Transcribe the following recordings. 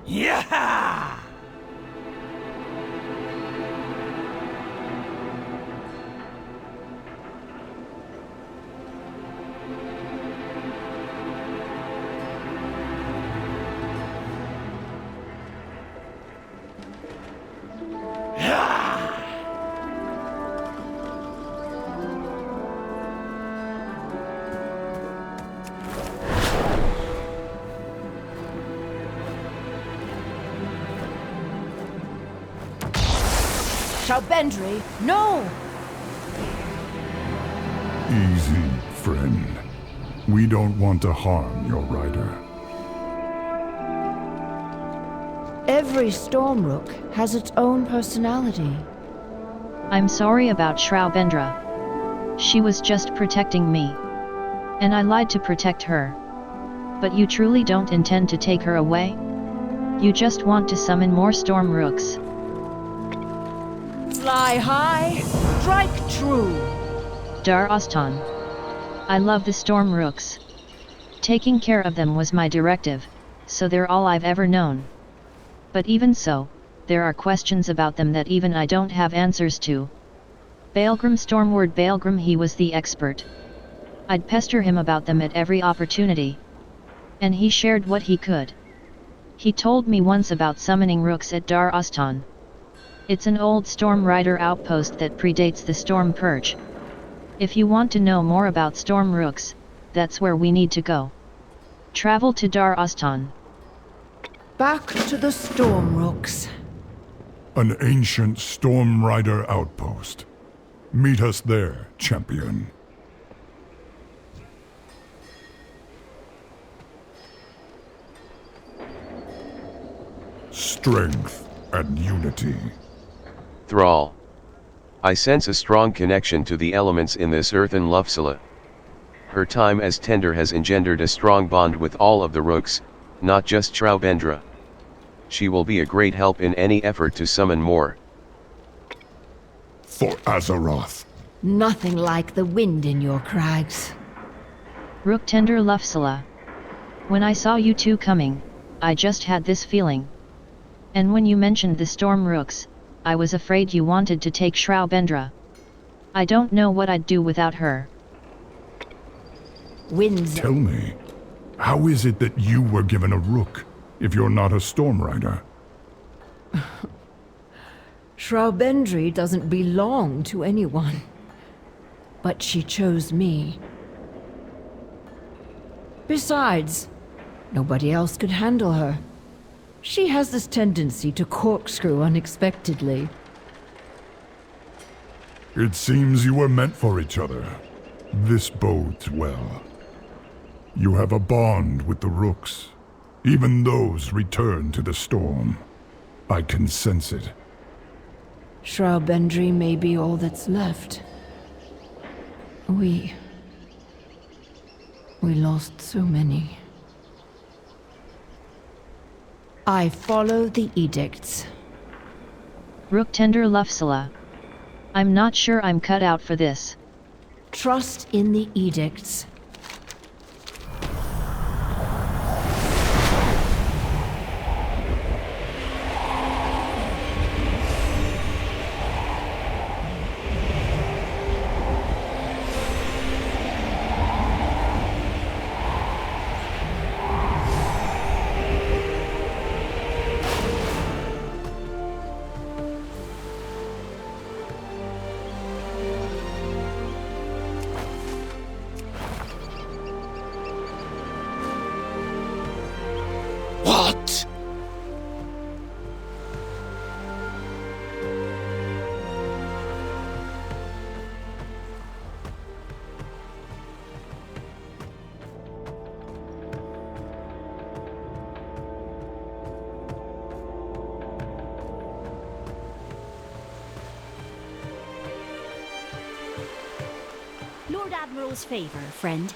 Yeah! Shalbendri, no! Easy, friend. We don't want to harm your rider. Every Stormrook has its own personality. I'm sorry about Shraubendra. She was just protecting me. And I lied to protect her. But you truly don't intend to take her away? You just want to summon more Stormrooks. Fly high, strike true. Dar Ostan. I love the Stormrooks. Taking care of them was my directive, so they're all I've ever known. But even so, there are questions about them that even I don't have answers to. Baelgrim Stormward Baelgrim, he was the expert. I'd pester him about them at every opportunity. And he shared what he could. He told me once about summoning rooks at Dar Ostan. It's an old Storm Rider outpost that predates the Storm Purge. If you want to know more about Storm Rooks, that's where we need to go. Travel to Dar Ostan. Back to the Stormrooks. An ancient Storm Rider outpost. Meet us there, champion. Strength and unity. Thrall. I sense a strong connection to the elements in this earthen Lufsula. Her time as tender has engendered a strong bond with all of the rooks, not just Shraubendra. She will be a great help in any effort to summon more. For Azeroth. Nothing like the wind in your crags. Rook Tender Lufsala. When I saw you two coming, I just had this feeling. And when you mentioned the Storm Rooks, I was afraid you wanted to take Shraubendra. I don't know what I'd do without her. Winds. Tell me, how is it that you were given a rook, if you're not a Storm Rider? Shraubendri doesn't belong to anyone. But she chose me. Besides, nobody else could handle her. She has this tendency to corkscrew unexpectedly. It seems you were meant for each other. This bodes well. You have a bond with the rooks. Even those return to the storm. I can sense it. Shraubendri may be all that's left. We lost so many. I follow the edicts. Rook Tender Lufsala. I'm not sure I'm cut out for this. Trust in the edicts. What? Lord Admiral's favor, friend.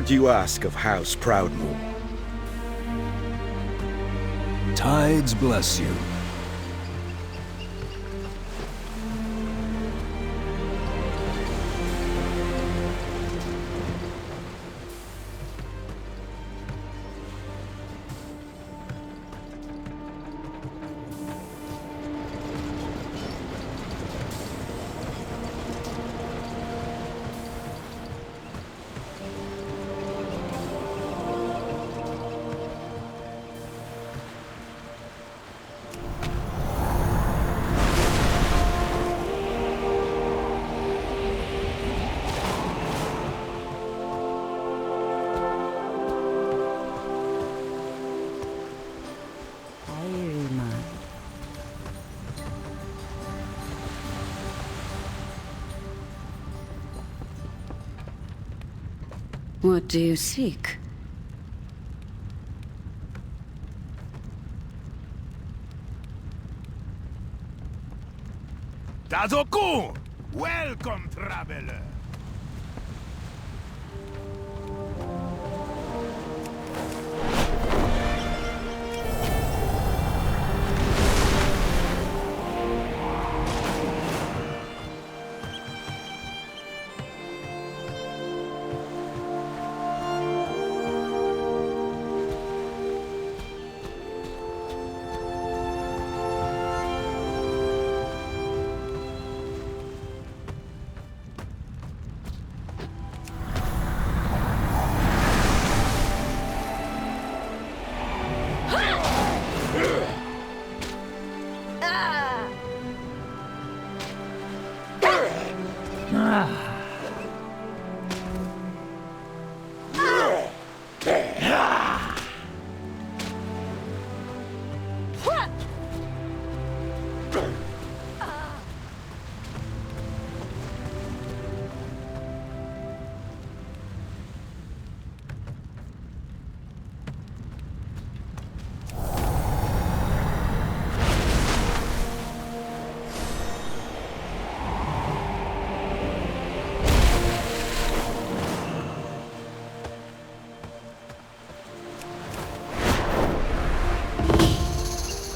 do you ask of House Proudmoore? Tides bless you. What do you seek? Dazoku! Welcome, traveler!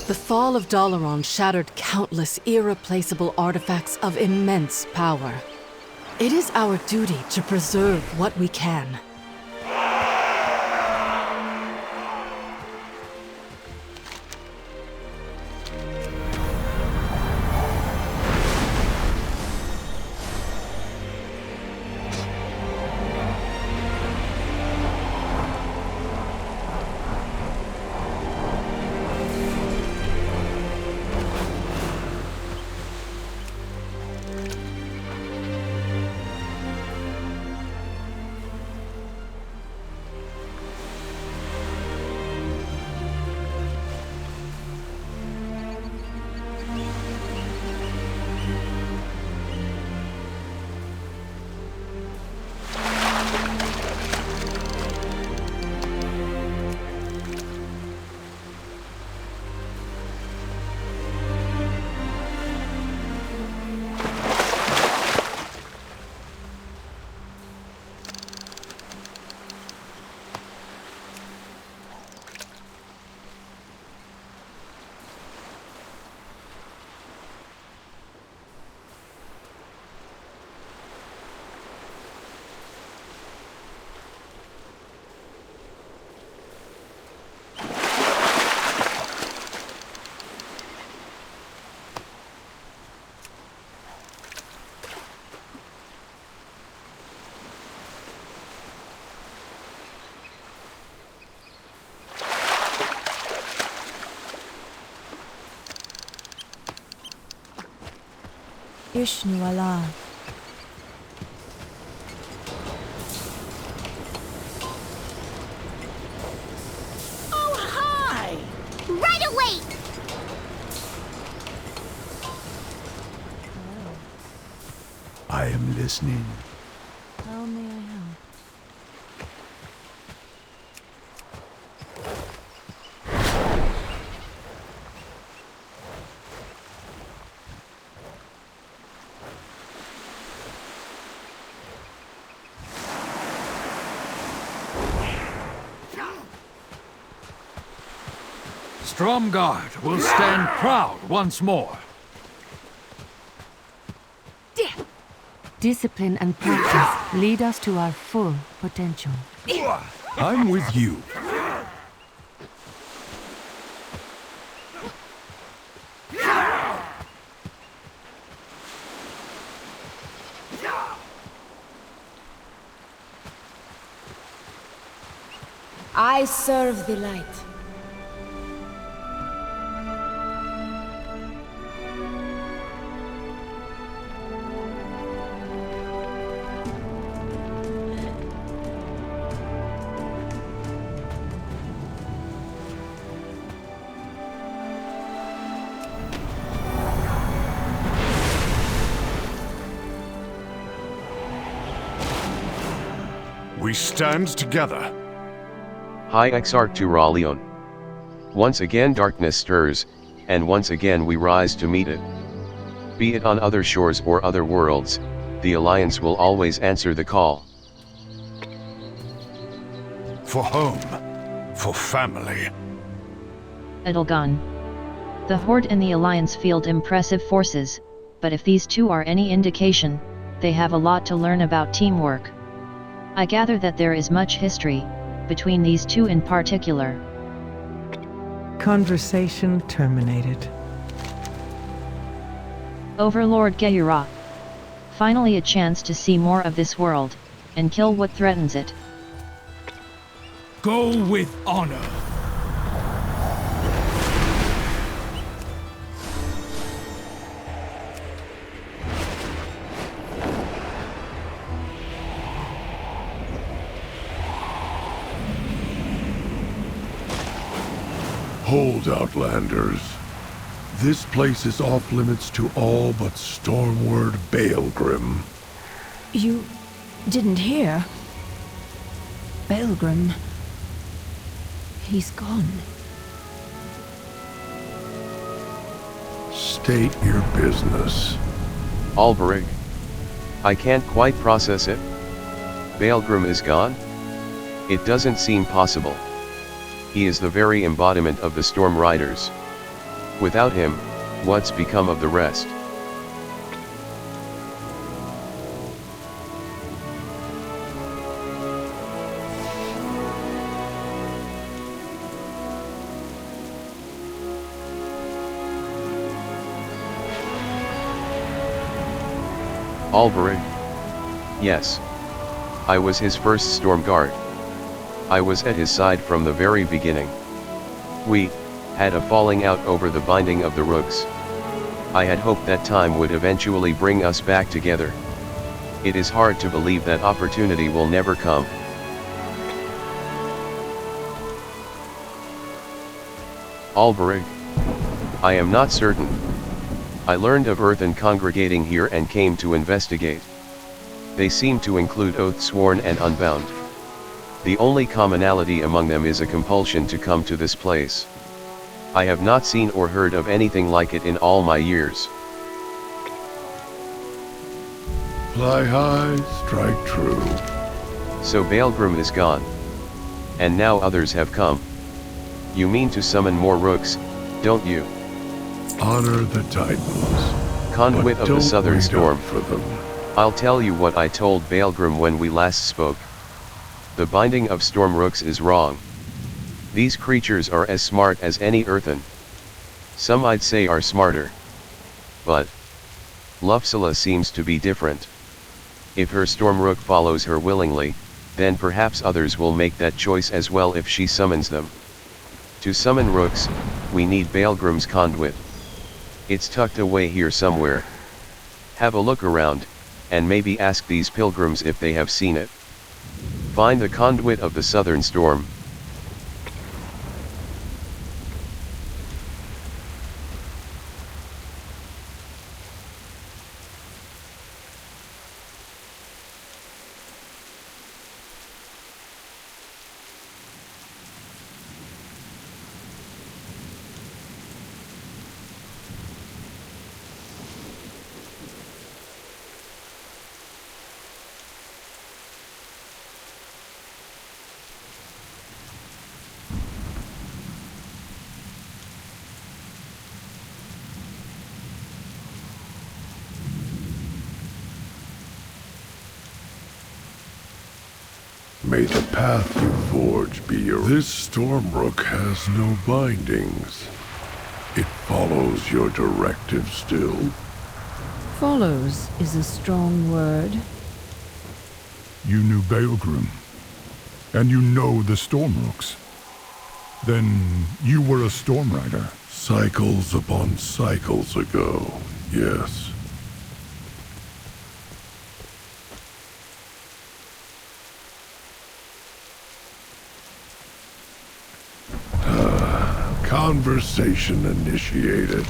The fall of Dalaran shattered countless irreplaceable artifacts of immense power. It is our duty to preserve what we can. Ishnu Allah. Oh, hi! Right away! I am listening. How may I help? Stromgarde will stand proud once more. Discipline and practice lead us to our full potential. I'm with you. I serve the light. We stand together. High Exarch to Ra Leon. Once again darkness stirs, and once again we rise to meet it. Be it on other shores or other worlds, the Alliance will always answer the call. For home. For family. Edelgon. The Horde and the Alliance field impressive forces, but if these two are any indication, they have a lot to learn about teamwork. I gather that there is much history between these two in particular. Conversation terminated. Overlord Geira. Finally a chance to see more of this world, and kill what threatens it. Go with honor. Hold, Outlanders. This place is off limits to all but Stormward Baelgrim. You didn't hear? Baelgrim. He's gone. State your business. Alvarig. I can't quite process it. Baelgrim is gone? It doesn't seem possible. He is the very embodiment of the Storm Riders. Without him, what's become of the rest? Alvarig. Yes. I was his first Storm Guard. I was at his side from the very beginning. We had a falling out over the binding of the rooks. I had hoped that time would eventually bring us back together. It is hard to believe that opportunity will never come. Alvarig. I am not certain. I learned of Earthen congregating here and came to investigate. They seem to include Oathsworn and Unbound. The only commonality among them is a compulsion to come to this place. I have not seen or heard of anything like it in all my years. Fly high, strike true. So Baelgrim is gone. And now others have come. You mean to summon more rooks, don't you? Honor the Titans. Conduit of the Southern wait Storm. up for them. I'll tell you what I told Baelgrim when we last spoke. The binding of storm rooks is wrong. These creatures are as smart as any earthen. Some I'd say are smarter. But Lufsula seems to be different. If her storm rook follows her willingly, then perhaps others will make that choice as well if she summons them. To summon rooks, we need Baelgrim's conduit. It's tucked away here somewhere. Have a look around, and maybe ask these pilgrims if they have seen it. Find the conduit of the Southern Storm. May the path you forge be your... This Stormrook has no bindings. It follows your directive still. Follows is a strong word. You knew Baelgrim, and you know the Stormrooks. Then you were a Stormrider. Cycles upon cycles ago, yes. Conversation initiated.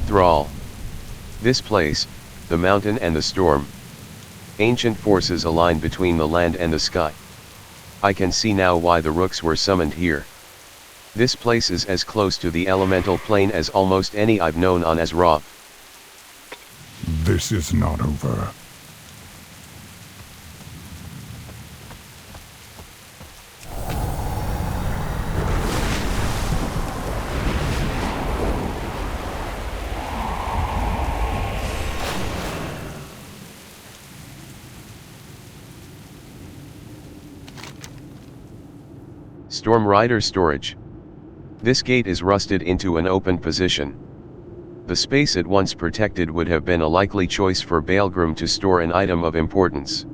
Thrall. This place, the mountain and the storm. Ancient forces aligned between the land and the sky. I can see now why the rooks were summoned here. This place is as close to the elemental plane as almost any I've known on Azeroth. This is not over. Storm Rider storage. This gate is rusted into an open position. The space it once protected would have been a likely choice for Baelgrim to store an item of importance.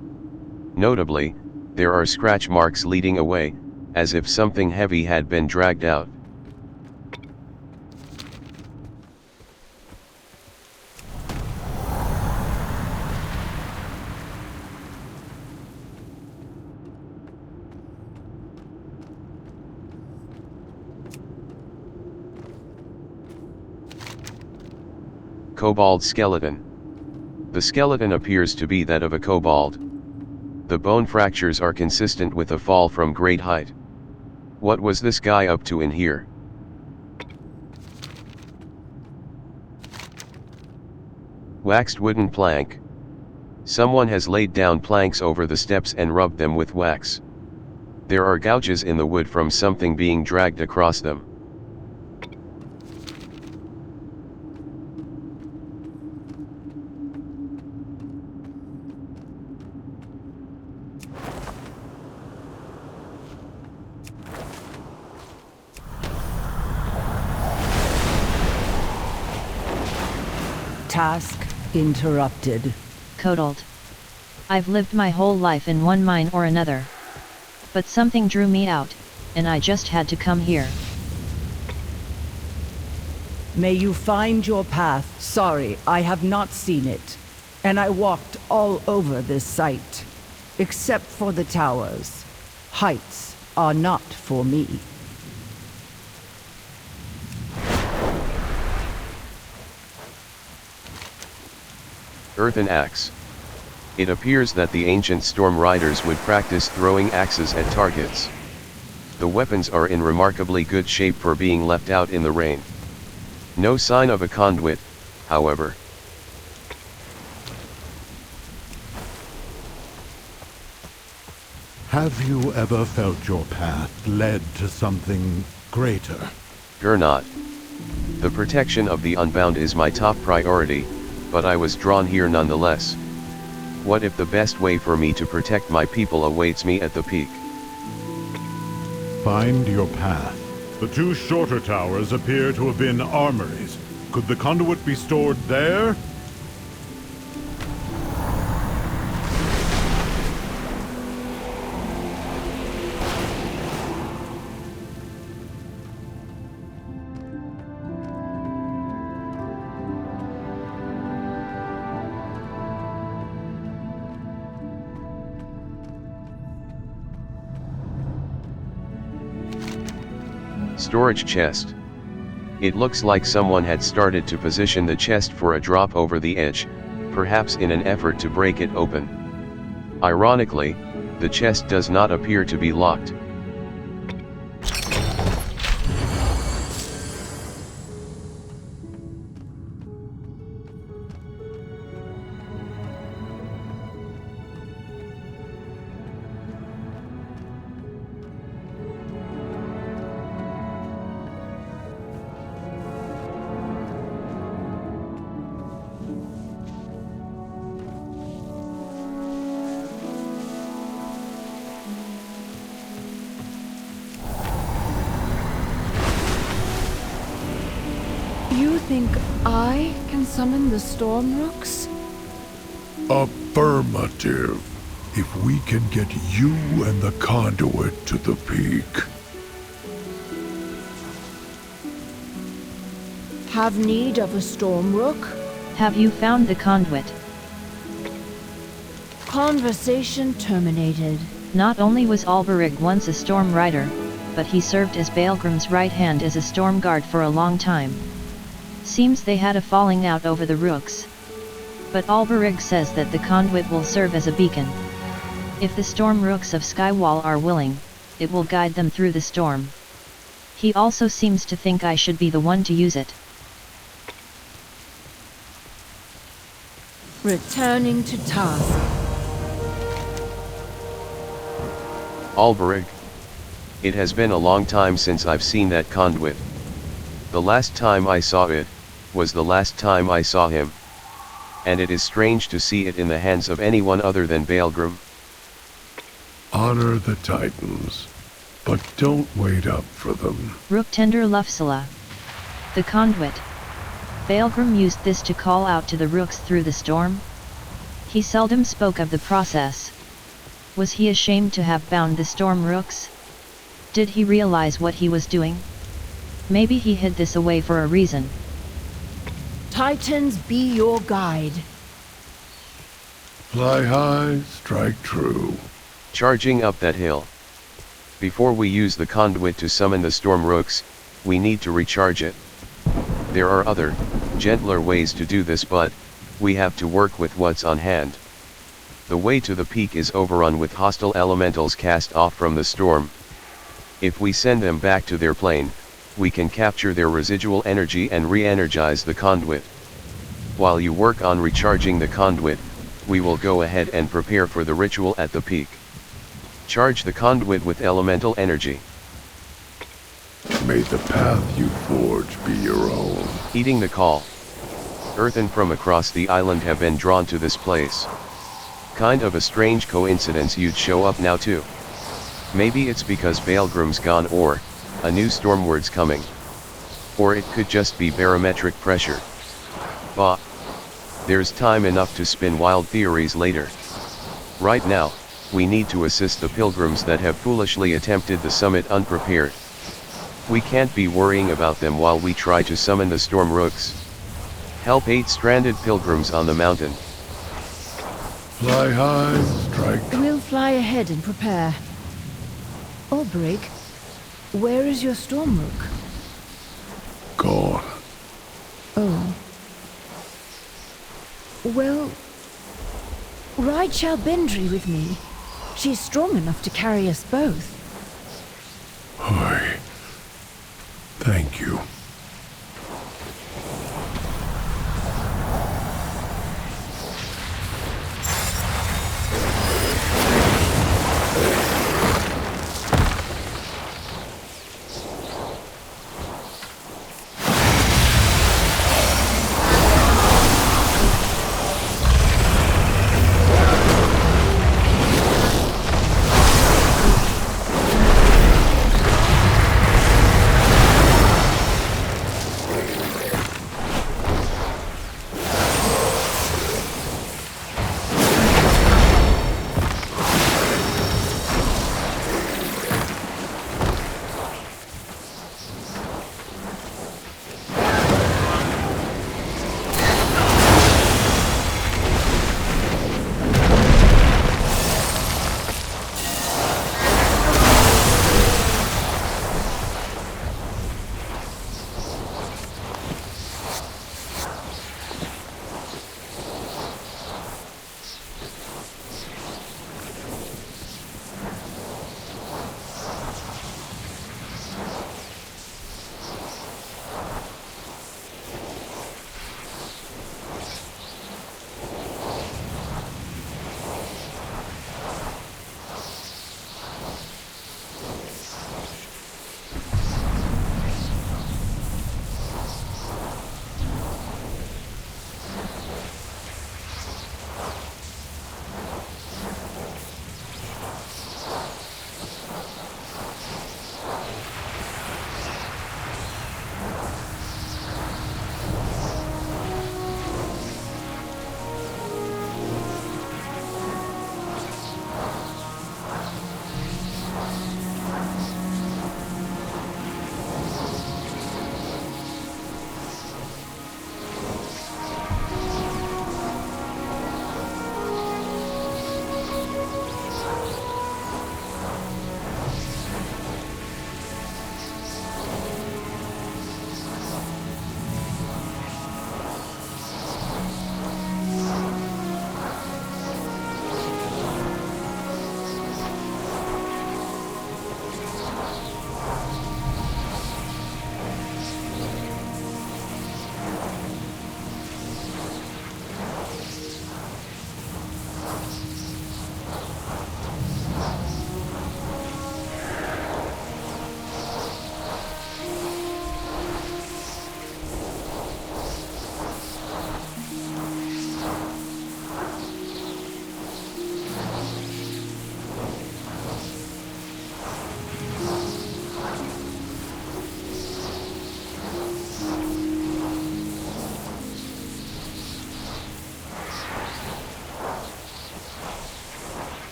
Notably, there are scratch marks leading away, as if something heavy had been dragged out. Kobold skeleton. The skeleton appears to be that of a kobold. The bone fractures are consistent with a fall from great height. What was this guy up to in here? Waxed wooden plank. Someone has laid down planks over the steps and rubbed them with wax. There are gouges in the wood from something being dragged across them. Task interrupted. Coddled. I've lived my whole life in one mine or another. But something drew me out, and I just had to come here. May you find your path. Sorry, I have not seen it. And I walked all over this site. Except for the towers. Heights are not for me. Earthen axe. It appears that the ancient storm riders would practice throwing axes at targets. The weapons are in remarkably good shape for being left out in the rain. No sign of a conduit, however. Have you ever felt your path led to something greater? Gernot. The protection of the Unbound is my top priority, but I was drawn here nonetheless. What if the best way for me to protect my people awaits me at the peak? Find your path. The two shorter towers appear to have been armories. Could the conduit be stored there? Storage chest. It looks like someone had started to position the chest for a drop over the edge, perhaps in an effort to break it open. Ironically, the chest does not appear to be locked. think I can summon the storm rooks? Affirmative. If we can get you and the conduit to the peak. Have need of a storm rook? Have you found the conduit? Conversation terminated. Not only was Alberig once a storm rider, but he served as Baelgrim's right hand as a storm guard for a long time. Seems they had a falling out over the rooks. But Alberig says that the conduit will serve as a beacon. If the storm rooks of Skywall are willing, it will guide them through the storm. He also seems to think I should be the one to use it. Returning to task. Alberig. It has been a long time since I've seen that conduit. The last time I saw it, was the last time I saw him. And it is strange to see it in the hands of anyone other than Baelgrim. Honor the Titans, but don't wait up for them. Rooktender Lufsala. The conduit. Baelgrim used this to call out to the rooks through the storm? He seldom spoke of the process. Was he ashamed to have bound the storm rooks? Did he realize what he was doing? Maybe he hid this away for a reason. Titans be your guide. Fly high, strike true. Charging up that hill. Before we use the conduit to summon the storm rooks, we need to recharge it. There are other, gentler ways to do this, but we have to work with what's on hand. The way to the peak is overrun with hostile elementals cast off from the storm. If we send them back to their plane, we can capture their residual energy and re-energize the conduit. While you work on recharging the conduit, we will go ahead and prepare for the ritual at the peak. Charge the conduit with elemental energy. May the path you forge be your own. Heeding the call. Earthen from across the island have been drawn to this place. Kind of a strange coincidence you'd show up now too. Maybe it's because Baelgrim's gone, or a new stormward's coming. Or it could just be barometric pressure. Bah. There's time enough to spin wild theories later. Right now, we need to assist the pilgrims that have foolishly attempted the summit unprepared. We can't be worrying about them while we try to summon the storm rooks. Help 8 stranded pilgrims on the mountain. Fly high, strike true. We'll fly ahead and prepare. Alberig, where is your storm rook? Gone. Oh. Well, ride Shalbendri with me. She's strong enough to carry us both. Hi. Thank you.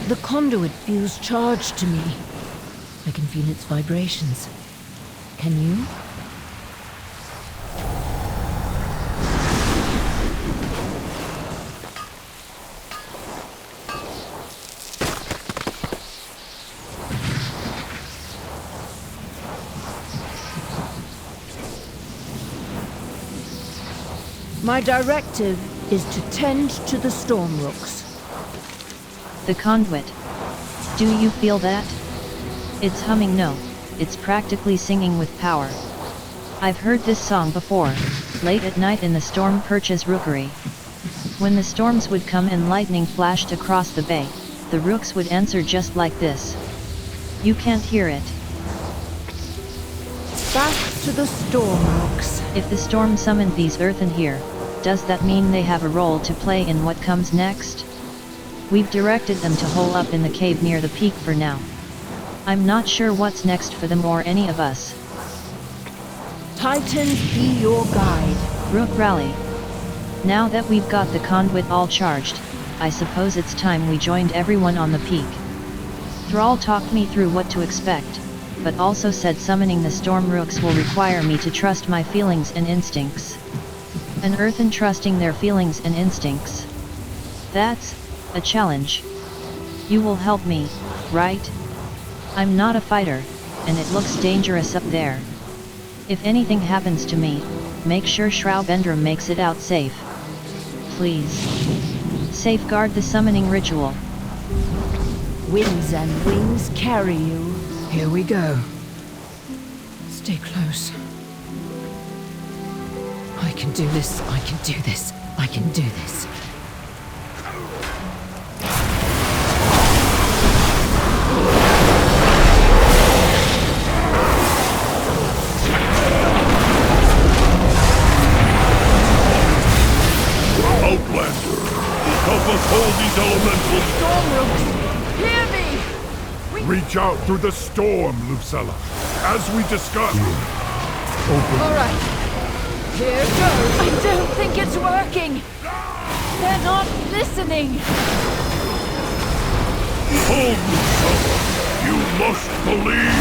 The conduit feels charged to me. I can feel its vibrations. Can you? My directive is to tend to the storm rooks. The conduit. Do you feel that? It's humming. No, it's practically singing with power. I've heard this song before, late at night in the Storm Perch's rookery. When the storms would come and lightning flashed across the bay, the rooks would answer just like this. You can't hear it. Back to the storm rooks. If the storm summoned these earthen here, does that mean they have a role to play in what comes next? We've directed them to hole up in the cave near the peak for now. I'm not sure what's next for them or any of us. Titans be your guide. Rook rally. Now that we've got the conduit all charged, I suppose it's time we joined everyone on the peak. Thrall talked me through what to expect, but also said summoning the storm rooks will require me to trust my feelings and instincts. An earthen trusting their feelings and instincts. That's a challenge. You will help me, right? I'm not a fighter, and it looks dangerous up there. If anything happens to me, make sure Shroudbendrum makes it out safe. Please. Safeguard the summoning ritual. Winds and wings carry you. Here we go. Stay close. I can do this, I can do this, I can do this. Outlander, help us hold these elementals. Storm rooks, hear me! Reach out through the storm, Lucella, as we discussed. Open. All right. Here goes. I don't think it's working. They're not listening. Hold, Lucella. You must believe.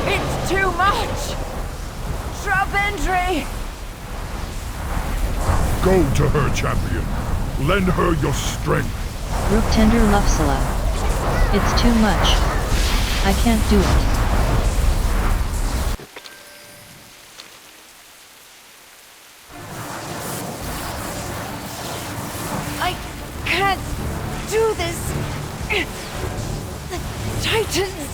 It's too much. Shroudbendrum. Go to her, champion. Lend her your strength. Rook Tender Lufsala. It's too much. I can't do it. I can't do this. The Titans.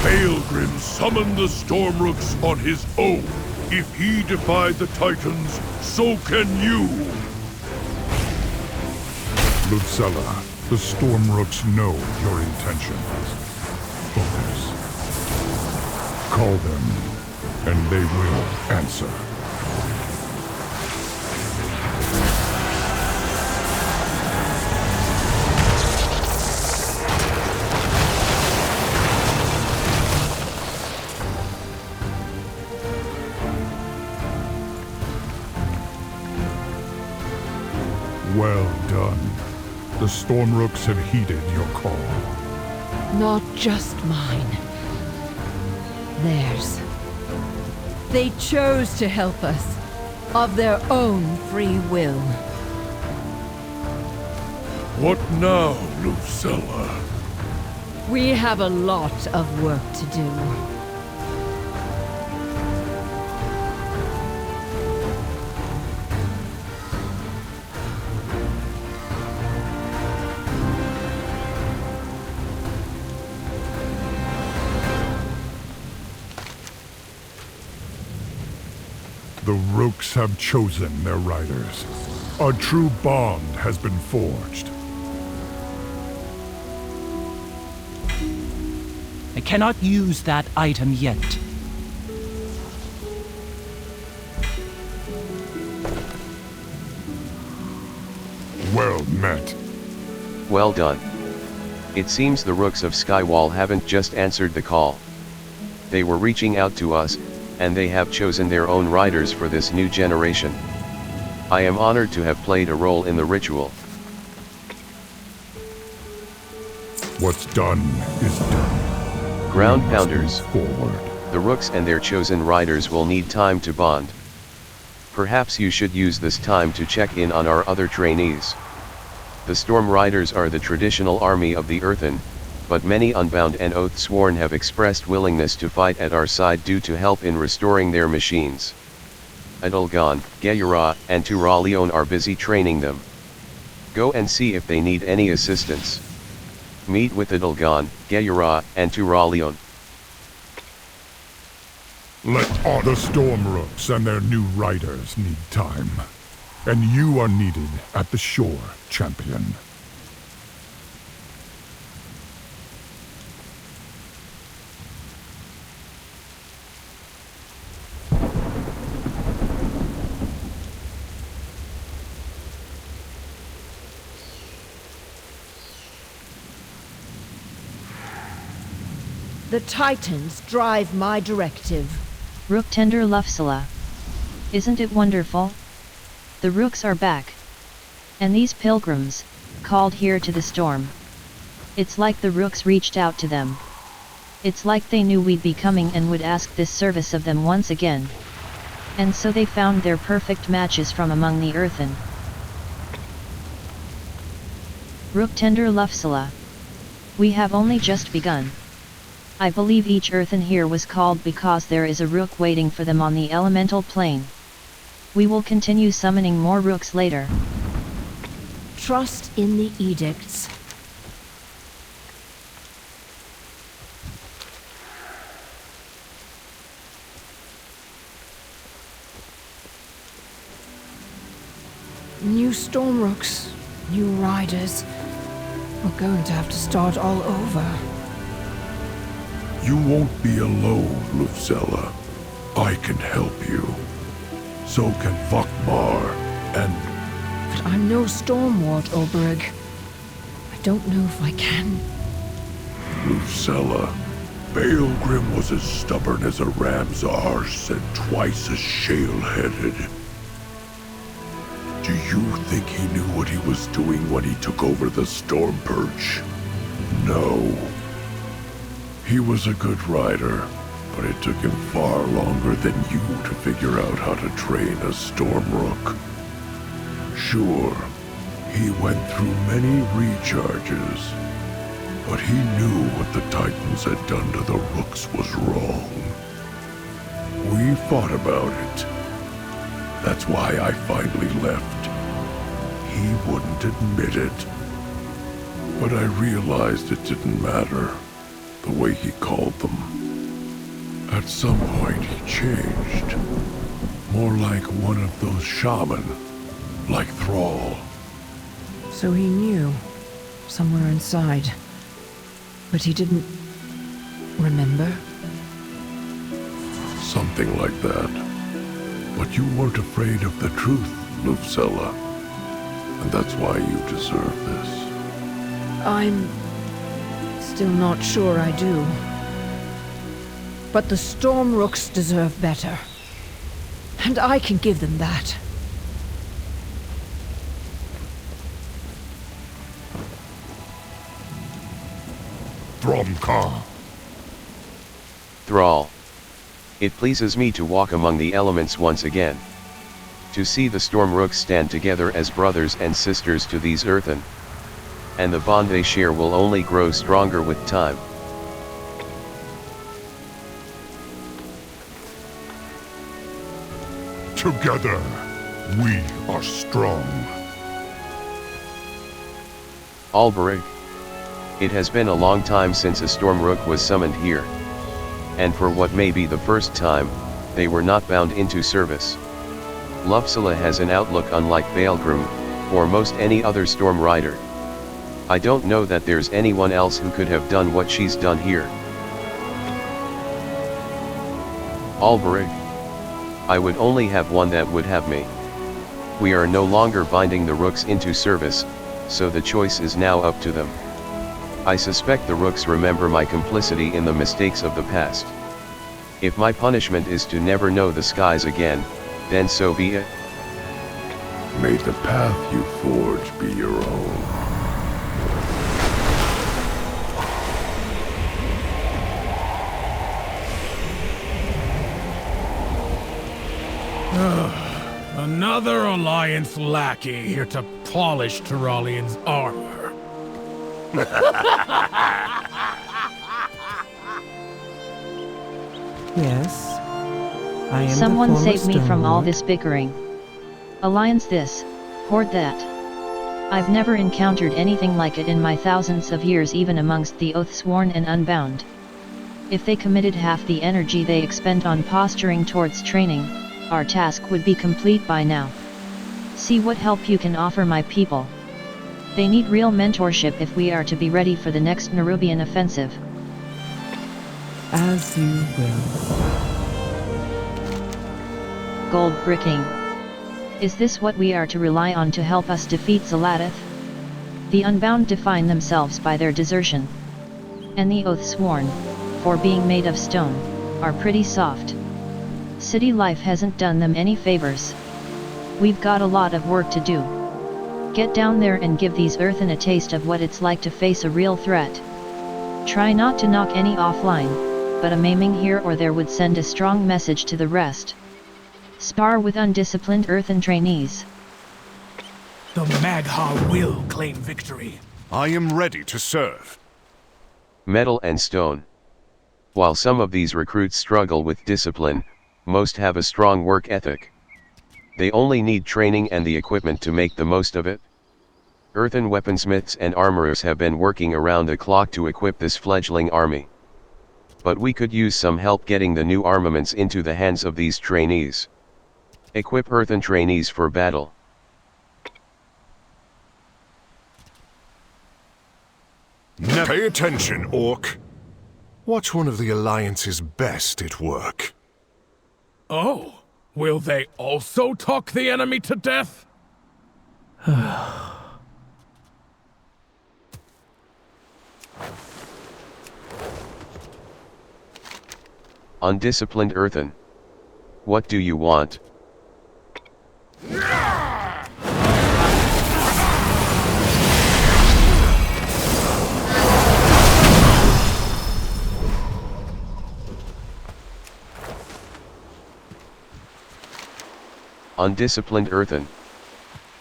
Baelgrim summoned the Stormrooks on his own. If he defied the Titans, so can you. Lucella, the Stormrooks know your intentions. Focus. Call them, and they will answer. Well done. The Stormrooks have heeded your call. Not just mine. Theirs. They chose to help us, of their own free will. What now, Lucella? We have a lot of work to do. The Rooks have chosen their riders. A true bond has been forged. I cannot use that item yet. Well met. Well done. It seems the Rooks of Skywall haven't just answered the call. They were reaching out to us, and they have chosen their own riders for this new generation. I am honored to have played a role in the ritual. What's done is done. Ground We must pounders. move forward. The Rooks and their chosen riders will need time to bond. Perhaps you should use this time to check in on our other trainees. The Storm Riders are the traditional army of the Earthen, but many unbound and oath-sworn have expressed willingness to fight at our side due to help in restoring their machines. Adulgan, Geyura, and Turalion are busy training them. Go and see if they need any assistance. Meet with Adulgan, Geyura, and Turalion. Let all the Storm Rooks and their new riders need time. And you are needed at the shore, champion. The Titans drive my directive. Rook Tender Lufsala. Isn't it wonderful? The Rooks are back. And these pilgrims, called here to the storm. It's like the Rooks reached out to them. It's like they knew we'd be coming and would ask this service of them once again. And so they found their perfect matches from among the Earthen. Rook Tender Lufsala. We have only just begun. I believe each Earthen here was called because there is a Rook waiting for them on the elemental plane. We will continue summoning more Rooks later. Trust in the edicts. New Storm Rooks, new riders. We're going to have to start all over. You won't be alone, Lufzella. I can help you. So can Vakmar and... But I'm no Stormward, Oberg. I don't know if I can. Lufzella, Baelgrim was as stubborn as a ram's arse and twice as shale-headed. Do you think he knew what he was doing when he took over the Storm Perch? No. He was a good rider, but it took him far longer than you to figure out how to train a Storm Rook. Sure, he went through many recharges, but he knew what the Titans had done to the Rooks was wrong. We fought about it. That's why I finally left. He wouldn't admit it. But I realized it didn't matter. The way he called them. At some point he changed. More like one of those shaman, like Thrall. So he knew, somewhere inside. But he didn't remember? Something like that. But you weren't afraid of the truth, Lufzella. And that's why you deserve this. I'm still not sure I do. But the Storm Rooks deserve better. And I can give them that. Thromka. Thrall. It pleases me to walk among the elements once again. To see the Storm Rooks stand together as brothers and sisters to these Earthen. And the bond they share will only grow stronger with time. Together, we are strong. Alberich. It has been a long time since a Storm Rook was summoned here. And for what may be the first time, they were not bound into service. Lufsala has an outlook unlike Baelgrim, or most any other Storm Rider. I don't know that there's anyone else who could have done what she's done here. Alberich. I would only have one that would have me. We are no longer binding the Rooks into service, so the choice is now up to them. I suspect the Rooks remember my complicity in the mistakes of the past. If my punishment is to never know the skies again, then so be it. May the path you forge be your own. Another Alliance lackey here to polish Tyrolian's armor. Yes. I am Someone the former save me from all Stoneward. this bickering. Alliance this, Horde that. I've never encountered anything like it in my thousands of years, even amongst the Oathsworn and Unbound. If they committed half the energy they expend on posturing towards training, our task would be complete by now. See what help you can offer my people. They need real mentorship if we are to be ready for the next Nerubian offensive. As you will. Gold bricking. Is this what we are to rely on to help us defeat Zaladith? The Unbound define themselves by their desertion. And the Oathsworn, for being made of stone, are pretty soft. City life hasn't done them any favors. We've got a lot of work to do. Get down there and give these Earthen a taste of what it's like to face a real threat. Try not to knock any offline, but a maiming here or there would send a strong message to the rest. Spar with undisciplined Earthen trainees. The Magha will claim victory. I am ready to serve. Metal and stone. While some of these recruits struggle with discipline, most have a strong work ethic. They only need training and the equipment to make the most of it. Earthen weaponsmiths and armorers have been working around the clock to equip this fledgling army. But we could use some help getting the new armaments into the hands of these trainees. Equip Earthen trainees for battle. Pay attention, Orc. Watch one of the Alliance's best at work. Oh, will they also talk the enemy to death? Undisciplined Earthen. What do you want? Undisciplined Earthen.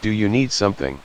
Do you need something?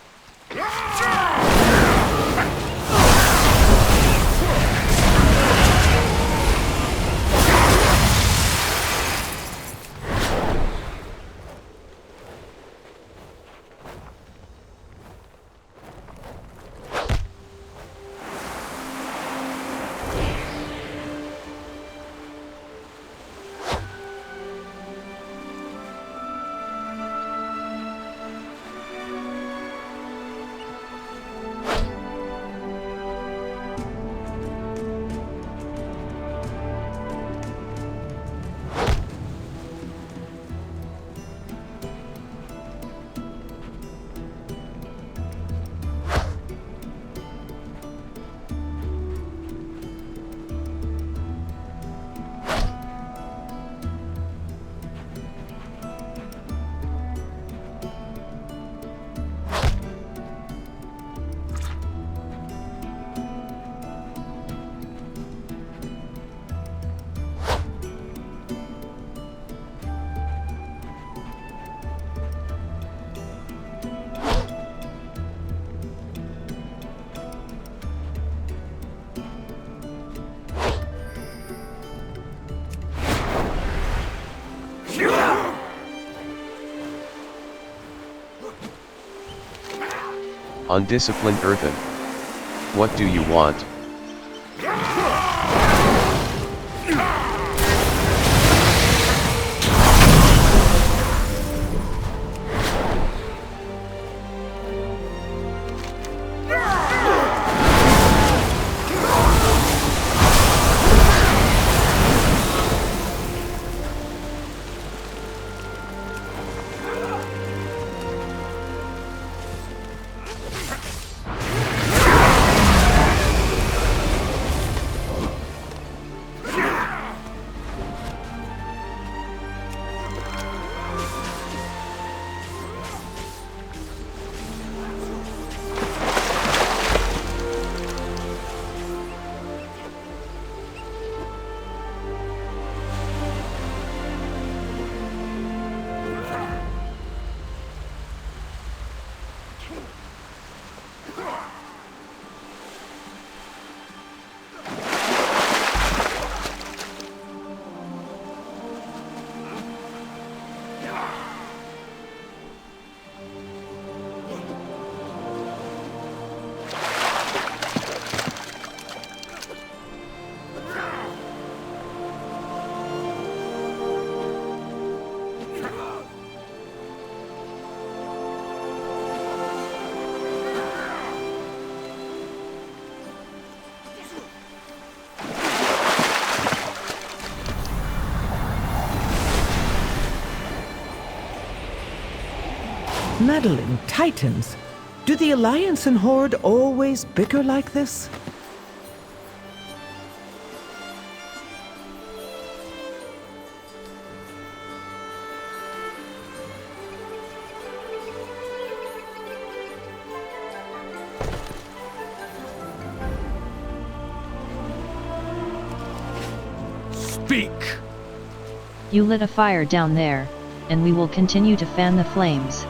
Undisciplined Earthen. What do you want? Meddling Titans? Do the Alliance and Horde always bicker like this? Speak! You lit a fire down there, and we will continue to fan the flames.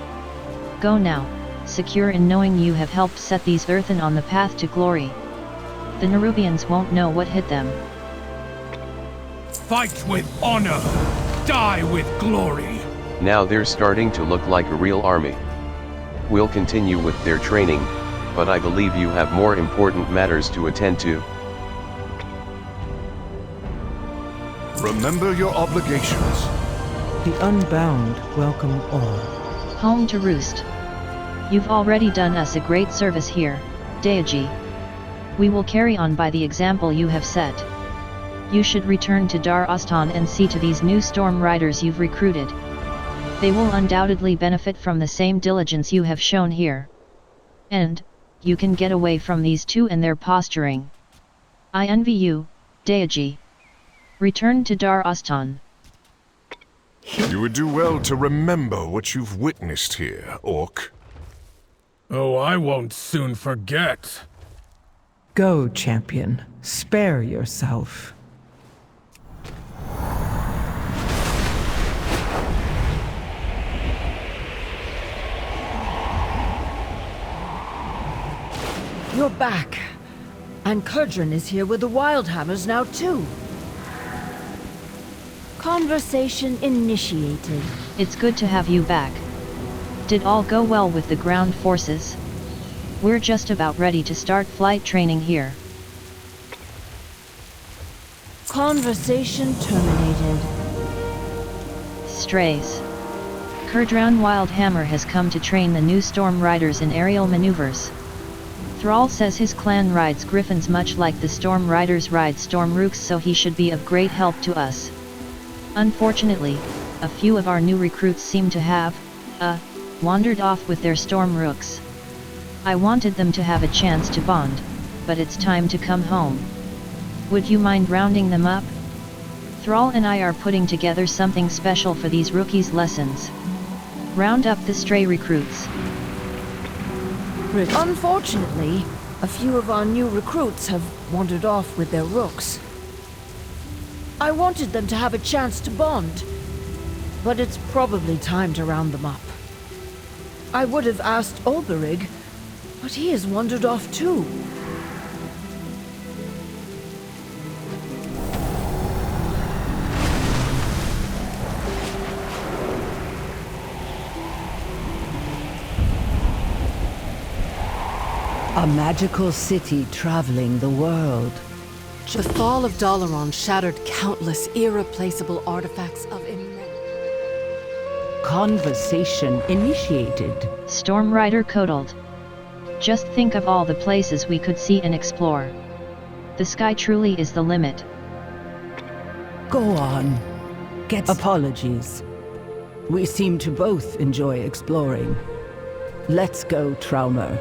Go now, secure in knowing you have helped set these earthen on the path to glory. The Nerubians won't know what hit them. Fight with honor! Die with glory! Now they're starting to look like a real army. We'll continue with their training, but I believe you have more important matters to attend to. Remember your obligations. The Unbound welcome all. Home to roost. You've already done us a great service here, Deiaji. We will carry on by the example you have set. You should return to Dar Ostan and see to these new storm riders you've recruited. They will undoubtedly benefit from the same diligence you have shown here. And, you can get away from these two and their posturing. I envy you, Deiaji. Return to Dar Ostan. You would do well to remember what you've witnessed here, Orc. Oh, I won't soon forget. Go, champion. Spare yourself. You're back. And Kurdran is here with the Wildhammers now too. Conversation initiated. It's good to have you back. Did all go well with the ground forces? We're just about ready to start flight training here. Conversation terminated. Strays. Kurdran Wildhammer has come to train the new Storm Riders in aerial maneuvers. Thrall says his clan rides griffins much like the Storm Riders ride Storm Rooks, so he should be of great help to us. Unfortunately, a few of our new recruits seem to have, wandered off with their Storm Rooks. I wanted them to have a chance to bond, but it's time to come home. Would you mind rounding them up? Thrall and I are putting together something special for these rookies' lessons. Round up the stray recruits. Unfortunately, a few of our new recruits have wandered off with their rooks. I wanted them to have a chance to bond, but it's probably time to round them up. I would have asked Olberig, but he has wandered off too. A magical city traveling the world. The fall of Dalaran shattered countless irreplaceable artifacts of immense... Conversation initiated. Storm Rider Kodald. Just think of all the places we could see and explore. The sky truly is the limit. Go on. Apologies. We seem to both enjoy exploring. Let's go, Traumer.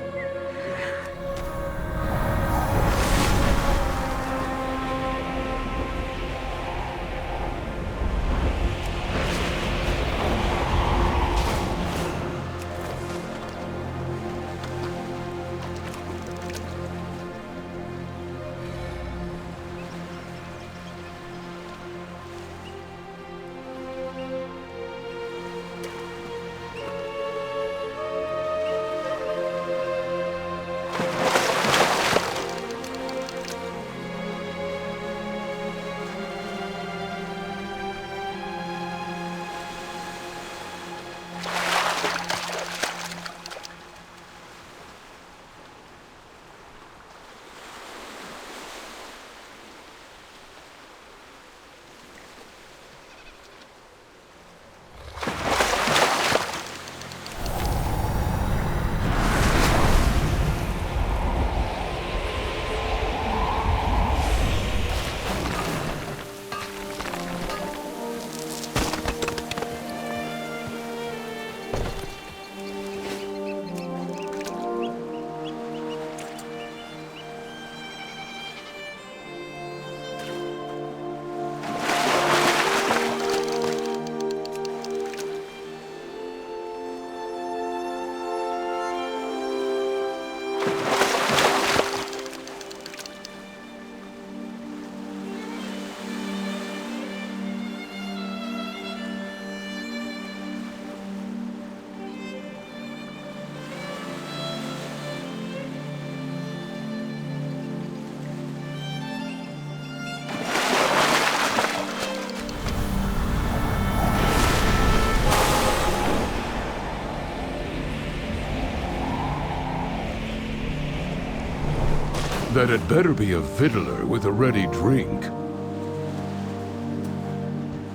Then it better be a fiddler with a ready drink.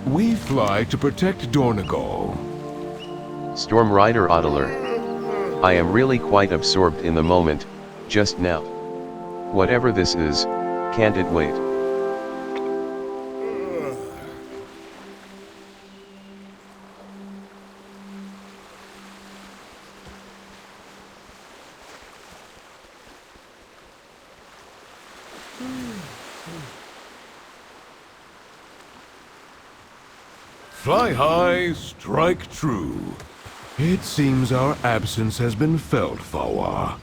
We fly to protect Dornegal. Storm Rider Adler. I am really quite absorbed in the moment, just now. Whatever this is, can't it wait? Fly high, strike true. It seems our absence has been felt, Fawa.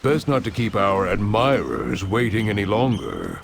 Best not to keep our admirers waiting any longer.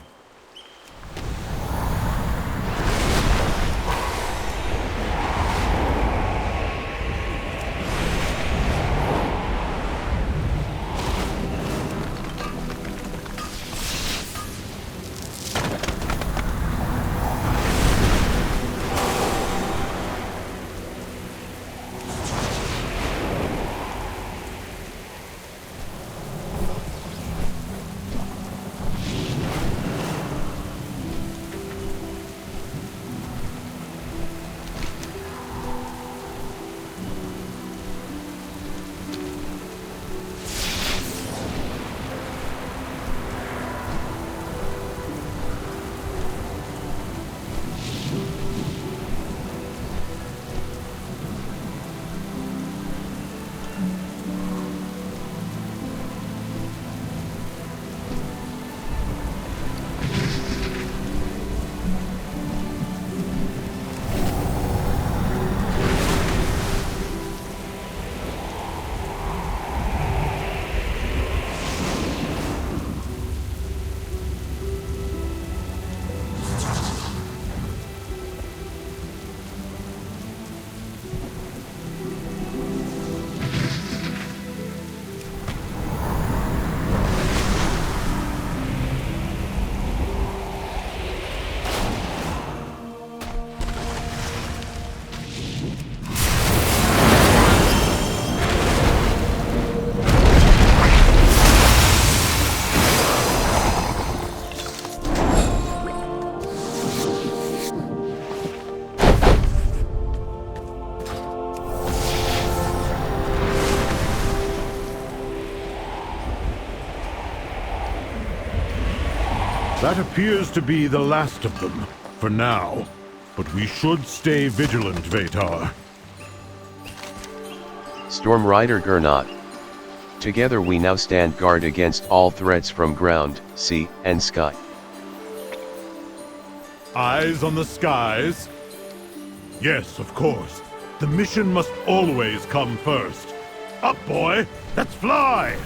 That appears to be the last of them, for now. But we should stay vigilant, Vatar. Storm Rider Gernot. Together we now stand guard against all threats from ground, sea, and sky. Eyes on the skies? Yes, of course. The mission must always come first. Up, boy! Let's fly!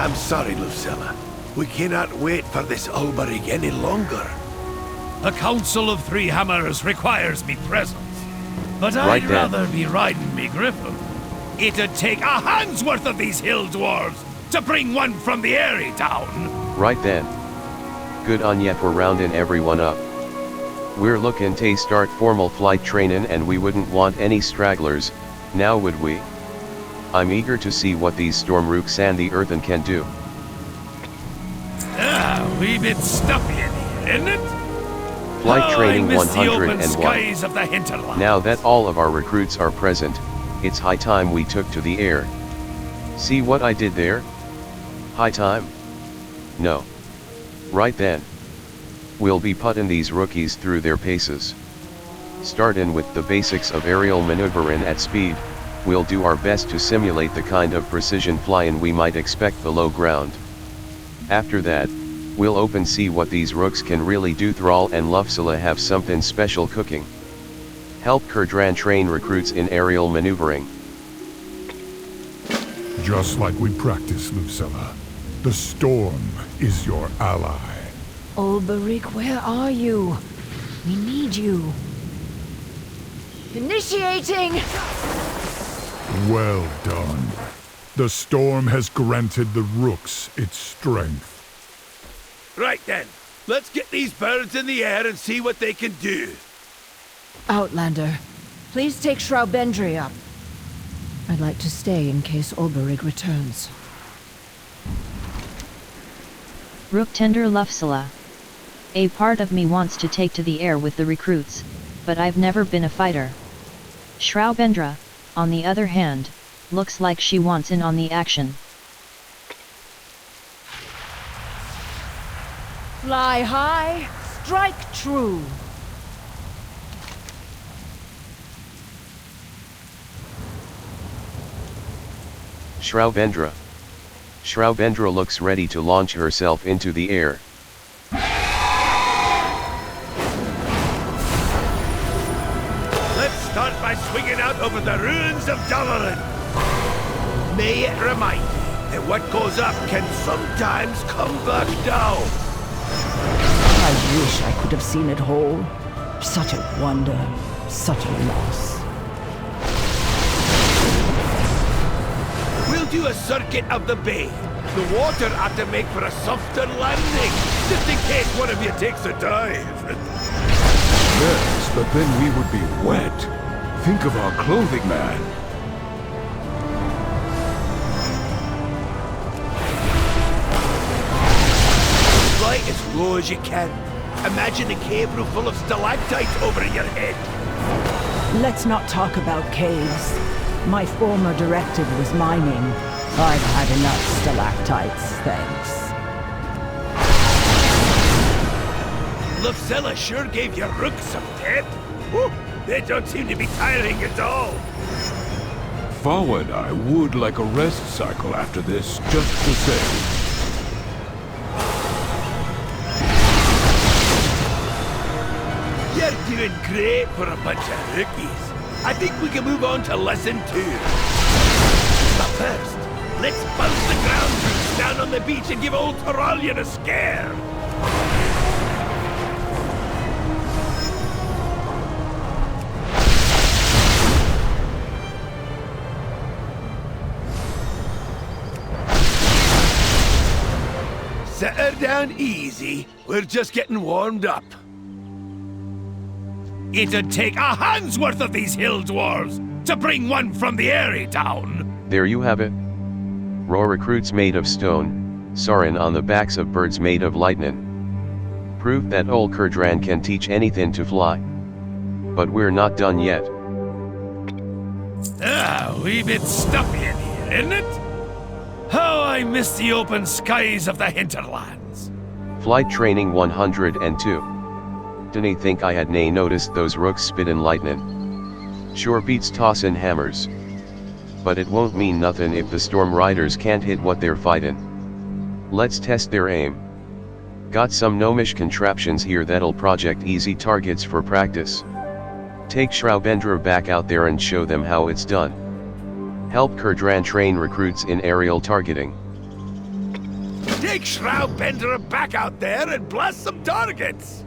I'm sorry, Lucilla. We cannot wait for this Ulberig any longer. The Council of Three Hammers requires me present, but Right I'd then. rather be riding me griffin. It'd take a hand's worth of these hill dwarves to bring one from the airy down. Right then. Good on ya for rounding everyone up. We're looking to start formal flight training and we wouldn't want any stragglers, now would we? I'm eager to see what these storm rooks and the earthen can do. Wee bit stuffy in here, isn't it? Flight training I miss the open 101. skies of the hinterland. Now that all of our recruits are present, it's high time we took to the air. See what I did there? High time? No. Right then. We'll be putting these rookies through their paces. Starting with the basics of aerial maneuvering at speed, we'll do our best to simulate the kind of precision flying we might expect below ground. After that, we'll open see what these rooks can really do. Thrall and Lufsula have something special cooking. Help Kurdran train recruits in aerial maneuvering. Just like we practiced, Lucilla. The storm is your ally. Ulberik, where are you? We need you. Initiating! Well done. The storm has granted the rooks its strength. Right then, let's get these birds in the air and see what they can do. Outlander, please take Shraubendry up. I'd like to stay in case Ulberig returns. Rook Tender Lufsala. A part of me wants to take to the air with the recruits, but I've never been a fighter. Shraubendra, on the other hand, looks like she wants in on the action. Fly high, strike true. Shraubendra. Shraubendra looks ready to launch herself into the air. Let's start by swinging out over the ruins of Dalaran. May it remind you that what goes up can sometimes come back down. I wish I could have seen it whole. Such a wonder, such a loss. We'll do a circuit of the bay. The water ought to make for a softer landing, just in case one of you takes a dive. Yes, but then we would be wet. Think of our clothing, man. Fly as low as you can. Imagine a cave roof full of stalactites over your head. Let's not talk about caves. My former directive was mining. I've had enough stalactites, thanks. Lufsella sure gave your rooks some depth. Whew, they don't seem to be tiring at all. Fawa and I would like a rest cycle after this, just the same. You're doing great for a bunch of rookies. I think we can move on to lesson 2. But first, let's bounce the ground troops down on the beach and give old Toralian a scare. Set her down easy. We're just getting warmed up. It'd take a hand's worth of these hill dwarves to bring one from the airy down. There you have it. Raw recruits made of stone, Sarin on the backs of birds made of lightning. Proof that old Kurdran can teach anything to fly. But we're not done yet. Wee bit stuffy in here, isn't it? How I miss the open skies of the hinterlands. Flight training 102. Didn't think I had nae noticed those rooks spittin' lightnin'. Sure beats tossin' hammers. But it won't mean nothin' if the storm riders can't hit what they're fightin'. Let's test their aim. Got some gnomish contraptions here that'll project easy targets for practice. Take Shraubendra back out there and show them how it's done. Help Kurdran train recruits in aerial targeting. Take Shraubendra back out there and blast some targets!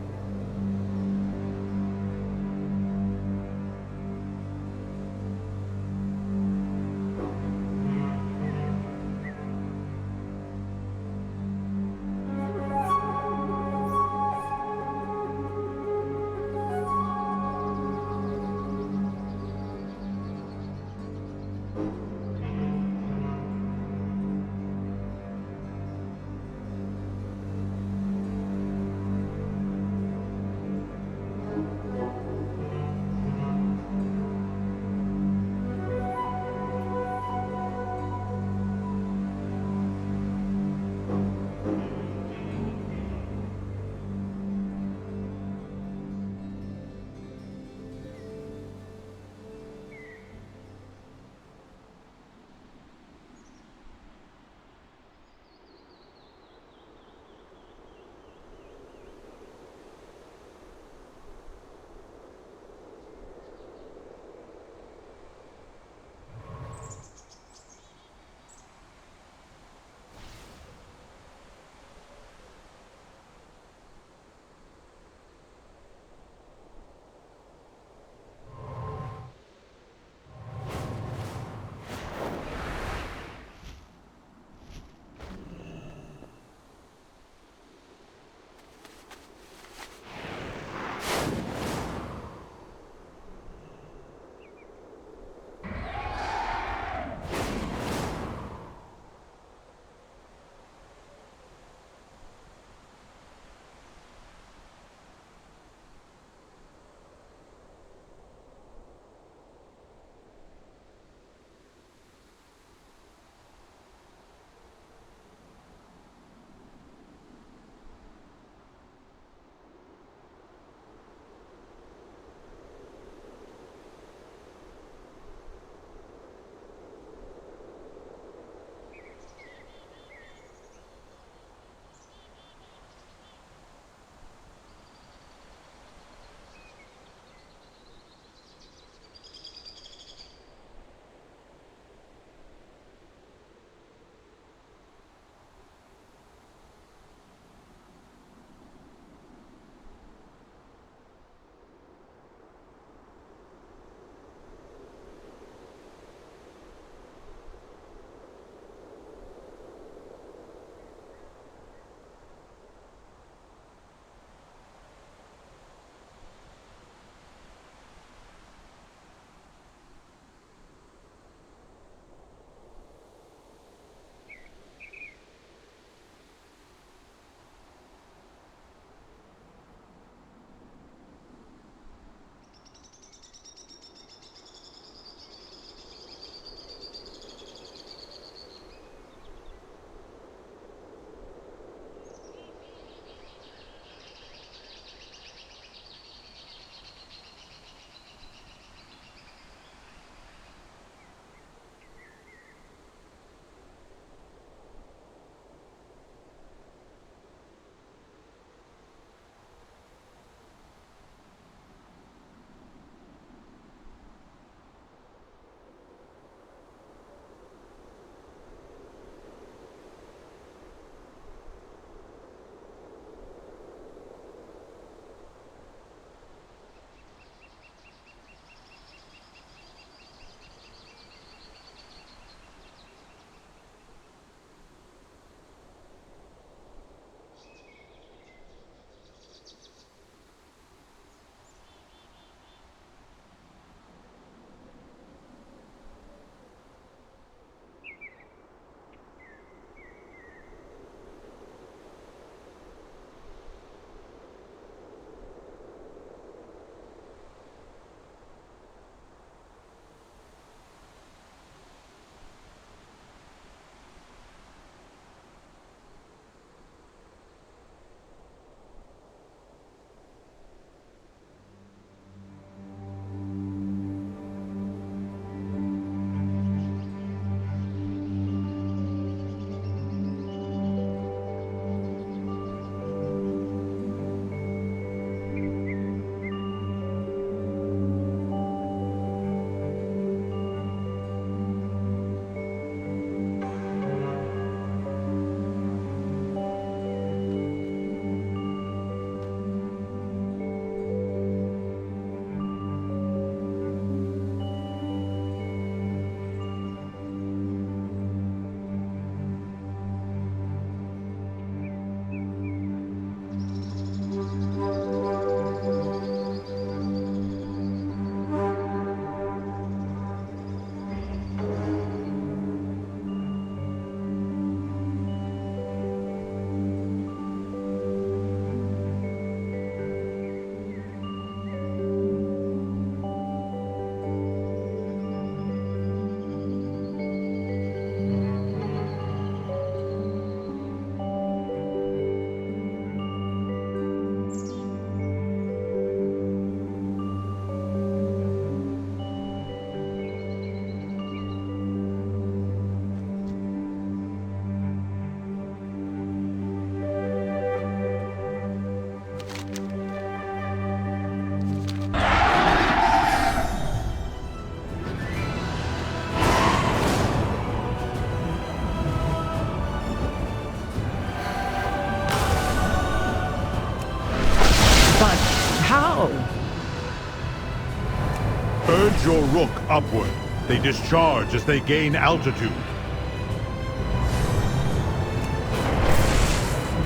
rook upward. They discharge as they gain altitude.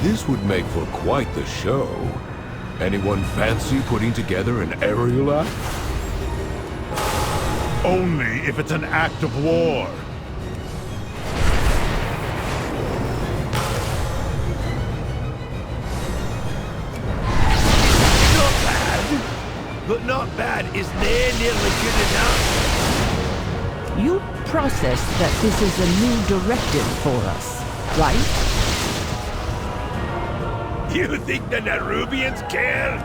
This would make for quite the show. Anyone fancy putting together an aerial act? Only if it's an act of war. Not bad, but not bad is nearly good enough. You process that this is a new directive for us, right? You think the Nerubians care?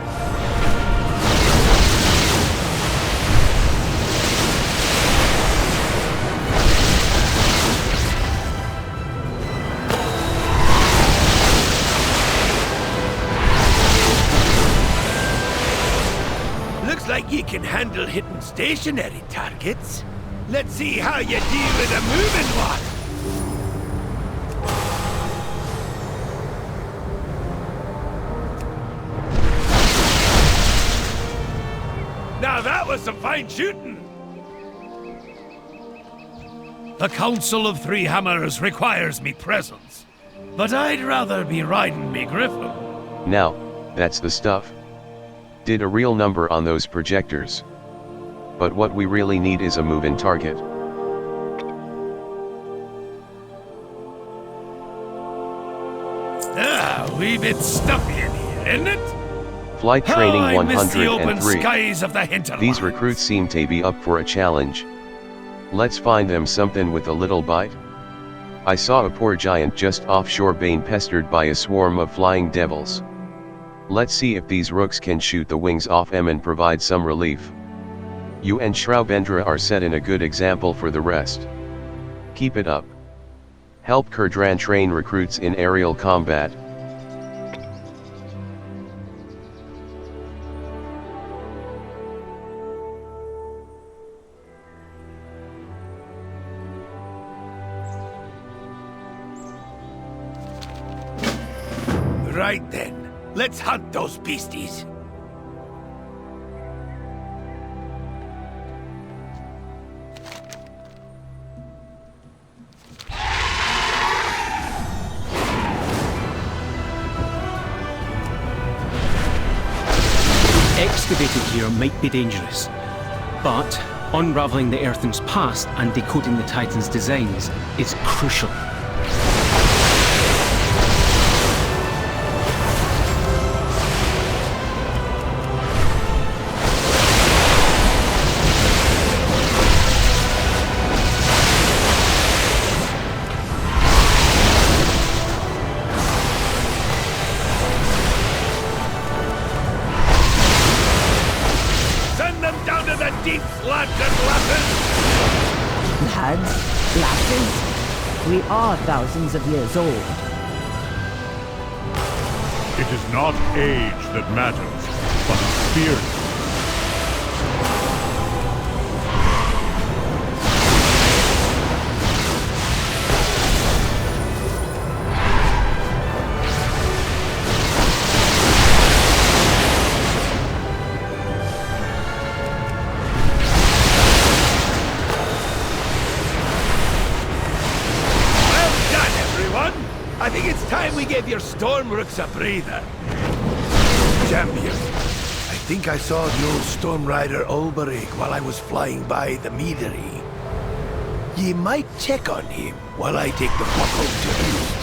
Looks like you can handle hitting stationary targets. Let's see how you deal with a moving one. Now that was some fine shooting! The Council of Three Hammers requires me presence, but I'd rather be riding me griffin. Now, that's the stuff. Did a real number on those projectors. But what we really need is a move-in target. Wee bit stuffy in here, isn't it? Flight training I miss the open 103. skies of the hinterlands. These recruits seem to be up for a challenge. Let's find them something with a little bite. I saw a poor giant just offshore being pestered by a swarm of flying devils. Let's see if these rooks can shoot the wings off them and provide some relief. You and Shraubendra are setting a good example for the rest. Keep it up. Help Kurdran train recruits in aerial combat. Right then, let's hunt those beasties. Excavating here might be dangerous, but unraveling the Earthen's past and decoding the Titan's designs is crucial. Lads, lasses, we are thousands of years old. It is not age that matters, but experience. I think it's time we gave your storm rooks a breather. Champion, I think I saw the old storm rider Ulberich while I was flying by the meadery. Ye might check on him while I take the flock home to roost.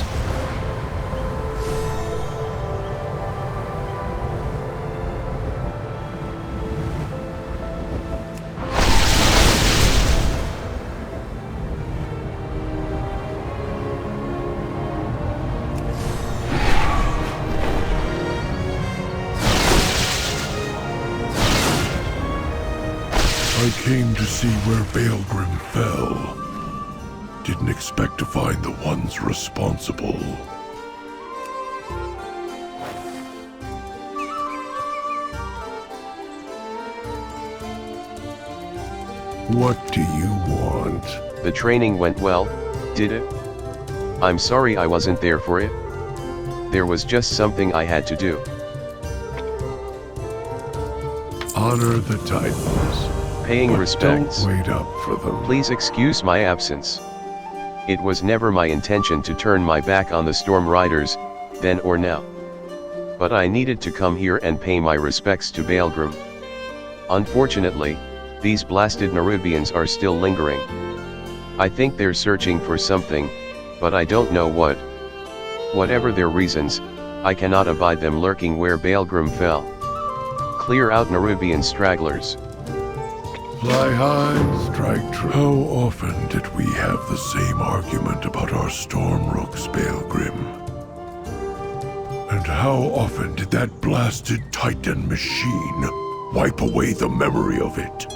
I came to see where Baelgrim fell. Didn't expect to find the ones responsible. What do you want? The training went well, did it? I'm sorry I wasn't there for it. There was just something I had to do. Honor the Titans. Paying But respects. don't wait up for them. Please excuse my absence. It was never my intention to turn my back on the Storm Riders, then or now. But I needed to come here and pay my respects to Baelgrim. Unfortunately, these blasted Nerubians are still lingering. I think they're searching for something, but I don't know what. Whatever their reasons, I cannot abide them lurking where Baelgrim fell. Clear out Nerubian stragglers. Fly high, strike true. How often did we have the same argument about our storm rooks, Baelgrim? And how often did that blasted Titan machine wipe away the memory of it?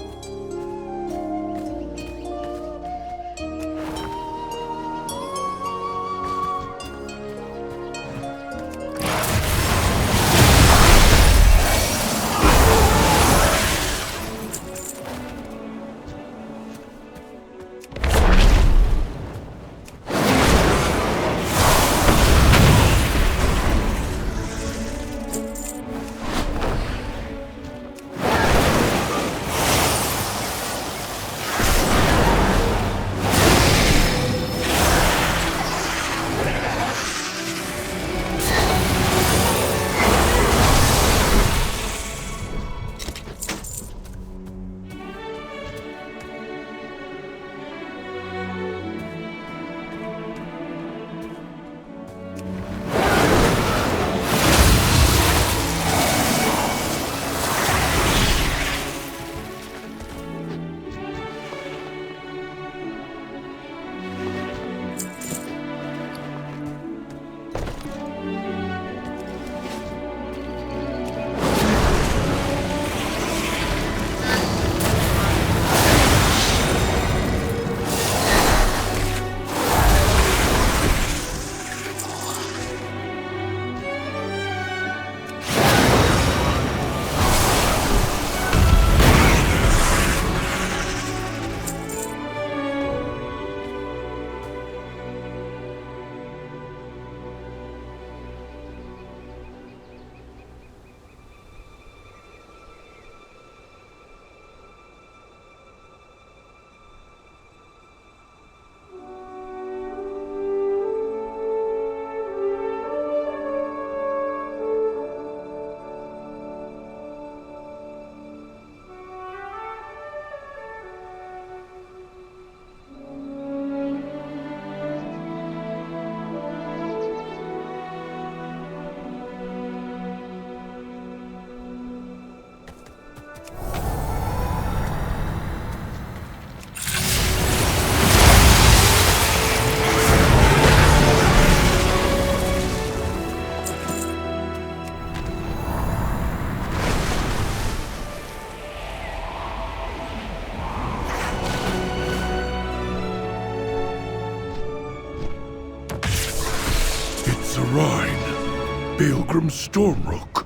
Zarine, Baelgrim Stormrook.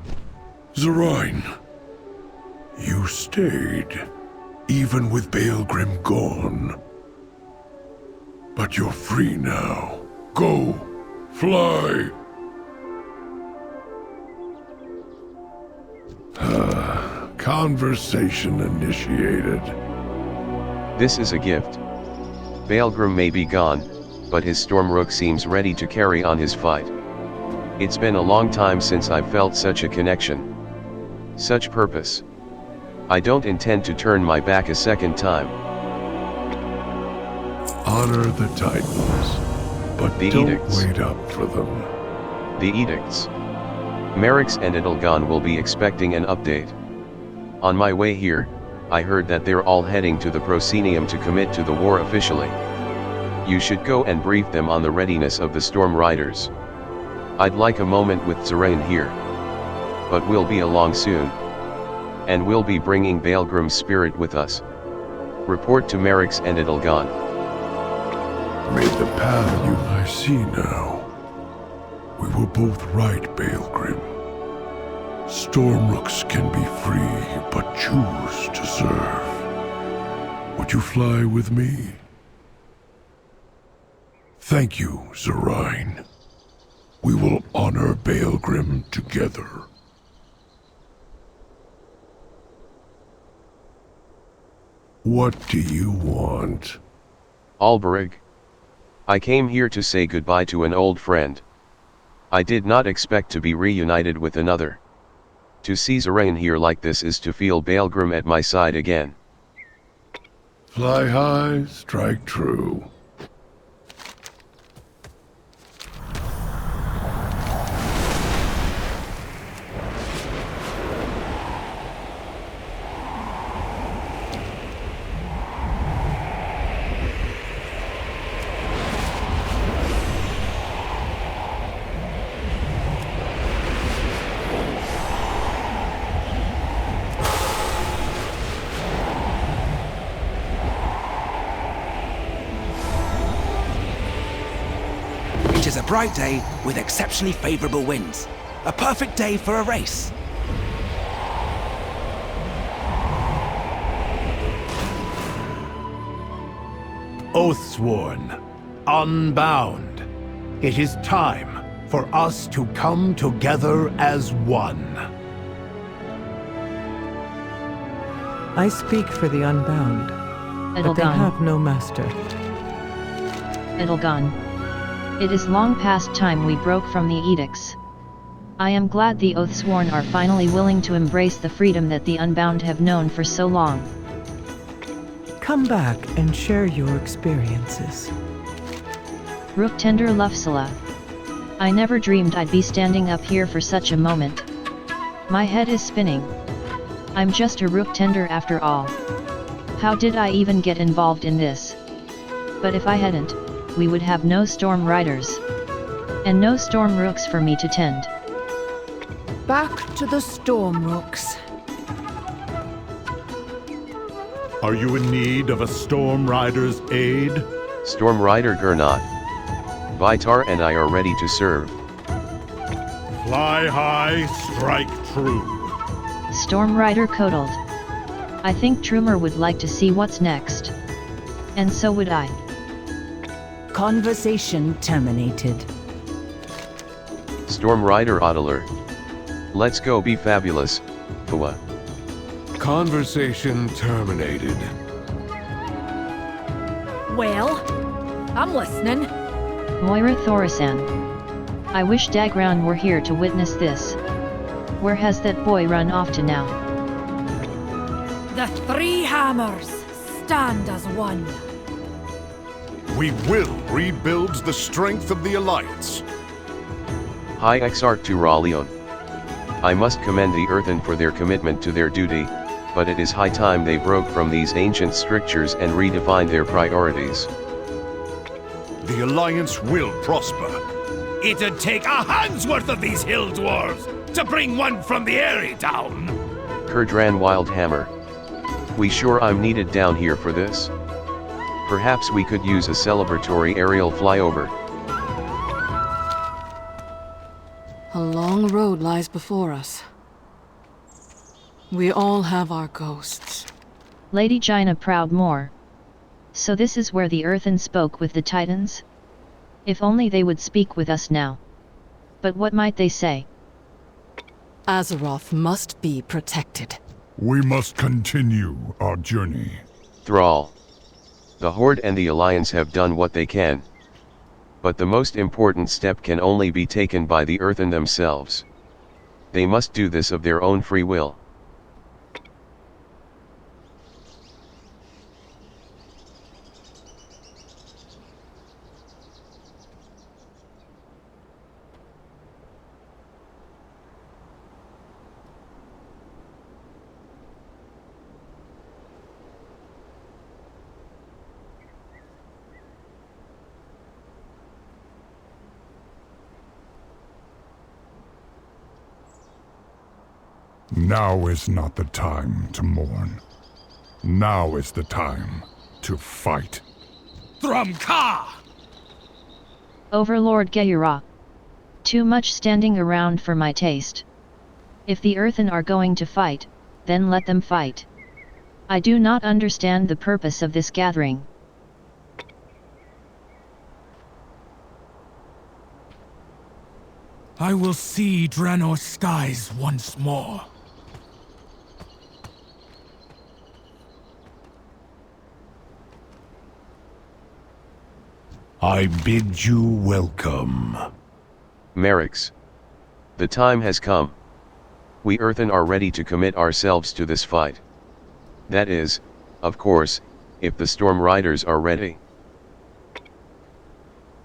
Zarine, you stayed, even with Baelgrim gone. But you're free now. Go, fly. Conversation initiated. This is a gift. Baelgrim may be gone, but his Stormrook seems ready to carry on his fight. It's been a long time since I've felt such a connection. Such purpose. I don't intend to turn my back a second time. Honor the Titans, but the don't edicts. Wait up for them. The edicts. Merix and Edelgon will be expecting an update. On my way here, I heard that they're all heading to the Proscenium to commit to the war officially. You should go and brief them on the readiness of the Storm Riders. I'd like a moment with Zarine here. But we'll be along soon. And we'll be bringing Baelgrim's spirit with us. Report to Merix and Edelgon. May the path you I see now. We were both right, Baelgrim. Stormrooks can be free, but choose to serve. Would you fly with me? Thank you, Zarine. We will honor Baelgrim together. What do you want? Alberig. I came here to say goodbye to an old friend. I did not expect to be reunited with another. To see Zerain here like this is to feel Baelgrim at my side again. Fly high, strike true. It is a bright day with exceptionally favorable winds. A perfect day for a race. Oathsworn, unbound. It is time for us to come together as one. I speak for the unbound, but they Edelgon. have no master. Edelgon. It is long past time we broke from the edicts. I am glad the Oathsworn are finally willing to embrace the freedom that the Unbound have known for so long. Come back and share your experiences. Rooktender Lufsala. I never dreamed I'd be standing up here for such a moment. My head is spinning. I'm just a Rooktender after all. How did I even get involved in this? But if I hadn't, we would have no Storm Riders. And no Storm Rooks for me to tend. Back to the Storm Rooks. Are you in need of a Storm Rider's aid? Storm Rider Gernot. Vitar and I are ready to serve. Fly high, strike true. Storm Rider Kodald. I think Trumer would like to see what's next. And so would I. Conversation terminated. Storm Rider Odeler. Let's go be fabulous, Fua. Conversation terminated. Well, I'm listening. Moira Thorisan. I wish Daground were here to witness this. Where has that boy run off to now? The three hammers stand as one. We will rebuild the strength of the Alliance. High Exarch to Raleon. I must commend the Earthen for their commitment to their duty, but it is high time they broke from these ancient strictures and redefined their priorities. The Alliance will prosper. It'd take a hand's worth of these hill dwarves to bring one from the Eyrie down. Kurdran Wildhammer. We sure I'm needed down here for this? Perhaps we could use a celebratory aerial flyover. A long road lies before us. We all have our ghosts. Lady Jaina Proudmoore. So this is where the Earthen spoke with the Titans? If only they would speak with us now. But what might they say? Azeroth must be protected. We must continue our journey. Thrall. The Horde and the Alliance have done what they can. But the most important step can only be taken by the Earthen themselves. They must do this of their own free will. Now is not the time to mourn. Now is the time to fight. Thrumka! Overlord Geira. Too much standing around for my taste. If the Earthen are going to fight, then let them fight. I do not understand the purpose of this gathering. I will see Draenor's skies once more. I bid you welcome. Merrick's. The time has come. We Earthen are ready to commit ourselves to this fight. That is, of course, if the Storm Riders are ready.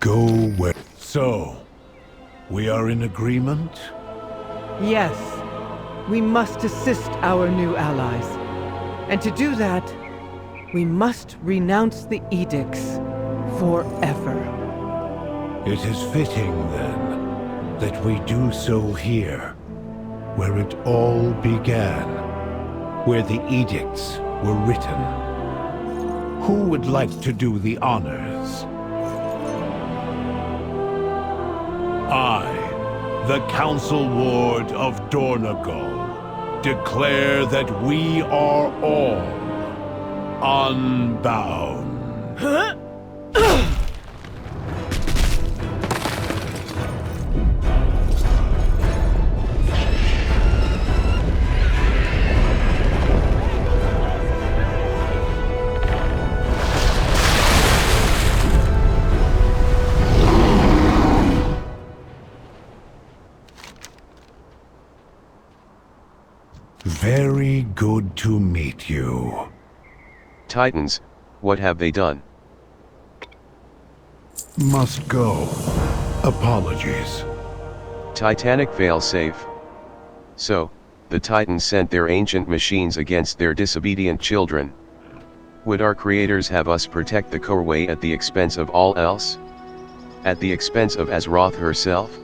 Go where... So, we are in agreement? Yes, we must assist our new allies. And to do that, we must renounce the edicts forever. It is fitting, then, that we do so here, where it all began, where the edicts were written. Who would like to do the honors? I, the Council Ward of Dornagal, declare that we are all unbound. Huh? Very good to meet you. Titans, what have they done? Must go. Apologies. Titanic failsafe. So, the Titans sent their ancient machines against their disobedient children. Would our creators have us protect the Corway at the expense of all else? At the expense of Azeroth herself?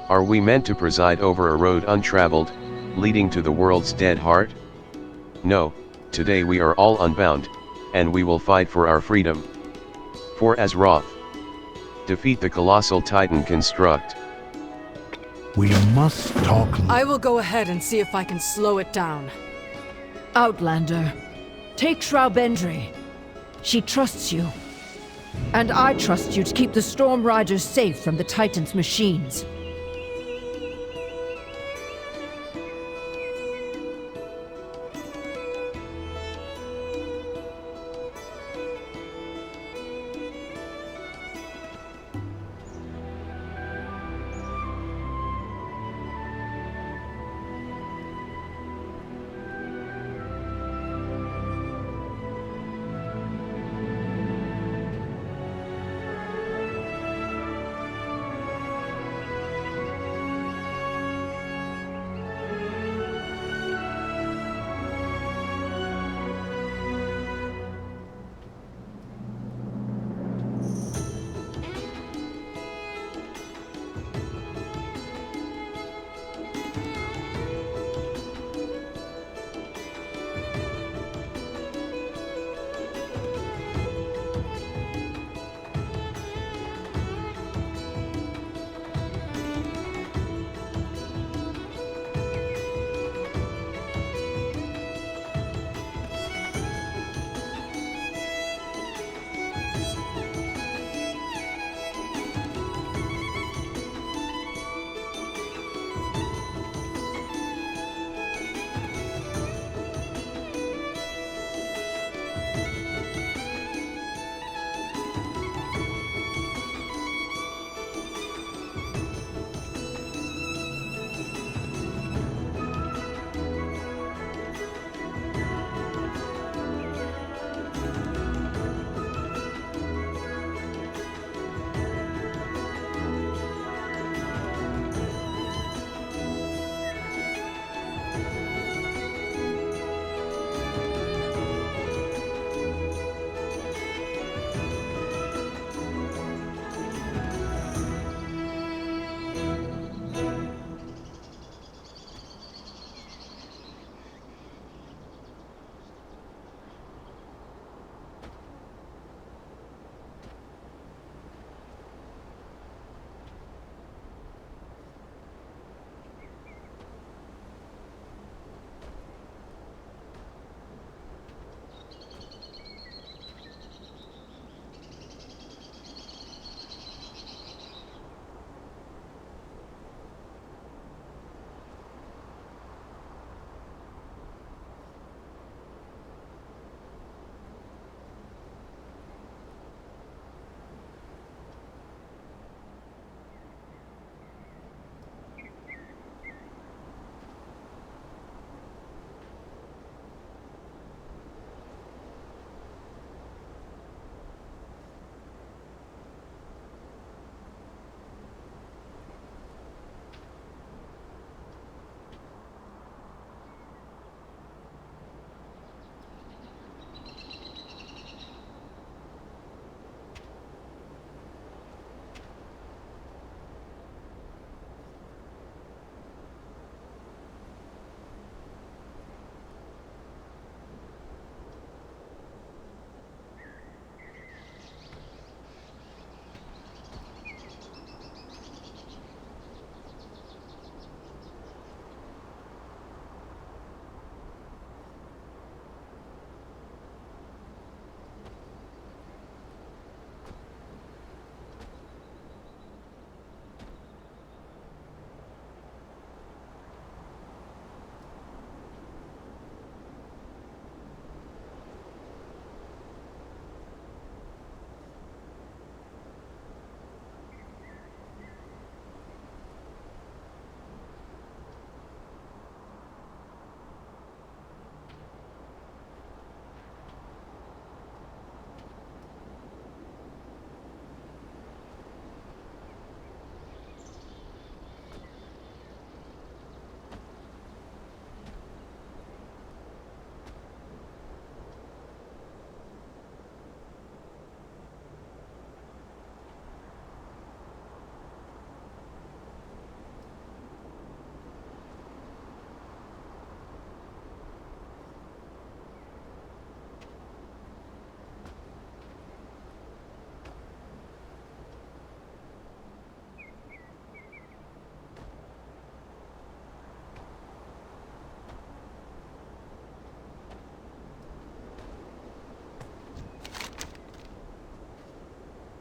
Are we meant to preside over a road untraveled, leading to the world's dead heart? No, today we are all unbound, and we will fight for our freedom. For Azeroth. Defeat the colossal Titan construct. We must talk... I will go ahead and see if I can slow it down. Outlander, take Shroudbendry. She trusts you. And I trust you to keep the Storm Riders safe from the Titan's machines.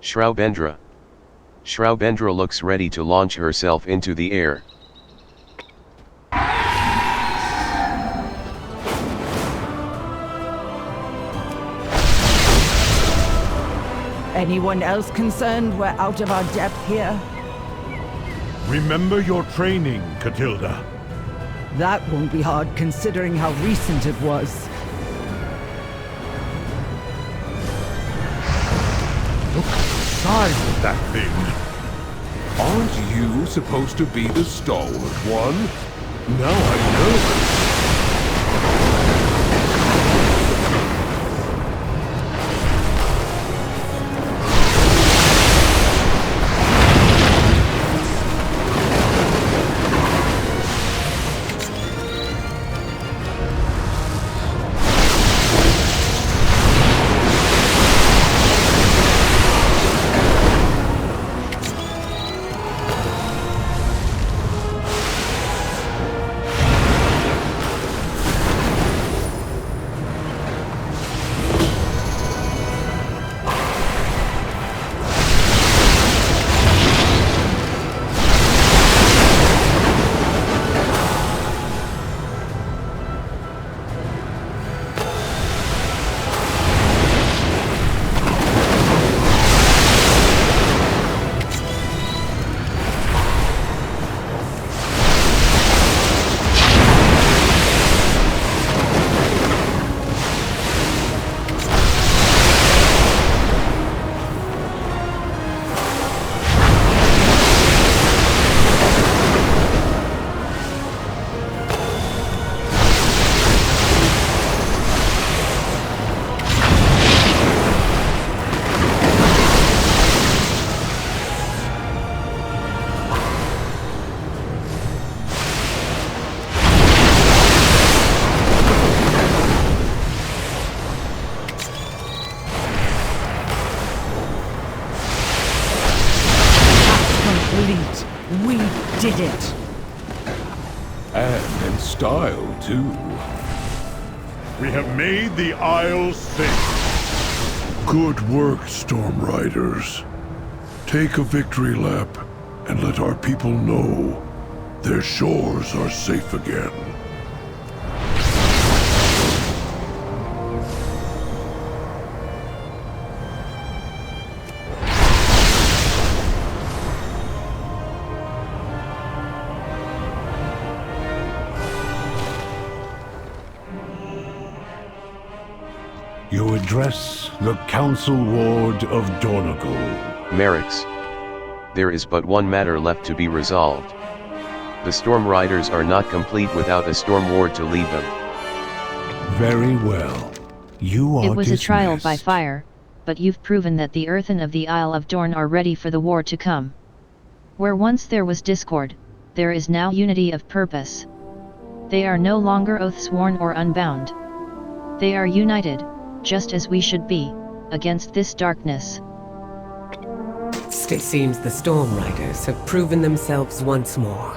Shraubendra. Shraubendra looks ready to launch herself into the air. Anyone else concerned we're out of our depth here? Remember your training, Catilda. That won't be hard considering how recent it was. Look at the size of that thing. Aren't you supposed to be the stalwart one? Now I know. We did it! And in style, too. We have made the Isle safe. Good work, Storm Riders. Take a victory lap and let our people know their shores are safe again. You address the Council Ward of Dornagal. Merrick's. There is but one matter left to be resolved. The Storm Riders are not complete without a Storm Ward to lead them. Very well. You are It was dismissed. a trial by fire, but you've proven that the Earthen of the Isle of Dorn are ready for the war to come. Where once there was discord, there is now unity of purpose. They are no longer oath-sworn or unbound. They are united, just as we should be, against this darkness. It seems the Storm Riders have proven themselves once more.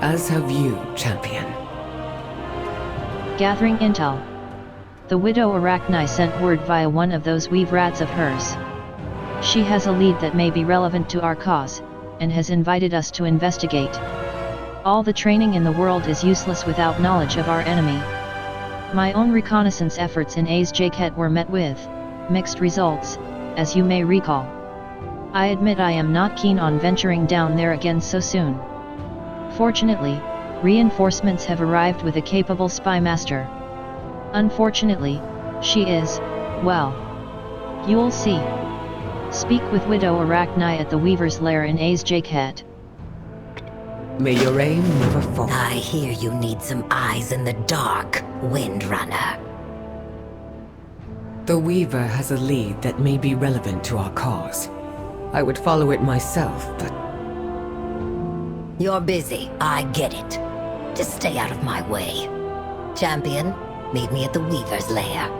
As have you, champion. Gathering intel. The widow Arachni sent word via one of those weave rats of hers. She has a lead that may be relevant to our cause, and has invited us to investigate. All the training in the world is useless without knowledge of our enemy. My own reconnaissance efforts in Azjaket were met with mixed results, as you may recall. I admit I am not keen on venturing down there again so soon. Fortunately, reinforcements have arrived with a capable spy master. Unfortunately, she is, well, you'll see. Speak with Widow Arachni at the Weaver's Lair in Azjaket. May your aim never fall. I hear you need some eyes in the dark, Windrunner. The Weaver has a lead that may be relevant to our cause. I would follow it myself, but... You're busy, I get it. Just stay out of my way. Champion, meet me at the Weaver's Lair.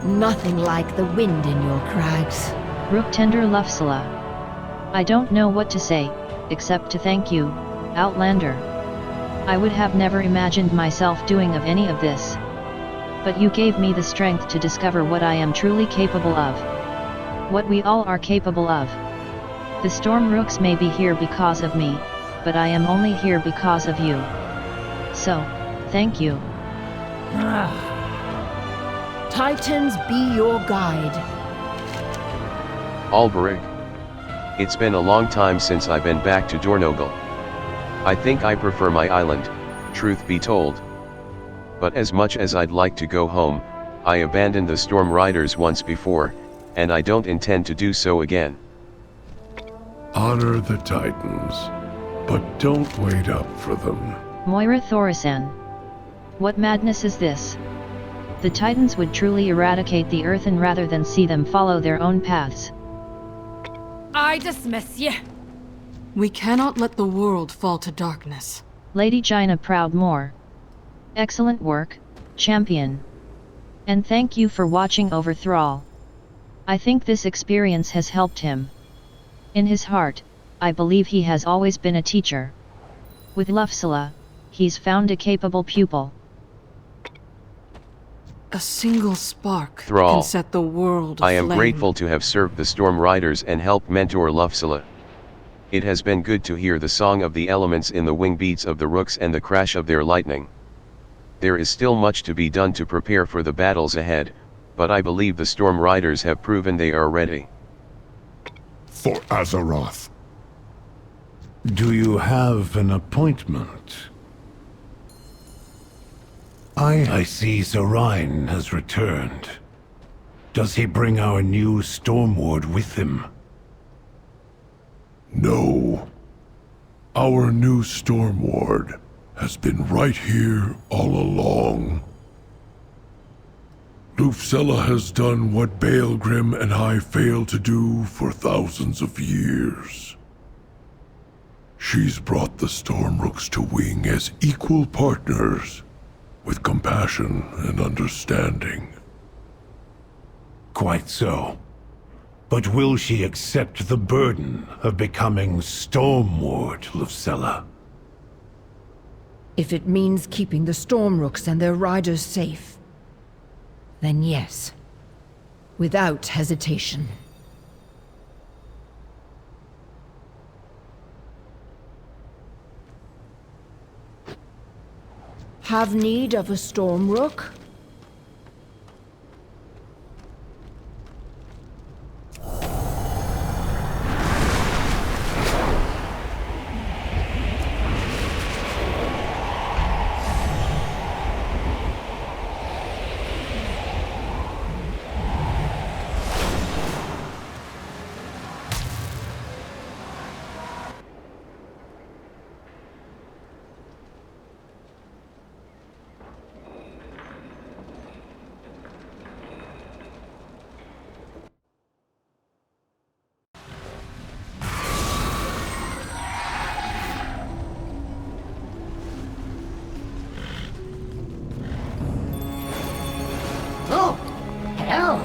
Nothing like the wind in your crags. Rook Tender Lufsula. I don't know what to say, except to thank you, Outlander. I would have never imagined myself doing of any of this. But you gave me the strength to discover what I am truly capable of. What we all are capable of. The Storm Rooks may be here because of me, but I am only here because of you. So, thank you. Titans be your guide. Alberig. It's been a long time since I've been back to Dornogal. I think I prefer my island, truth be told. But as much as I'd like to go home, I abandoned the Storm Riders once before, and I don't intend to do so again. Honor the Titans, but don't wait up for them. Moira Thorisan. What madness is this? The Titans would truly eradicate the Earthen rather than see them follow their own paths. I dismiss you. We cannot let the world fall to darkness. Lady Jaina Proudmoore. Excellent work, champion. And thank you for watching over Thrall. I think this experience has helped him. In his heart, I believe he has always been a teacher. With Lufsula, he's found a capable pupil. A single spark Thrall. can set the world aflame. I am grateful to have served the Storm Riders and helped mentor Lufsula. It has been good to hear the song of the elements in the wing beats of the rooks and the crash of their lightning. There is still much to be done to prepare for the battles ahead, but I believe the Storm Riders have proven they are ready. For Azeroth. Do you have an appointment? I see Zorine has returned. Does he bring our new Stormward with him? No. Our new Stormward has been right here all along. Lufsela has done what Baelgrim and I failed to do for thousands of years. She's brought the Stormrooks to Wing as equal partners, with compassion and understanding. Quite so. But will she accept the burden of becoming Stormward, Lufsela? If it means keeping the Stormrooks and their riders safe, then yes. Without hesitation. Have need of a Stormrook? Oh, hello.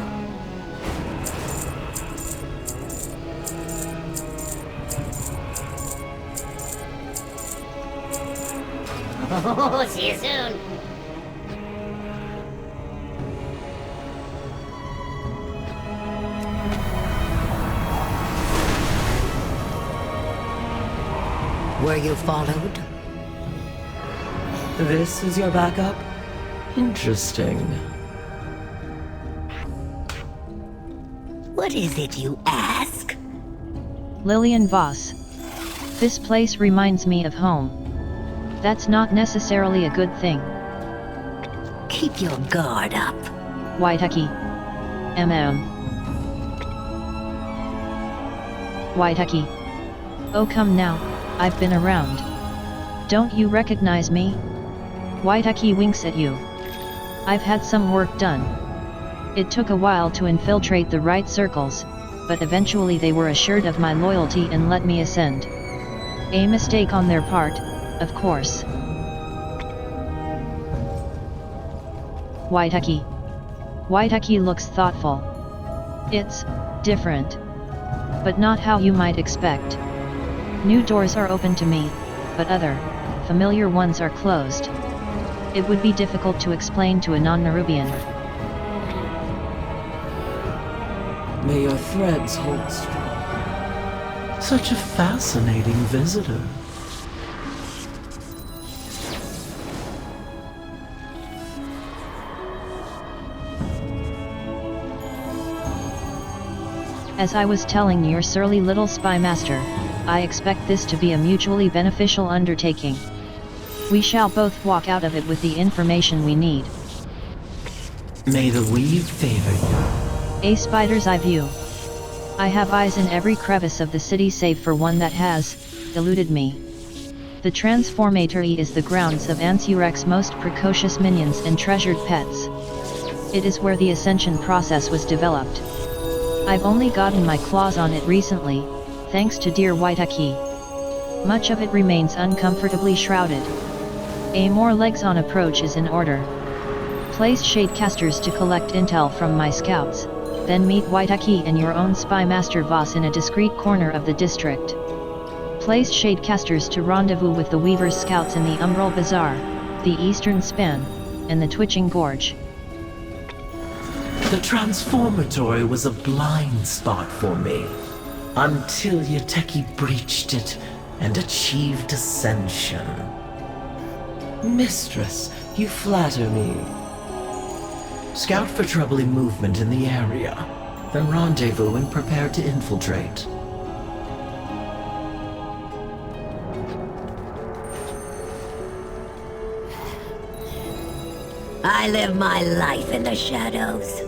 Oh, see you soon. Were you followed? This is your backup? Interesting. What is it you ask? Lillian Voss. This place reminds me of home. That's not necessarily a good thing. Keep your guard up. Waitaki. Waitaki. Oh come now, I've been around. Don't you recognize me? Waitaki winks at you. I've had some work done. It took a while to infiltrate the right circles, but eventually they were assured of my loyalty and let me ascend. A mistake on their part, of course. Waitaki. Waitaki looks thoughtful. It's different, but not how you might expect. New doors are open to me, but other, familiar ones are closed. It would be difficult to explain to a non-Nerubian. May your threads hold strong. Such a fascinating visitor. As I was telling your surly little spy master, I expect this to be a mutually beneficial undertaking. We shall both walk out of it with the information we need. May the weave favor you. A spider's eye view. I have eyes in every crevice of the city save for one that has eluded me. The Transformatory is the grounds of Ansurek's most precocious minions and treasured pets. It is where the ascension process was developed. I've only gotten my claws on it recently, thanks to dear Waitaki. Much of it remains uncomfortably shrouded. A more legs-on approach is in order. Place shadecasters to collect intel from my scouts, then meet Waitaki and your own spy master Voss in a discreet corner of the district. Place shadecasters to rendezvous with the Weaver's scouts in the Umbral Bazaar, the Eastern Span, and the Twitching Gorge. The Transformatory was a blind spot for me, until Yateki breached it and achieved ascension. Mistress, you flatter me. Scout for troubling movement in the area, then rendezvous and prepare to infiltrate. I live my life in the shadows.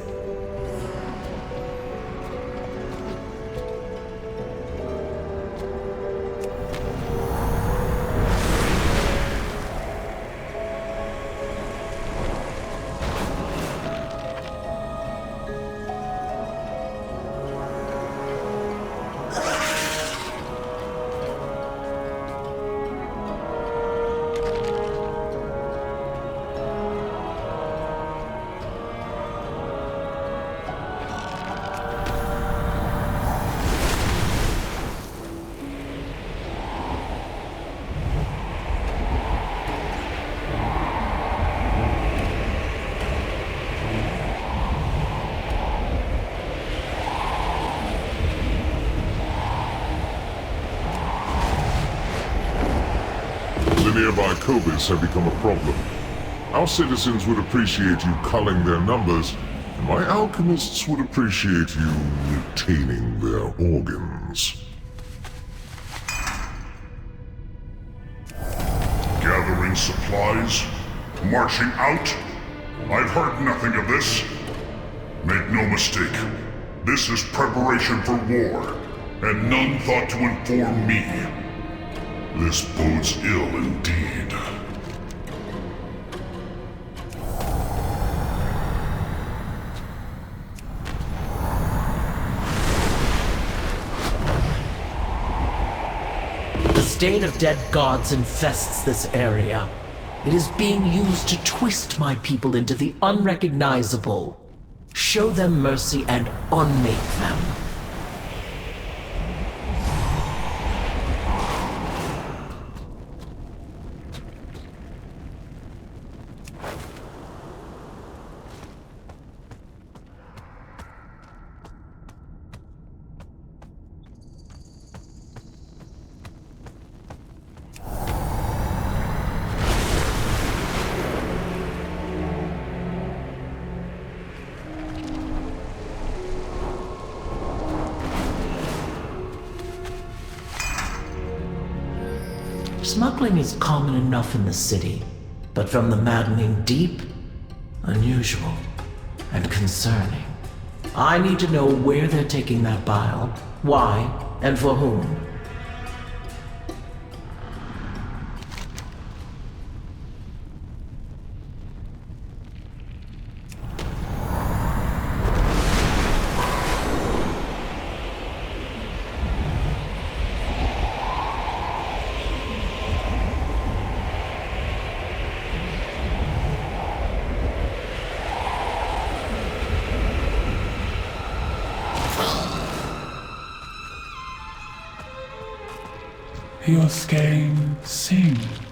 The nearby Cobras have become a problem. Our citizens would appreciate you culling their numbers, and my alchemists would appreciate you retaining their organs. Gathering supplies? Marching out? I've heard nothing of this. Make no mistake, this is preparation for war, and none thought to inform me. This bodes ill indeed. The state of dead gods infests this area. It is being used to twist my people into the unrecognizable. Show them mercy and unmake them. Smuggling is common enough in the city, but from the maddening deep, unusual and concerning. I need to know where they're taking that bile, why, and for whom. Your skein sings.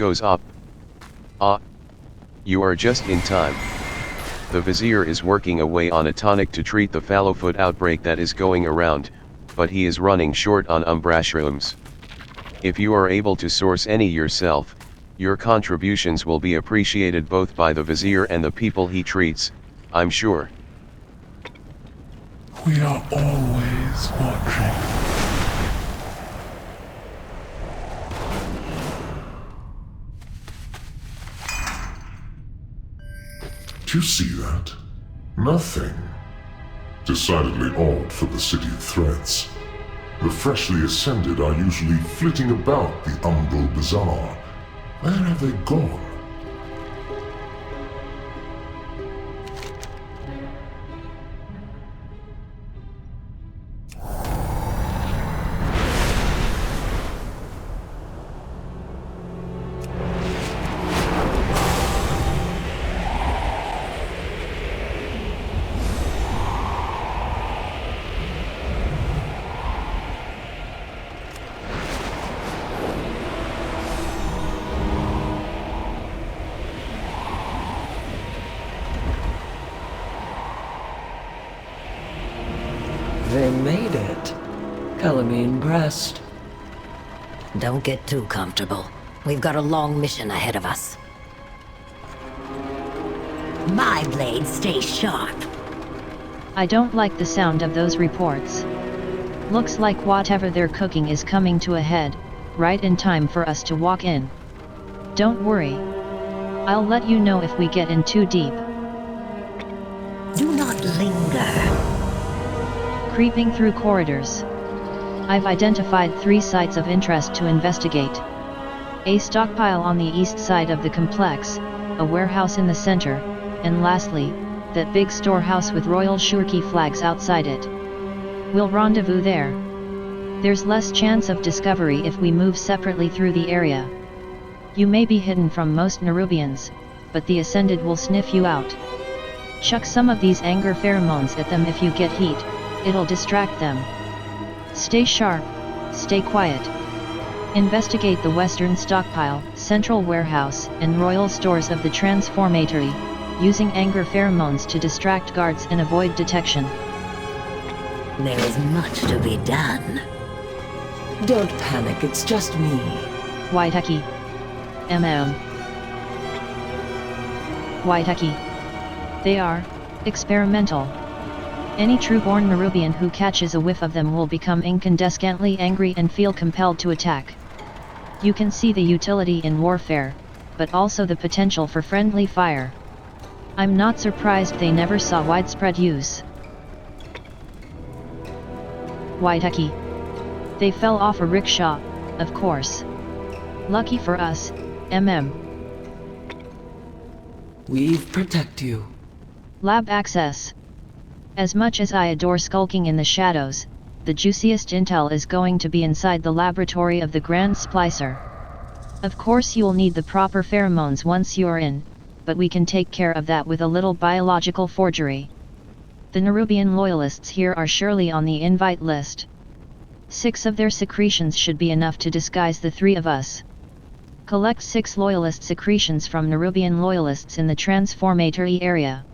goes up. Ah. You are just in time. The Vizier is working away on a tonic to treat the Fallowfoot outbreak that is going around, but he is running short on umbrashrooms. If you are able to source any yourself, your contributions will be appreciated both by the Vizier and the people he treats, I'm sure. We are always watching. Do you see that? Nothing. Decidedly odd for the City of Threats. The freshly ascended are usually flitting about the Umbral Bazaar. Where have they gone? They made it. Color me impressed. Don't get too comfortable. We've got a long mission ahead of us. My blades stay sharp. I don't like the sound of those reports. Looks like whatever they're cooking is coming to a head, right in time for us to walk in. Don't worry. I'll let you know if we get in too deep. Do not linger. Creeping through corridors. I've identified 3 sites of interest to investigate. A stockpile on the east side of the complex, a warehouse in the center, and lastly, that big storehouse with Royal Shurki flags outside it. We'll rendezvous there. There's less chance of discovery if we move separately through the area. You may be hidden from most Nerubians, but the Ascended will sniff you out. Chuck some of these anger pheromones at them if you get heat. It'll distract them. Stay sharp, stay quiet. Investigate the western stockpile, central warehouse, and royal stores of the Transformatory, using anger pheromones to distract guards and avoid detection. There is much to be done. Don't panic, it's just me. Waitaki. Waitaki. They are experimental. Any true-born Nerubian who catches a whiff of them will become incandescently angry and feel compelled to attack. You can see the utility in warfare, but also the potential for friendly fire. I'm not surprised they never saw widespread use. Waitaki. They fell off a rickshaw, of course. Lucky for us, We protect you. Lab access. As much as I adore skulking in the shadows, the juiciest intel is going to be inside the laboratory of the Grand Splicer. Of course you'll need the proper pheromones once you're in, but we can take care of that with a little biological forgery. The Nerubian loyalists here are surely on the invite list. 6 of their secretions should be enough to disguise the 3 of us. Collect 6 loyalist secretions from Nerubian loyalists in the Transformatory area.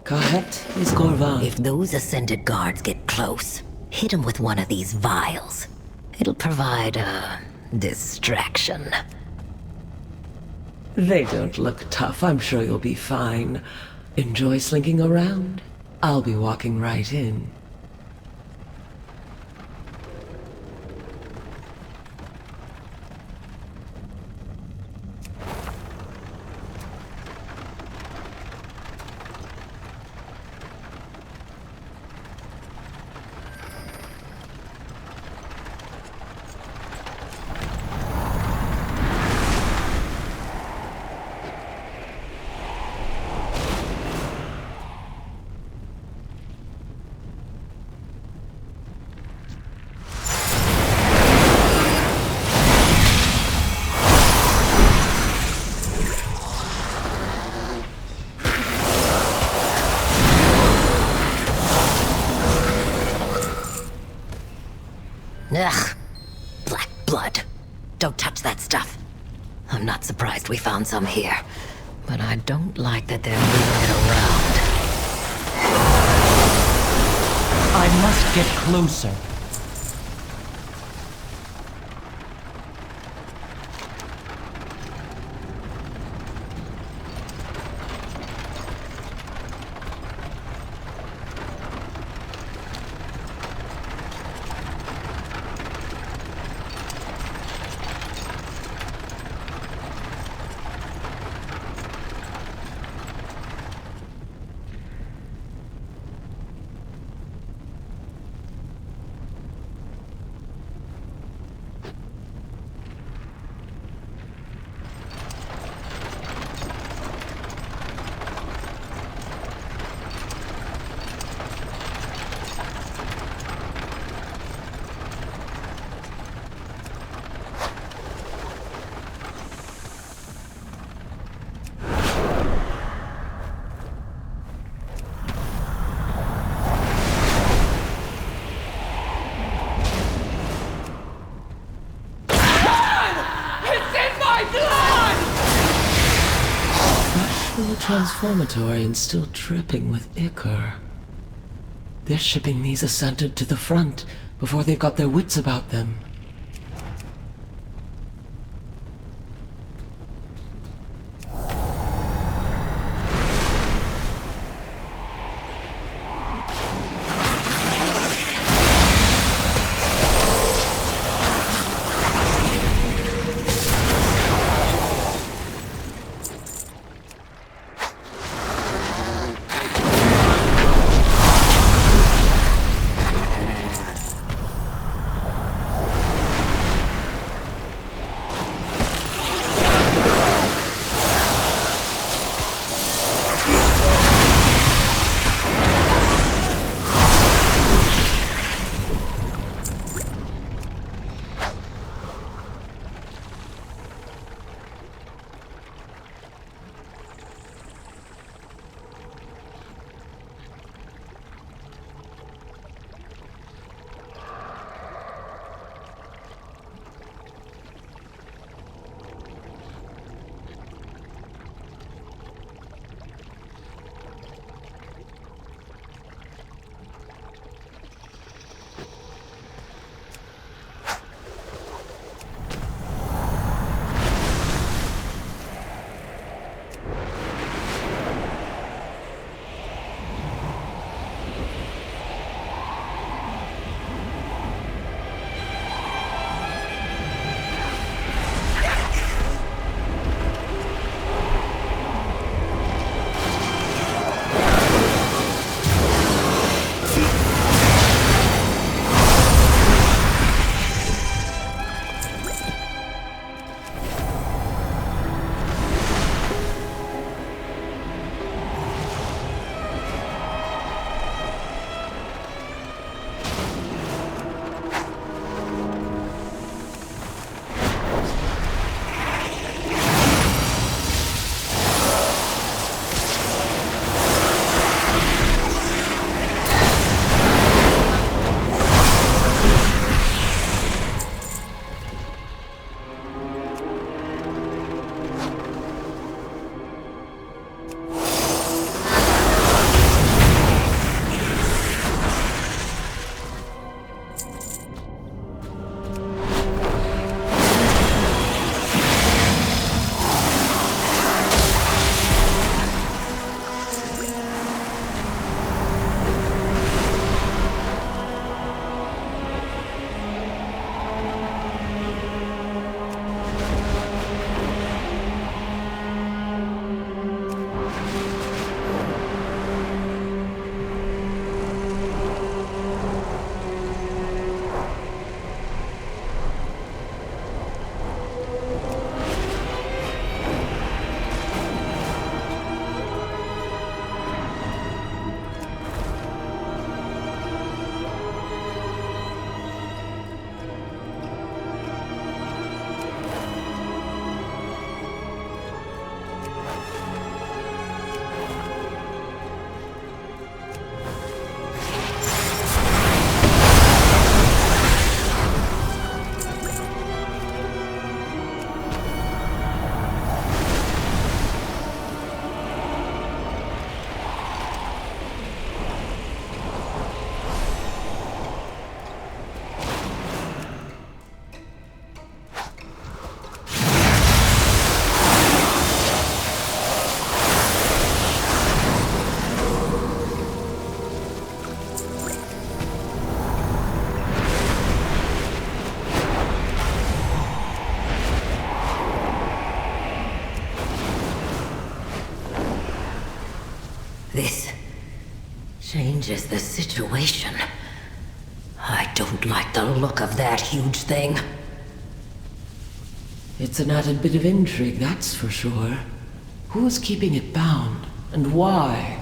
Kahet is Gorvan. If those Ascended guards get close, hit them with one of these vials. It'll provide a distraction. They don't look tough. I'm sure you'll be fine. Enjoy slinking around. I'll be walking right in. Ugh. Black blood. Don't touch that stuff. I'm not surprised we found some here, but I don't like that they're moving it around. I must get closer. Transformatory and still dripping with ichor. They're shipping these Ascended to the front before they've got their wits about them. changes the situation. I don't like the look of that huge thing. It's an added bit of intrigue, that's for sure. Who's keeping it bound, and why?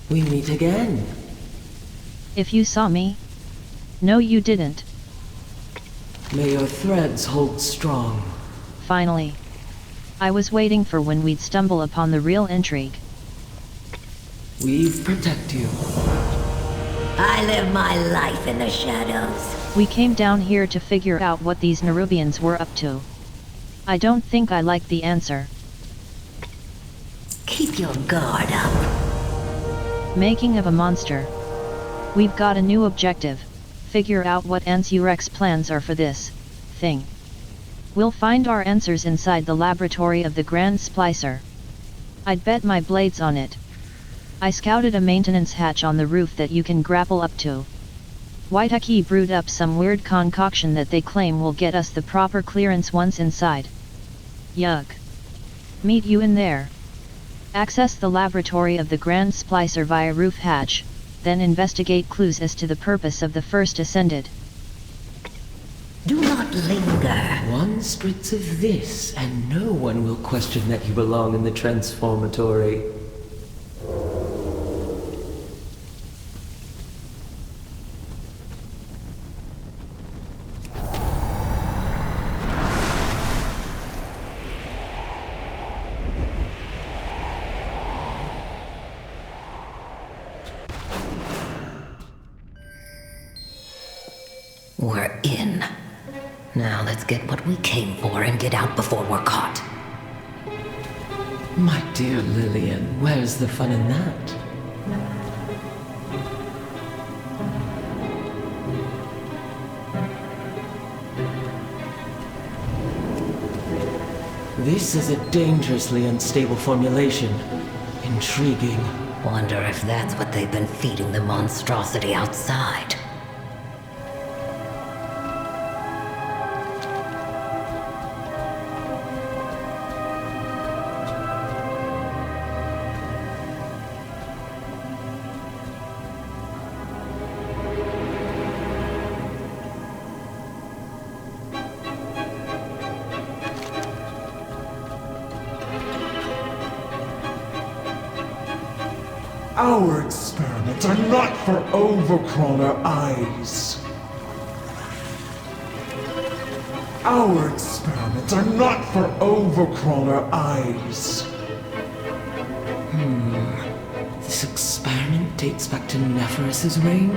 We meet again. If you saw me? No, you didn't. May your threads hold strong. Finally. I was waiting for when we'd stumble upon the real intrigue. We protect you. I live my life in the shadows. We came down here to figure out what these Nerubians were up to. I don't think I like the answer. Keep your guard up. Making of a monster. We've got a new objective. Figure out what Ansurek's plans are for this thing. We'll find our answers inside the laboratory of the Grand Splicer. I'd bet my blades on it. I scouted a maintenance hatch on the roof that you can grapple up to. Waitaki brewed up some weird concoction that they claim will get us the proper clearance once inside. Yuck. Meet you in there. Access the laboratory of the Grand Splicer via roof hatch, then investigate clues as to the purpose of the first ascended. Do not linger. One spritz of this, and no one will question that you belong in the transformatory. We're in. Now let's get what we came for and get out before we're caught. My dear Lillian, where's the fun in that? This is a dangerously unstable formulation. Intriguing. Wonder if that's what they've been feeding the monstrosity outside. Our experiments are not for overcrawler eyes. Our experiments are not for overcrawler eyes. This experiment dates back to Neferis's reign?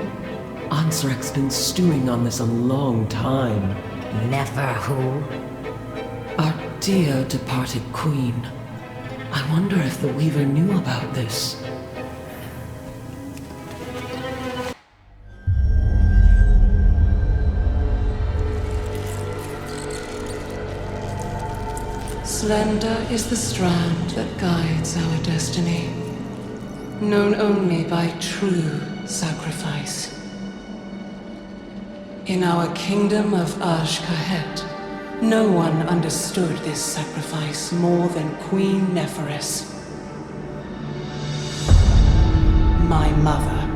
Ansurek's been stewing on this a long time. Nefer who? Our dear departed queen. I wonder if the Weaver knew about this. Slender is the strand that guides our destiny, known only by true sacrifice. In our kingdom of Ashkahet, no one understood this sacrifice more than Queen Neferis, my mother.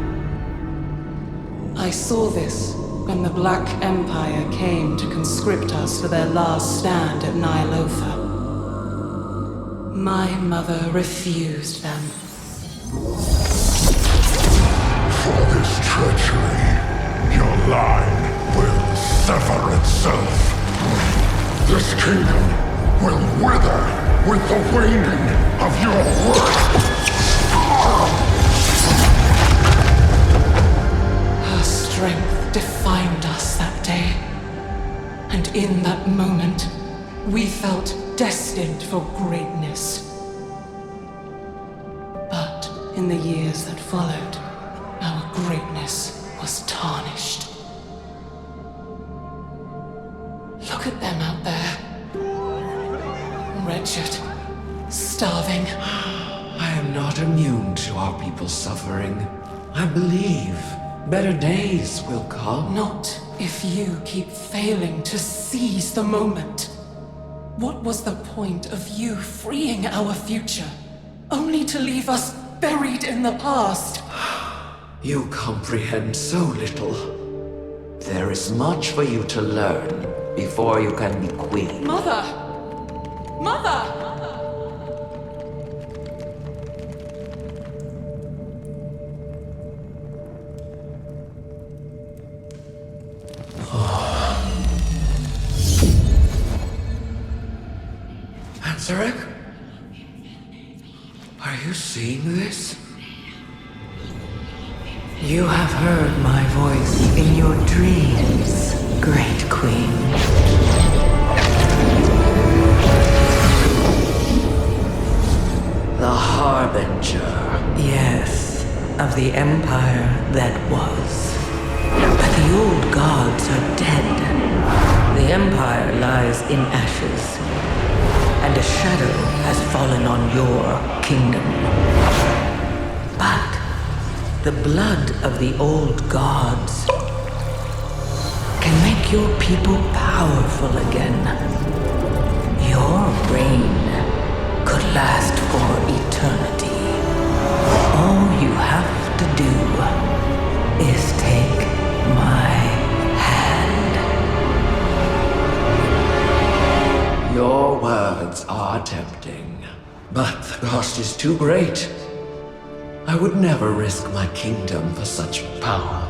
I saw this when the Black Empire came to conscript us for their last stand at Nylofa. My mother refused them. For this treachery, your line will sever itself. This kingdom will wither with the waning of your worth. Her strength defined us that day. And in that moment, we felt destined for greatness. But in the years that followed, our greatness was tarnished. Look at them out there. Wretched, starving. I am not immune to our people's suffering. I believe Better days will come. Not if you keep failing to seize the moment. What was the point of you freeing our future, only to leave us buried in the past? You comprehend so little. There is much for you to learn before you can be queen. Mother! Mother! Ansarek? Are you seeing this? You have heard my voice in your dreams, Great Queen. The Harbinger. Yes, of the empire that was. But the old gods are dead. The empire lies in ashes, and a shadow has fallen on your kingdom. But the blood of the old gods can make your people powerful again. Your reign could last for eternity. All you have to do is take my hand. Your words are tempting, but the cost is too great. I would never risk my kingdom for such power.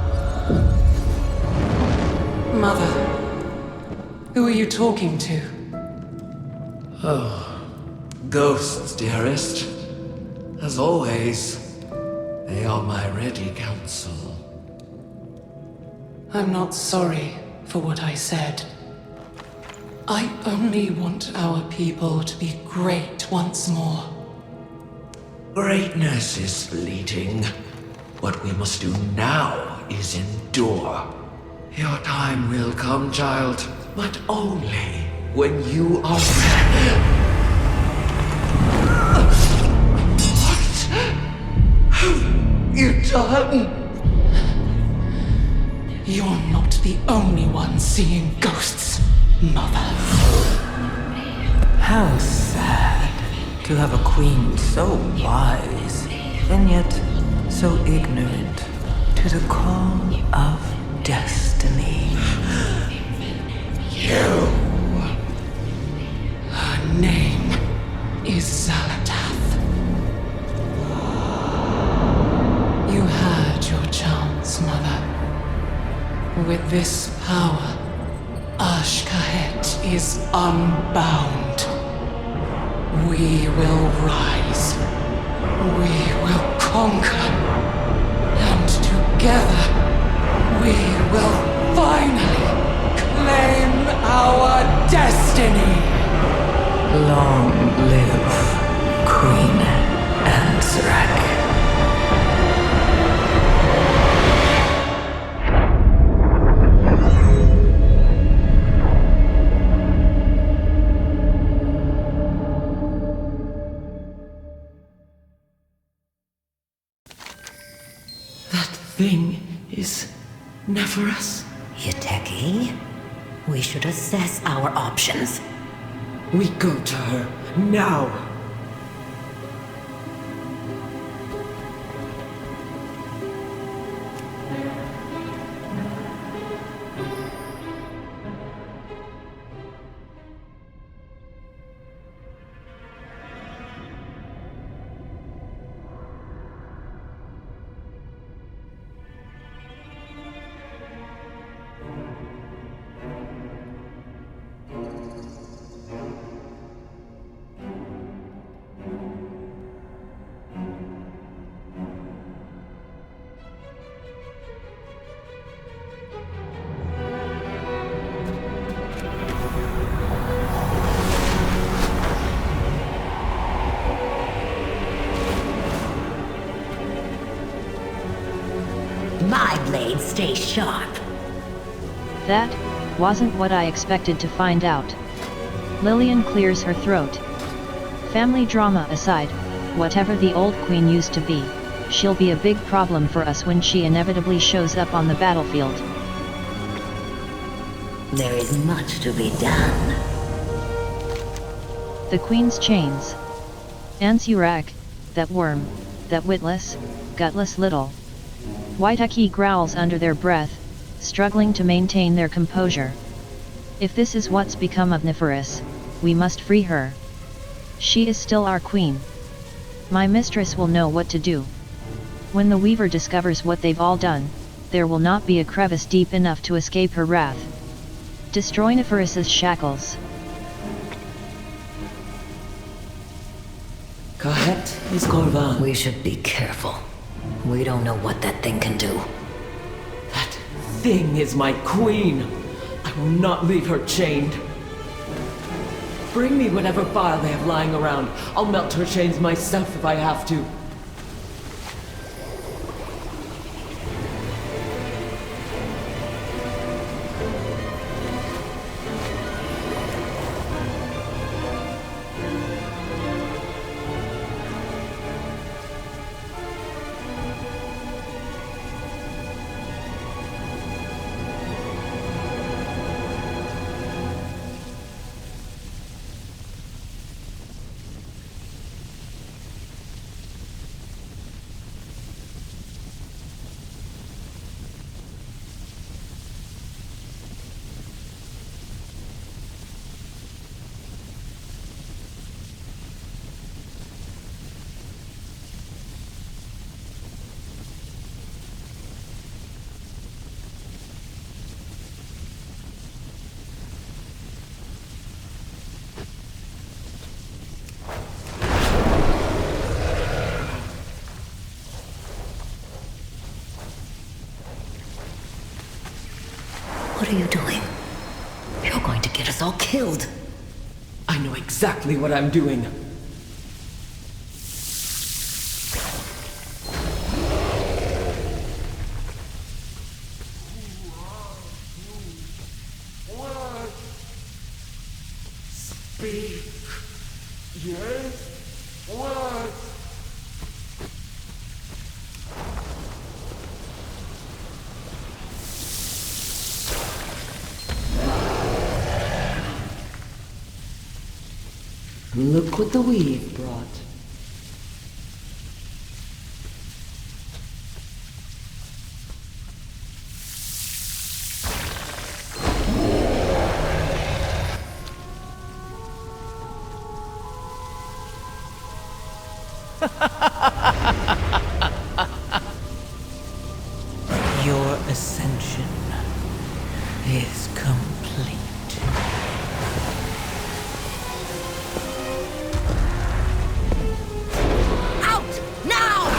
Mother, who are you talking to? Oh, ghosts, dearest. As always, they are my ready counsel. I'm not sorry for what I said. I only want our people to be great once more. Greatness is fleeting. What we must do now is endure. Your time will come, child, but only when you are ready. What have you done? You're not the only one seeing ghosts, Mother. How sad to have a queen so wise, and yet so ignorant to the call of destiny. You. Her name is Zalatath. You had your chance, Mother. With this power, Ashkahet is unbound. We will rise. We will conquer. And together, we will finally claim our destiny. Long live Queen Ansarek. Thing is Nephorus? Yateki, we should assess our options. We go to her now. My blades stay sharp. That wasn't what I expected to find out. Lillian clears her throat. Family drama aside, whatever the old queen used to be, she'll be a big problem for us when she inevitably shows up on the battlefield. There is much to be done. The Queen's chains. Ansurak, that worm, that witless, gutless little. Waitaki growls under their breath, struggling to maintain their composure. If this is what's become of Neferis, we must free her. She is still our queen. My mistress will know what to do. When the Weaver discovers what they've all done, there will not be a crevice deep enough to escape her wrath. Destroy Neferis's shackles. Kahet is Korvan. We should be careful. We don't know what that thing can do. That thing is my queen. I will not leave her chained. Bring me whatever file they have lying around. I'll melt her chains myself if I have to. What are you doing? You're going to get us all killed. I know exactly what I'm doing. Speak. Yes? What? Look what the weave brought. Your ascension is complete. Out! Now!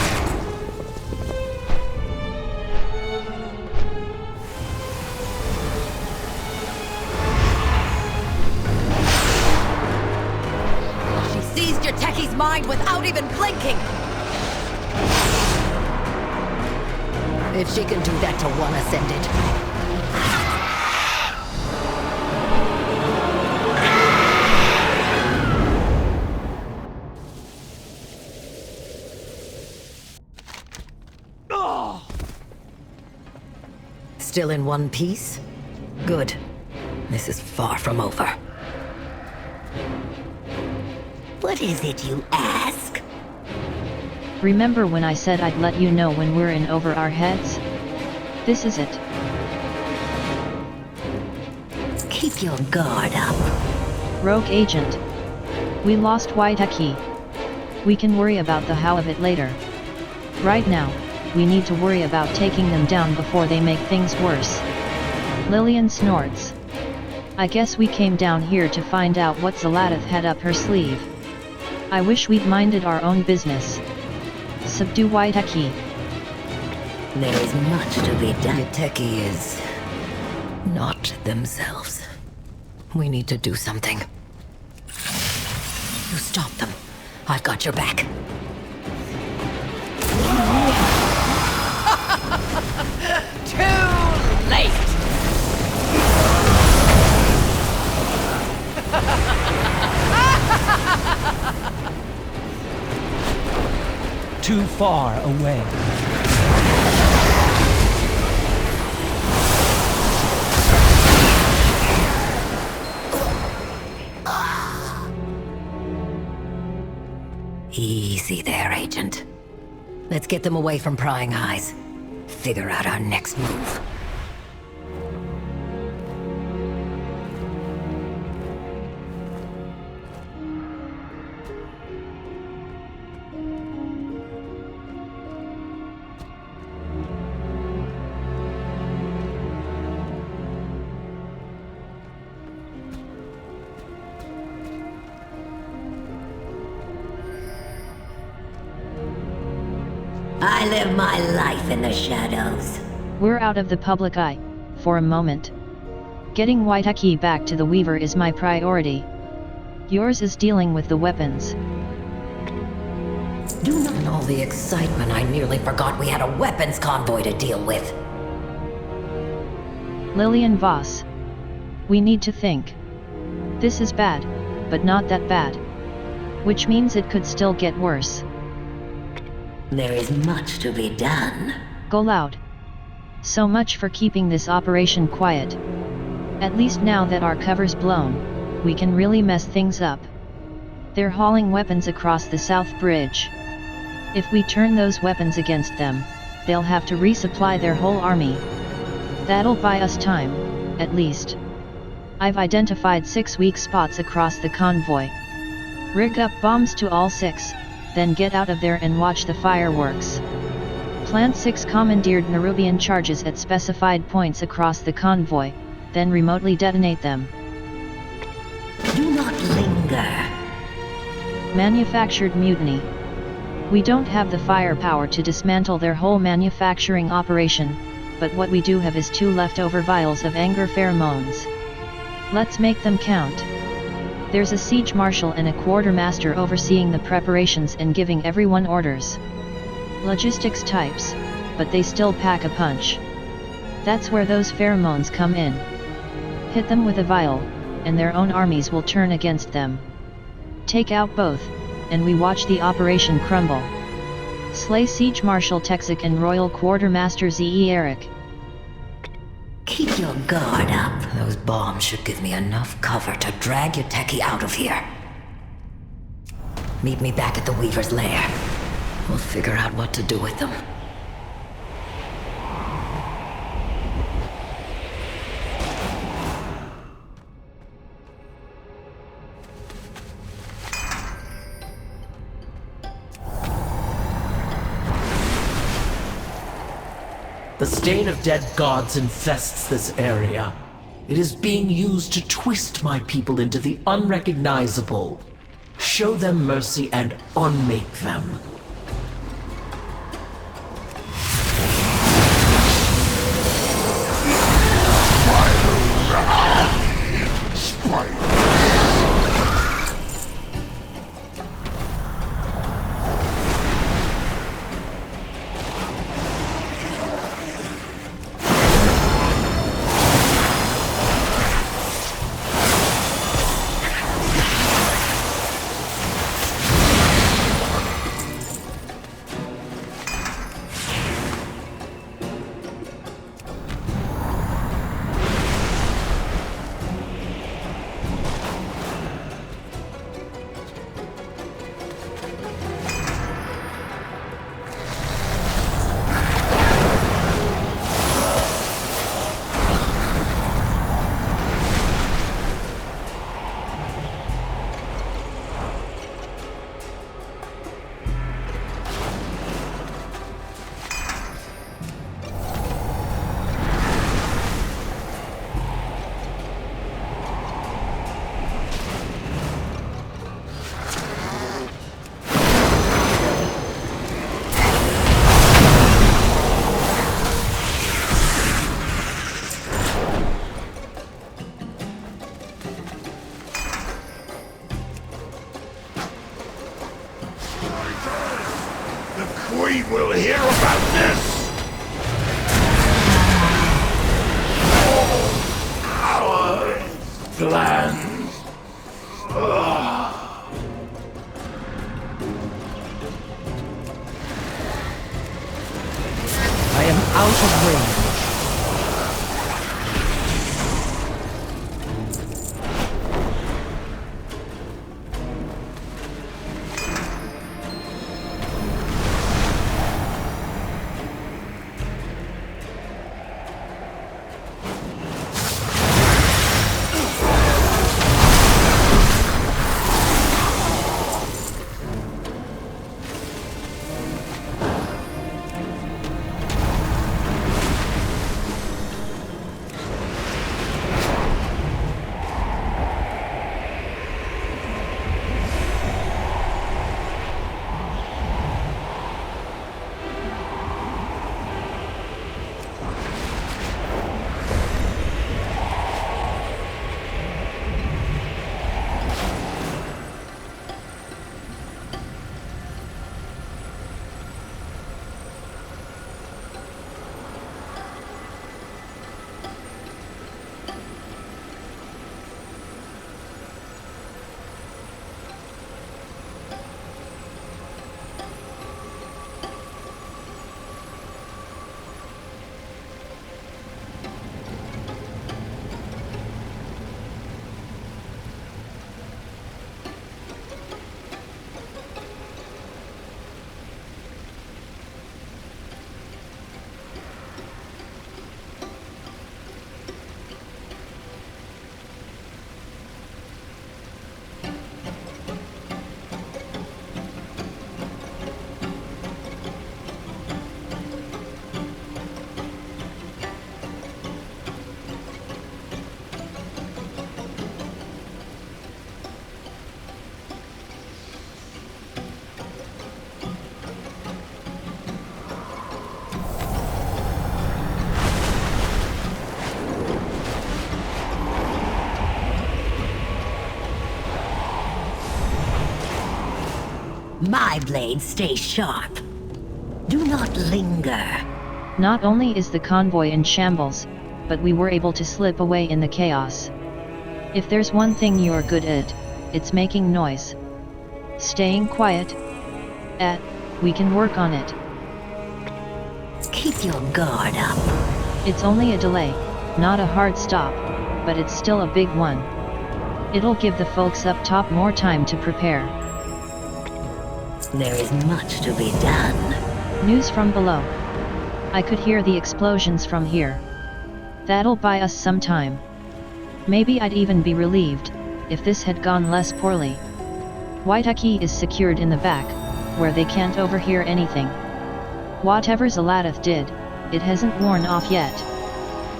She seized your techie's mind without even blinking! If she can do that to one Ascended. Still in one piece? Good. This is far from over. What is it you ask? Remember when I said I'd let you know when we're in over our heads? This is it. Keep your guard up. Rogue agent. We lost Waitaki. We can worry about the how of it later. Right now, we need to worry about taking them down before they make things worse. Lillian snorts. I guess we came down here to find out what Zaladath had up her sleeve. I wish we'd minded our own business. Subdue Waitaki. There is much to be done. Yuteki is not themselves. We need to do something. You stop them. I've got your back. Too late! too far away. Easy there, Agent. Let's get them away from prying eyes. Figure out our next move. I live my life in the shadows. We're out of the public eye, for a moment. Getting Waitaki back to the Weaver is my priority. Yours is dealing with the weapons. Do not know the excitement. I nearly forgot we had a weapons convoy to deal with. Lillian Voss. We need to think. This is bad, but not that bad. Which means it could still get worse. There is much to be done. Go loud. So much for keeping this operation quiet. At least now that our cover's blown, we can really mess things up. They're hauling weapons across the South Bridge. If we turn those weapons against them, they'll have to resupply their whole army. That'll buy us time, at least. I've identified 6 weak spots across the convoy. Rig up bombs to all 6. Then get out of there and watch the fireworks. Plant 6 commandeered Nerubian charges at specified points across the convoy, then remotely detonate them. Do not linger. Manufactured mutiny. We don't have the firepower to dismantle their whole manufacturing operation, but what we do have is 2 leftover vials of anger pheromones. Let's make them count. There's a siege marshal and a quartermaster overseeing the preparations and giving everyone orders. Logistics types, but they still pack a punch. That's where those pheromones come in. Hit them with a vial, and their own armies will turn against them. Take out both, and we watch the operation crumble. Slay Siege Marshal Texik and Royal Quartermaster Z.E. Eric. Keep your guard up. Those bombs should give me enough cover to drag Yuteki out of here. Meet me back at the Weaver's lair. We'll figure out what to do with them. The stain of dead gods infests this area. It is being used to twist my people into the unrecognizable. Show them mercy and unmake them. Queen will hear about this! Our plans. out of range. My blades stay sharp. Do not linger. Not only is the convoy in shambles, but we were able to slip away in the chaos. If there's one thing you're good at, it's making noise. Staying quiet. We can work on it. Keep your guard up. It's only a delay, not a hard stop, but it's still a big one. It'll give the folks up top more time to prepare. There is much to be done. News from below. I could hear the explosions from here. That'll buy us some time. Maybe I'd even be relieved if this had gone less poorly. Deiaji is secured in the back, where they can't overhear anything. Whatever Zaladath did, it hasn't worn off yet.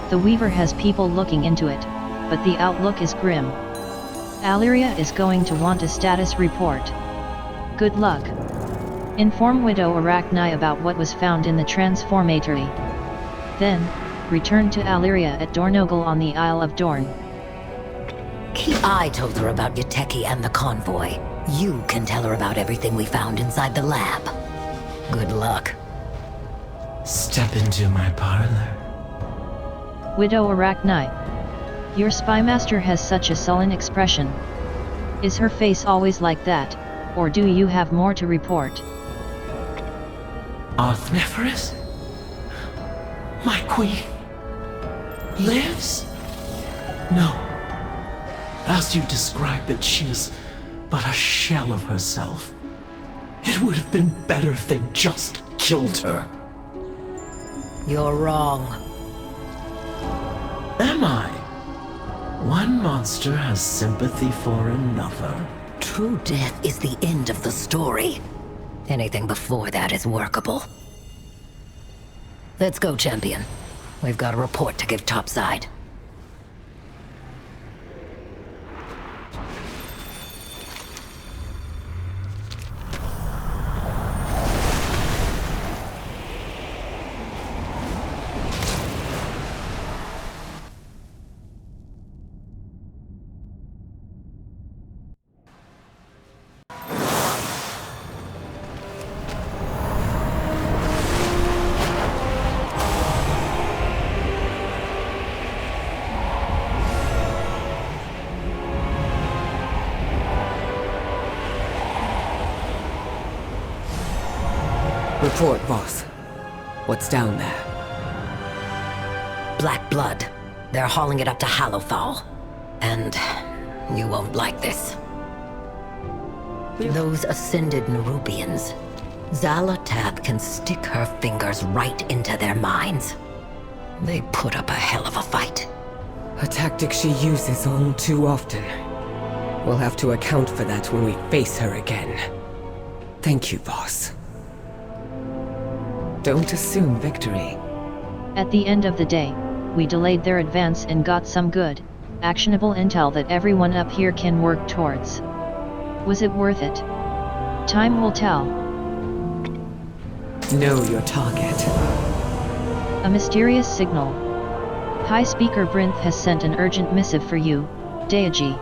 The Weaver has people looking into it, but the outlook is grim. Alyria is going to want a status report. Good luck. Inform Widow Arachni about what was found in the transformatory. Then, return to Alyria at Dornogal on the Isle of Dorn. I told her about Yateki and the convoy. You can tell her about everything we found inside the lab. Good luck. Step into my parlor. Widow Arachni. Your spymaster has such a sullen expression. Is her face always like that, or do you have more to report? Arthneferis? My queen? Lives? No. As you describe it, she is but a shell of herself. It would have been better if they just killed her. You're wrong. Am I? One monster has sympathy for another. True death is the end of the story. Anything before that is workable. Let's go, champion. We've got a report to give topside. Report, boss. What's down there? black blood. They're hauling it up to Hallowthal. And you won't like this. Those ascended Nerubians. Xalatath can stick her fingers right into their minds. They put up a hell of a fight. A tactic she uses all too often. We'll have to account for that when we face her again. Thank you, boss. Don't assume victory. At the end of the day, we delayed their advance and got some good, actionable intel that everyone up here can work towards. Was it worth it? Time will tell. Know your target. A mysterious signal. High Speaker Brinth has sent an urgent missive for you, Deiaji.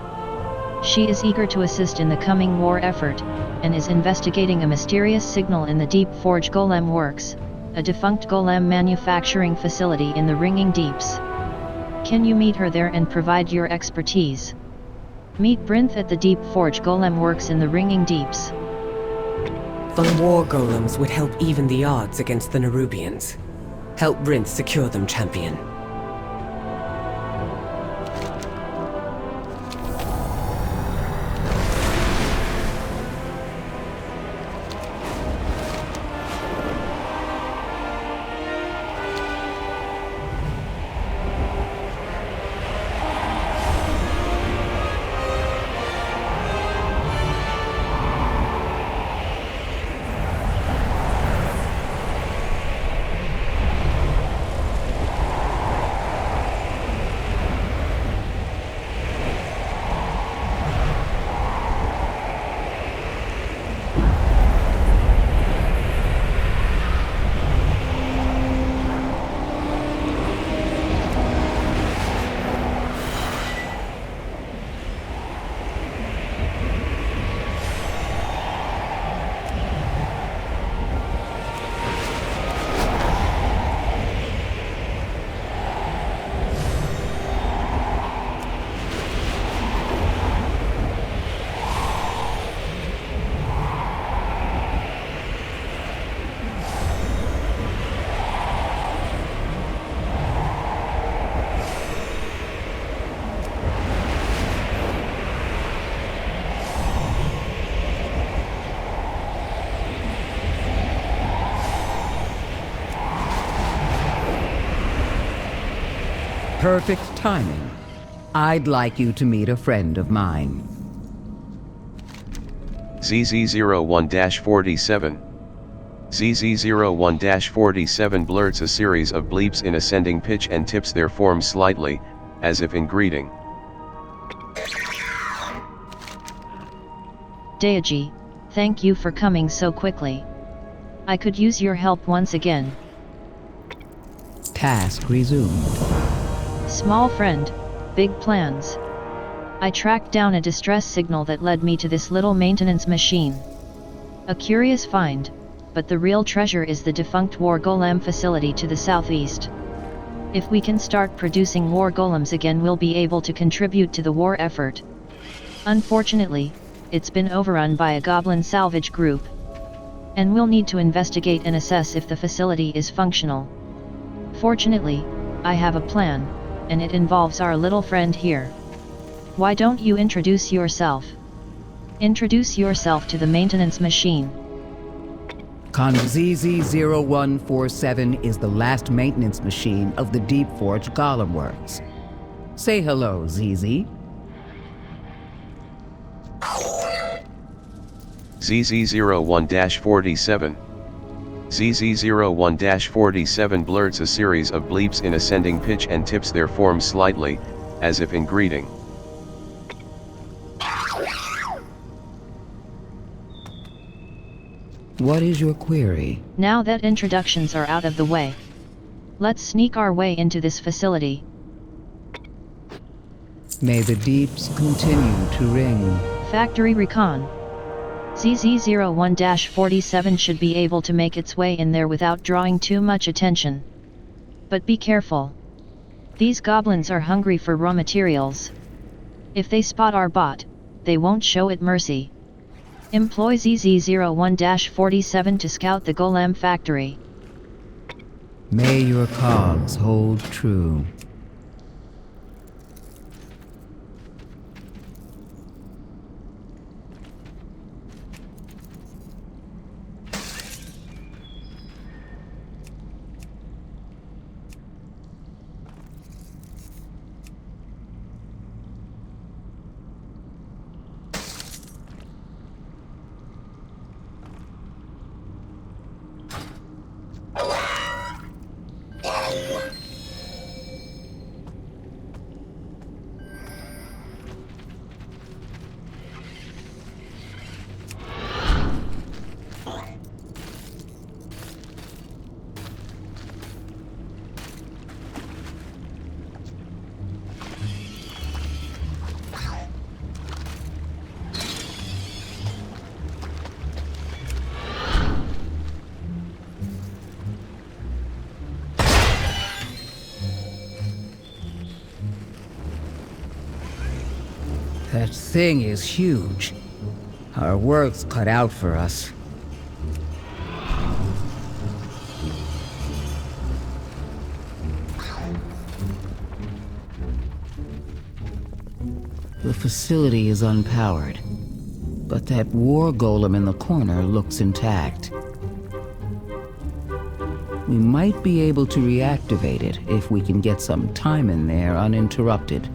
She is eager to assist in the coming war effort, and is investigating a mysterious signal in the Deep Forge Golem Works, a defunct golem manufacturing facility in the Ringing Deeps. Can you meet her there and provide your expertise? Meet Brinth at the Deep Forge Golem Works in the Ringing Deeps. The war golems would help even the odds against the Nerubians. Help Brinth secure them, champion. Perfect timing. I'd like you to meet a friend of mine. ZZ01-47. ZZ01-47 blurts a series of bleeps in ascending pitch and tips their form slightly, as if in greeting. Deiaji, thank you for coming so quickly. I could use your help once again. Task resumed. Small friend, big plans. I tracked down a distress signal that led me to this little maintenance machine. A curious find, but the real treasure is the defunct war golem facility to the southeast. If we can start producing war golems again, we'll be able to contribute to the war effort. Unfortunately, it's been overrun by a goblin salvage group. And we'll need to investigate and assess if the facility is functional. Fortunately, I have a plan, and it involves our little friend here. Why don't you introduce yourself? Introduce yourself to the maintenance machine. ZZ0147 is the last maintenance machine of the Deep Forge Golem Works. Say hello, ZZ. ZZ01-47. ZZ01-47 blurts a series of bleeps in ascending pitch and tips their form slightly, as if in greeting. What is your query? Now that introductions are out of the way, let's sneak our way into this facility. May the deeps continue to ring. Factory Recon. ZZ01-47 should be able to make its way in there without drawing too much attention. But be careful. These goblins are hungry for raw materials. If they spot our bot, they won't show it mercy. Employ ZZ01-47 to scout the golem factory. May your cause hold true. That thing is huge. Our work's cut out for us. The facility is unpowered, but that war golem in the corner looks intact. We might be able to reactivate it if we can get some time in there uninterrupted.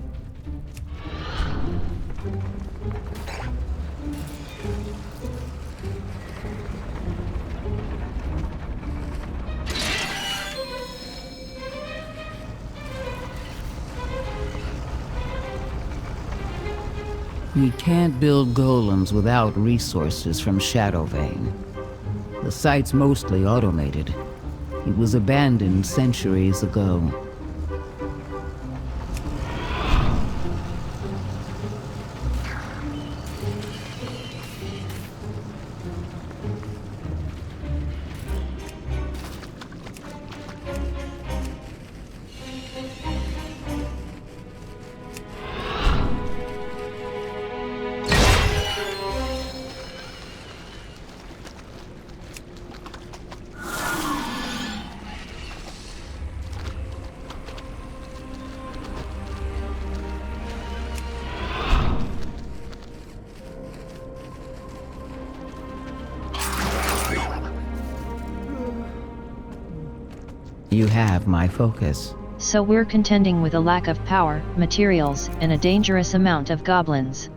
We can't build golems without resources from Shadowvane. The site's mostly automated. It was abandoned centuries ago. You have my focus. So we're contending with a lack of power, materials, and a dangerous amount of goblins.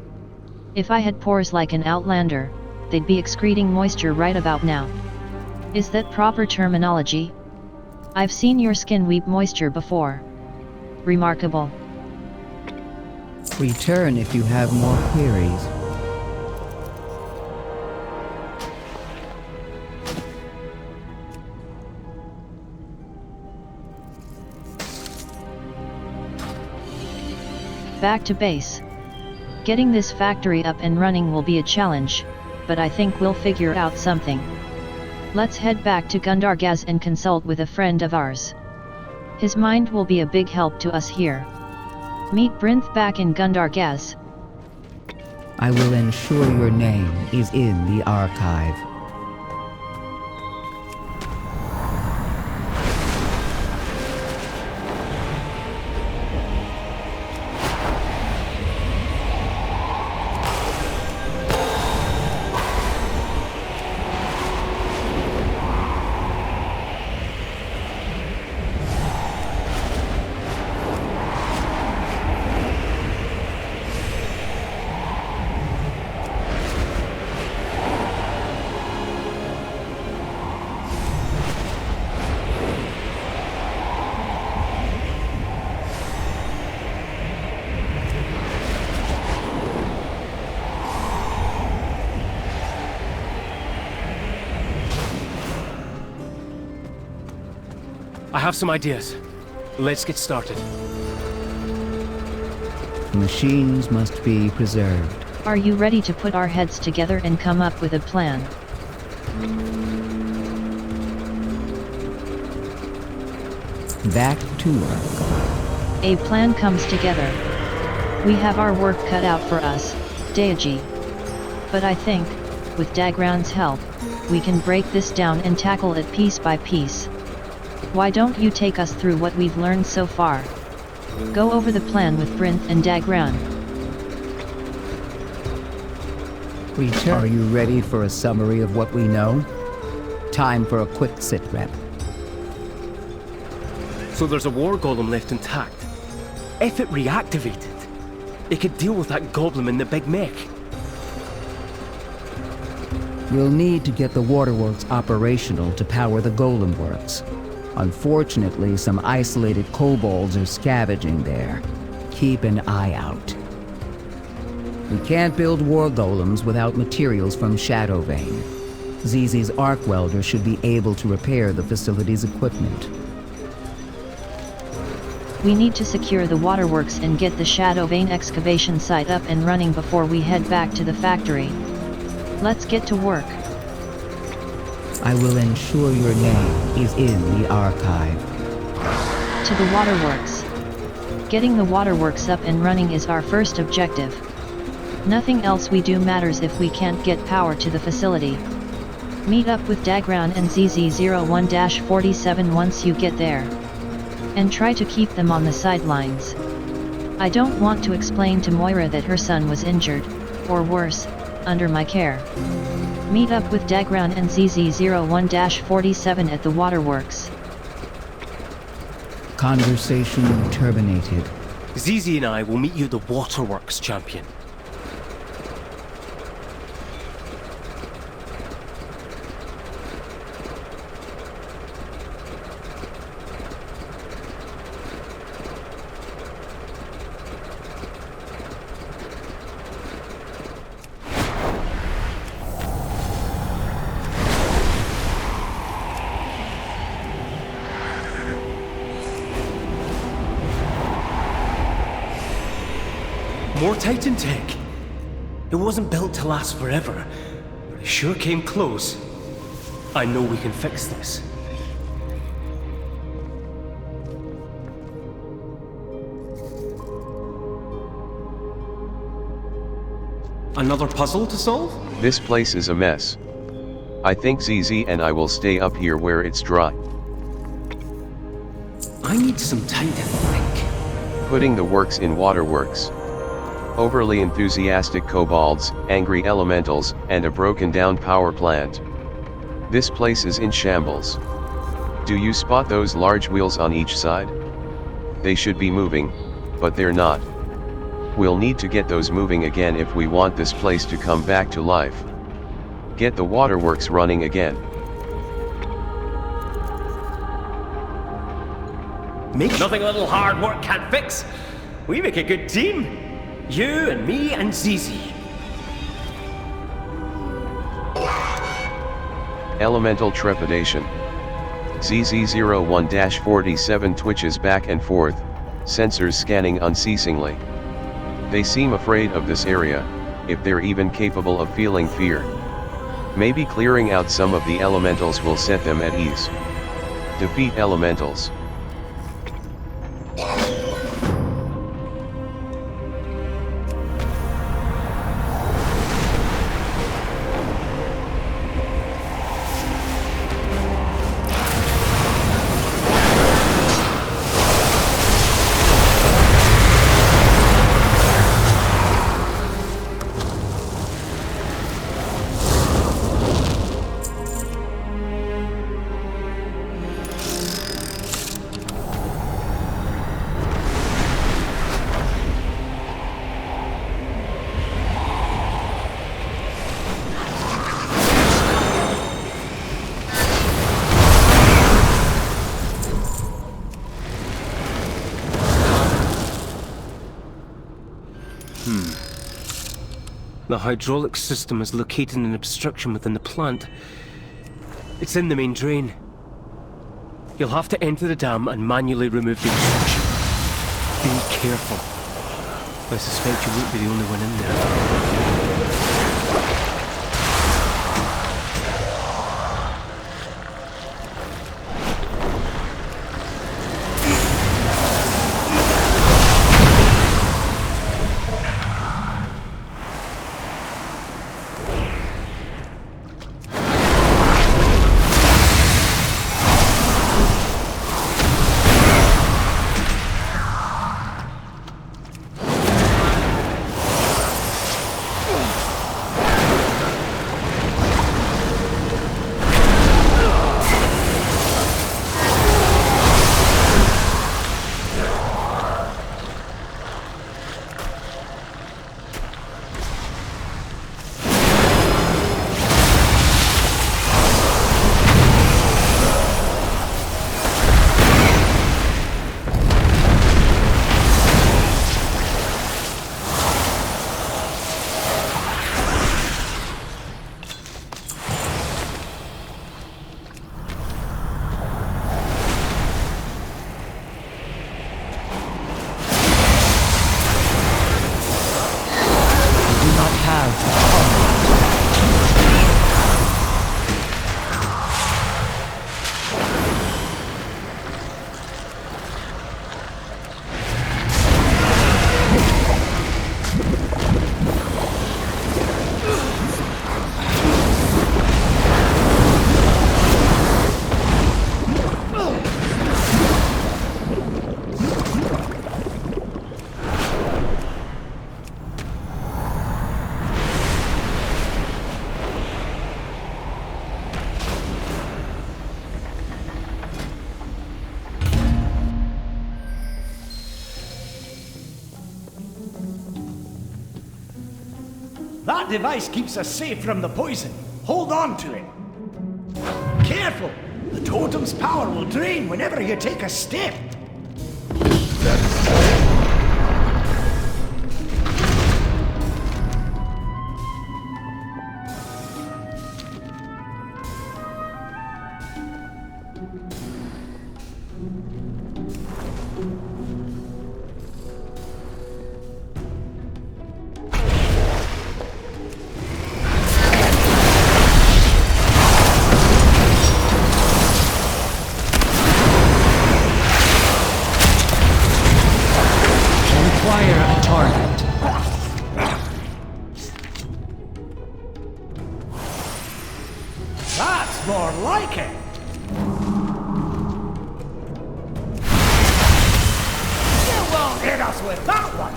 If I had pores like an outlander, they'd be excreting moisture right about now. Is that proper terminology? I've seen your skin weep moisture before. Remarkable. Return if you have more queries. Back to base. Getting this factory up and running will be a challenge, but I think we'll figure out something. Let's head back to Gundargaz and consult with a friend of ours. His mind will be a big help to us here. Meet Brinth back in Gundargaz. I will ensure your name is in the archive. I have some ideas. Let's get started. Machines must be preserved. Are you ready to put our heads together and come up with a plan? Back to work. A plan comes together. We have our work cut out for us, Deiaji. But I think, with Dagran's help, we can break this down and tackle it piece by piece. Why don't you take us through what we've learned so far? Go over the plan with Brinth and Dagran. Are you ready for a summary of what we know? Time for a quick sit-rep. So there's a war golem left intact. If it reactivated, it could deal with that goblin in the big mech. We'll need to get the waterworks operational to power the golem works. Unfortunately, some isolated kobolds are scavenging there. Keep an eye out. We can't build war golems without materials from Shadowvane. Zizi's arc welder should be able to repair the facility's equipment. We need to secure the waterworks and get the Shadowvane excavation site up and running before we head back to the factory. Let's get to work. I will ensure your name is in the archive. To the waterworks. Getting the waterworks up and running is our first objective. Nothing else we do matters if we can't get power to the facility. Meet up with Dagran and ZZ01-47 once you get there. And try to keep them on the sidelines. I don't want to explain to Moira that her son was injured, or worse, under my care. Meet up with Dagran and ZZ01-47 at the waterworks. Conversation terminated. Zizi and I will meet you at the waterworks, champion. More Titan tech. It wasn't built to last forever, but it sure came close. I know we can fix this. Another puzzle to solve? This place is a mess. I think ZZ and I will stay up here where it's dry. I need some time to think. Putting the works in waterworks. Overly enthusiastic kobolds, angry elementals, and a broken down power plant. This place is in shambles. Do you spot those large wheels on each side? They should be moving, but they're not. We'll need to get those moving again if we want this place to come back to life. Get the waterworks running again. Nothing a little hard work can't fix. We make a good team. You and me and Zizi. Elemental trepidation. ZZ01-47 twitches back and forth, sensors scanning unceasingly. They seem afraid of this area, if they're even capable of feeling fear. Maybe clearing out some of the elementals will set them at ease. Defeat elementals. The hydraulic system is located in an obstruction within the plant. It's in the main drain. You'll have to enter the dam and manually remove the obstruction. Be careful. I suspect you won't be the only one in there. That device keeps us safe from the poison. Hold on to it. Careful! The totem's power will drain whenever you take a step. That's more like it! You won't hit us with that one!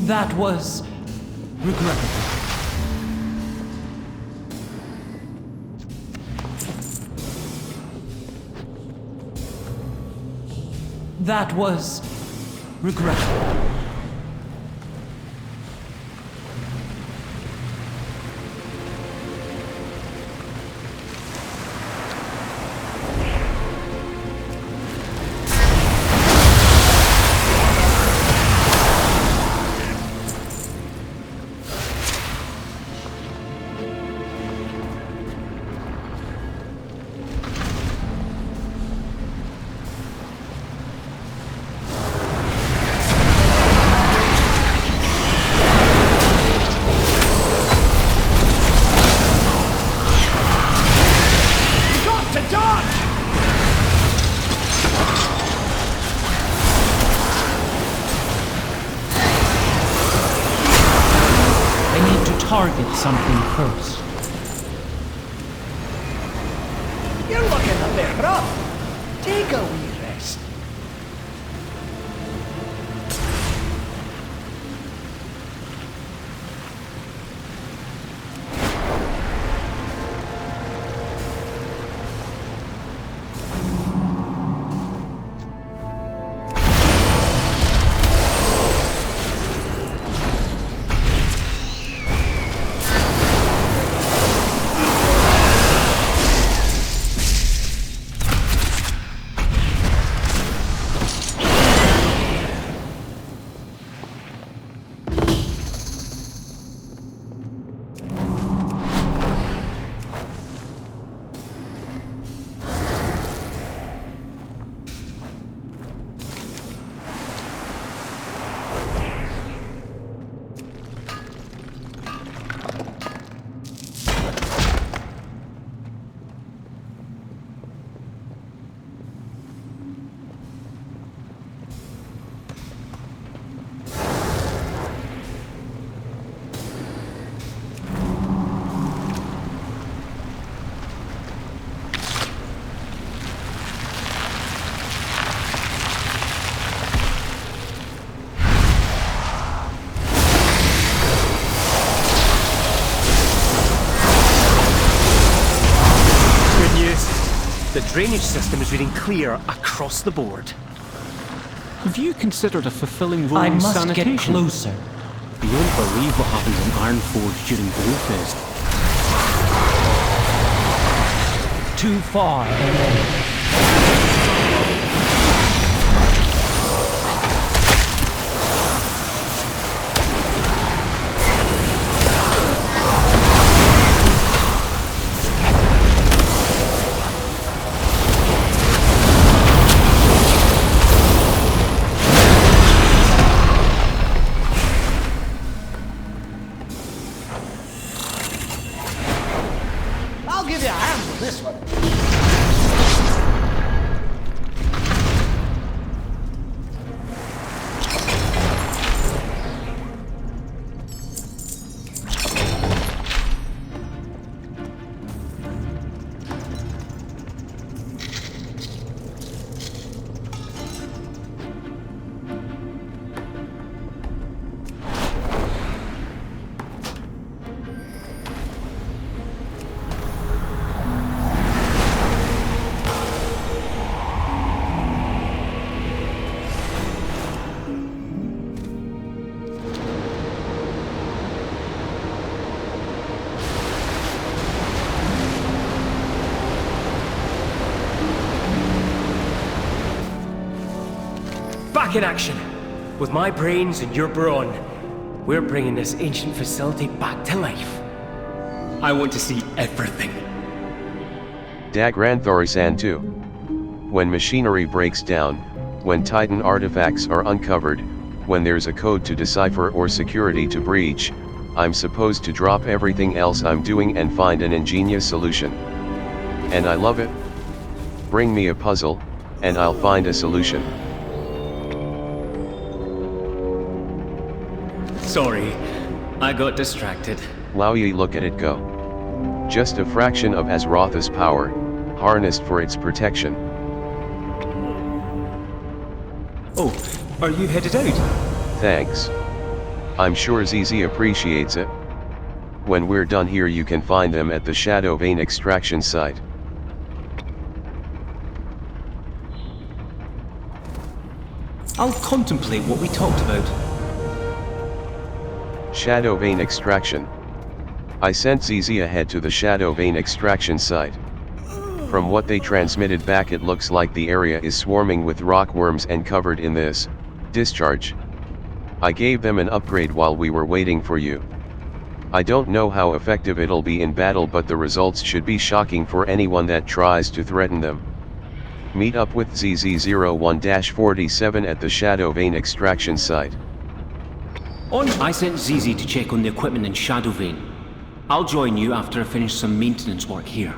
That was regrettable. That was regrettable. Target something first. You're looking a bit rough. Take a wee rest. drainage system is reading clear across the board. Have you considered a fulfilling role I in must sanitation? get closer. You won't believe what happens in Ironforge during Brewfest. Too far away. I'll give you a hand with this one. Back in action! With my brains and your brawn, we're bringing this ancient facility back to life. I want to see everything. Dagranthorisan 2. When machinery breaks down, when Titan artifacts are uncovered, when there's a code to decipher or security to breach, I'm supposed to drop everything else I'm doing and find an ingenious solution. And I love it. Bring me a puzzle, and I'll find a solution. Sorry, I got distracted. Laoyi, look at it go. Just a fraction of Azrotha's power, harnessed for its protection. Oh, are you headed out? Thanks. I'm sure ZZ appreciates it. When we're done here you can find them at the Shadow Vein extraction site. I'll contemplate what we talked about. Shadow Vein extraction. I sent ZZ ahead to the Shadow Vein extraction site. From what they transmitted back, it looks like the area is swarming with rockworms and covered in this discharge. I gave them an upgrade while we were waiting for you. I don't know how effective it'll be in battle, but the results should be shocking for anyone that tries to threaten them. Meet up with ZZ01-47 at the Shadow Vein extraction site. I sent ZZ to check on the equipment in Shadow Vein. I'll join you after I finish some maintenance work here.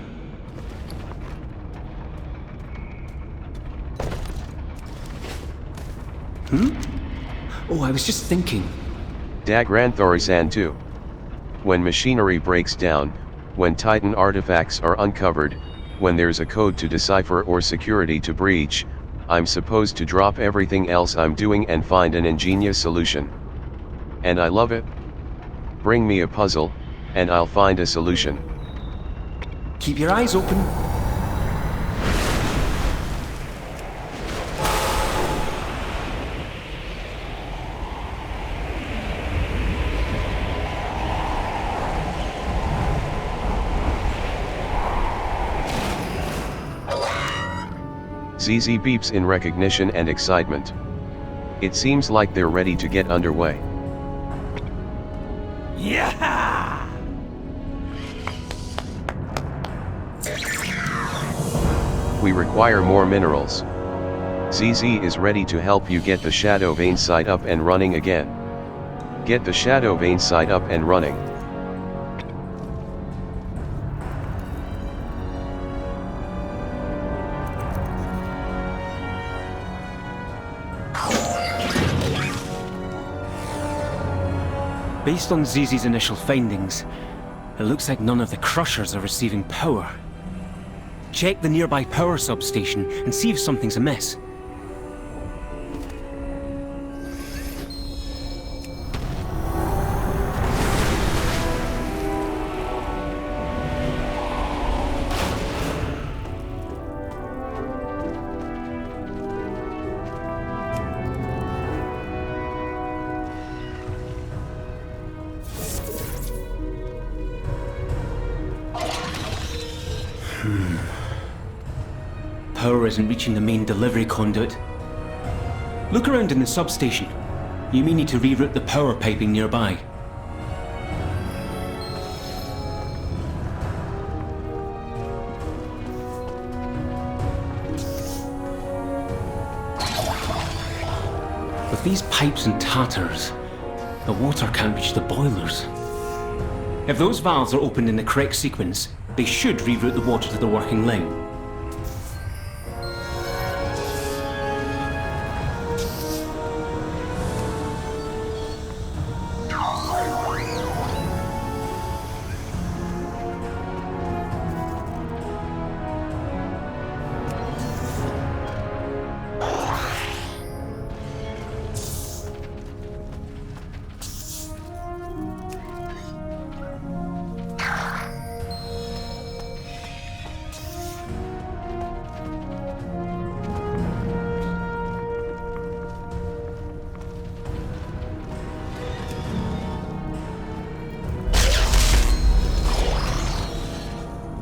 Oh, I was just thinking. Dagranthorisan 2. When machinery breaks down, when Titan artifacts are uncovered, when there's a code to decipher or security to breach, I'm supposed to drop everything else I'm doing and find an ingenious solution. And I love it. Bring me a puzzle, and I'll find a solution. Keep your eyes open. ZZ beeps in recognition and excitement. It seems like they're ready to get underway. Yeah! We require more minerals. ZZ is ready to help you get the Shadow Vein site up and running again. Get the Shadow Vein site up and running. Based on ZZ's initial findings, it looks like none of the Crushers are receiving power. Check the nearby power substation and see if something's amiss. power isn't reaching the main delivery conduit. Look around in the substation. You may need to reroute the power piping nearby. With these pipes in tatters, the water can't reach the boilers. If those valves are opened in the correct sequence, they should reroute the water to the working line.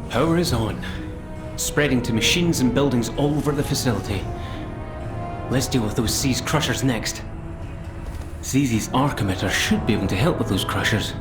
Power is on, spreading to machines and buildings all over the facility. Let's deal with those seized crushers next. Zizi's arc emitter should be able to help with those crushers.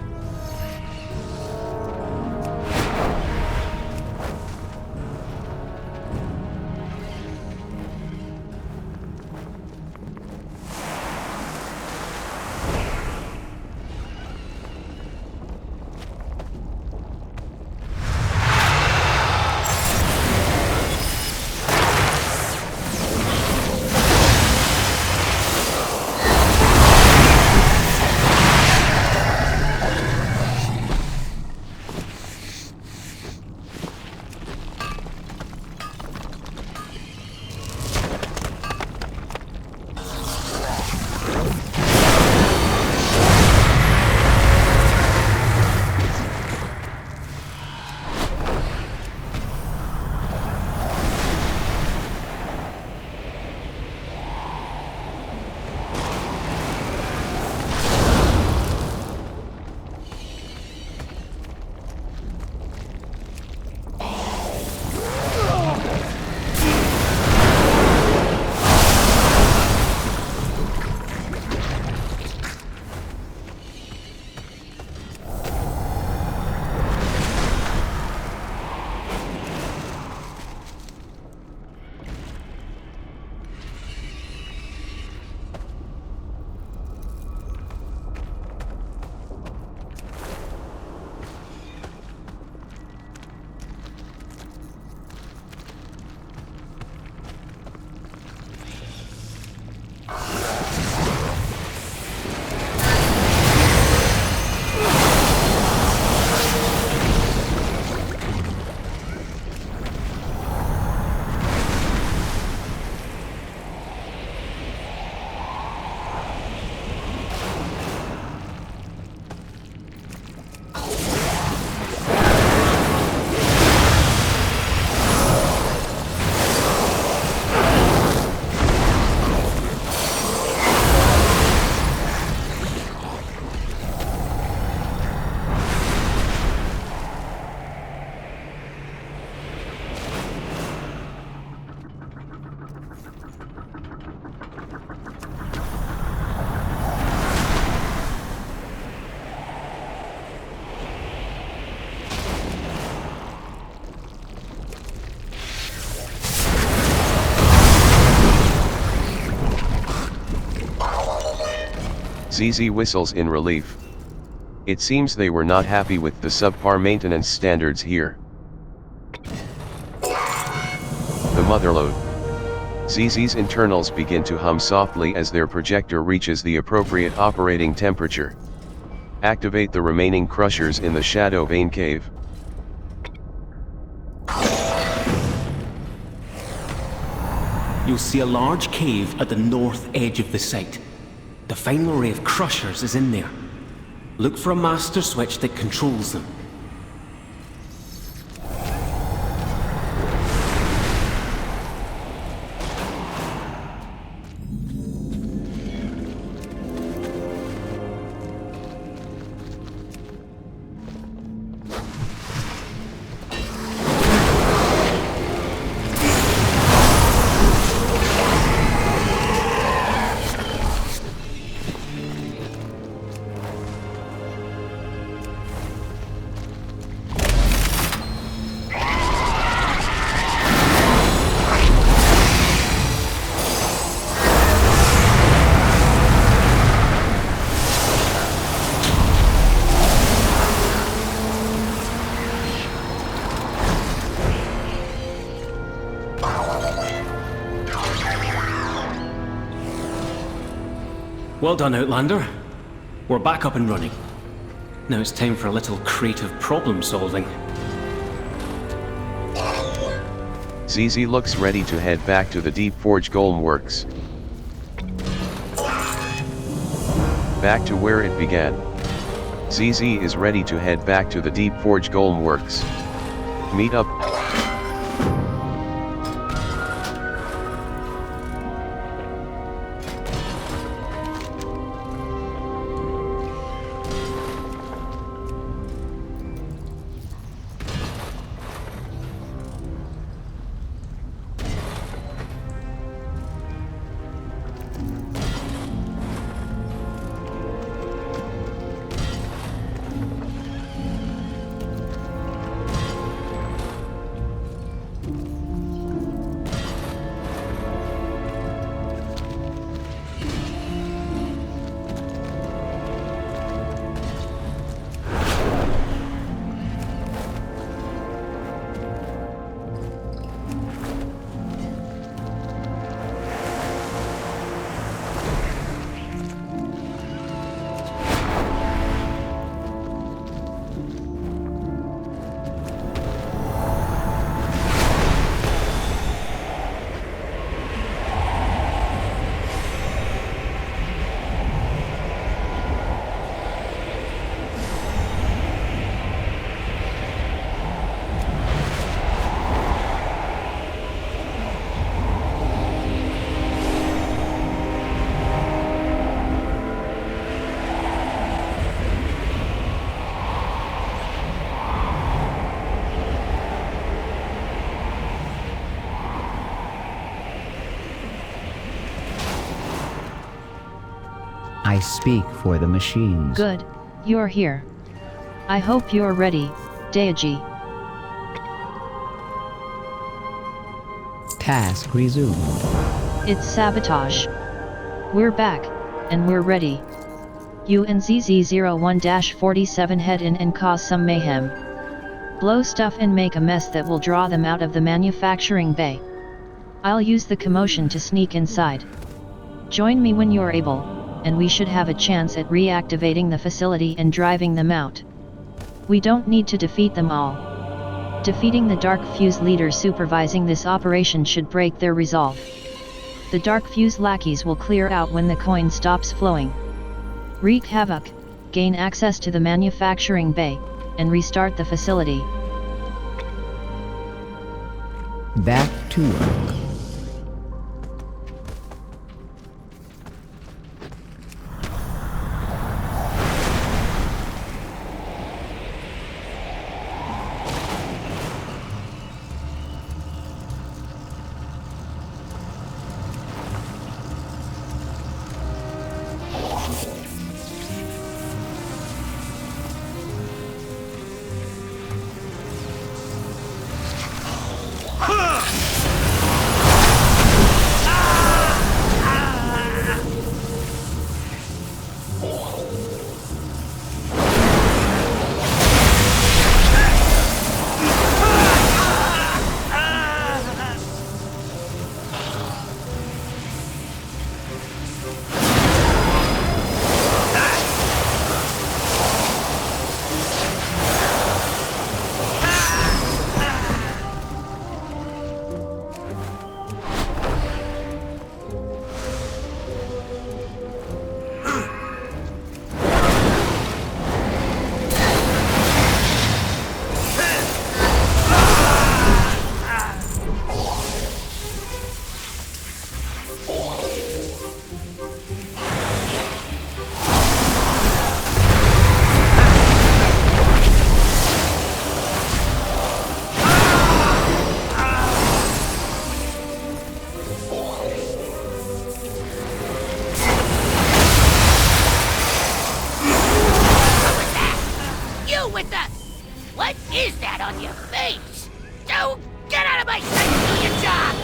ZZ whistles in relief. It seems they were not happy with the subpar maintenance standards here. The motherlode. ZZ's internals begin to hum softly as their projector reaches the appropriate operating temperature. Activate the remaining crushers in the Shadow Vein Cave. You'll see a large cave at the north edge of the site. The final array of crushers is in there. Look for a master switch that controls them. Well done, Outlander. We're back up and running. Now it's time for a little creative problem solving. ZZ looks ready to head back to the Deep Forge Golem Works. Back to where it began. ZZ is ready to head back to the Deep Forge Golem Works. Meet up. I speak for the machines. Good, you're here. I hope you're ready, Deiaji. Task resumed. It's sabotage. We're back, and we're ready. You and ZZ-01-47 head in and cause some mayhem. Blow stuff and make a mess that will draw them out of the manufacturing bay. I'll use the commotion to sneak inside. Join me when you're able, and we should have a chance at reactivating the facility and driving them out. We don't need to defeat them all. Defeating the Dark Fuse leader supervising this operation should break their resolve. The Dark Fuse lackeys will clear out when the coin stops flowing. Wreak havoc, gain access to the manufacturing bay, and restart the facility. Back to work. What is that on your face? Don't get out of my sight and do your job!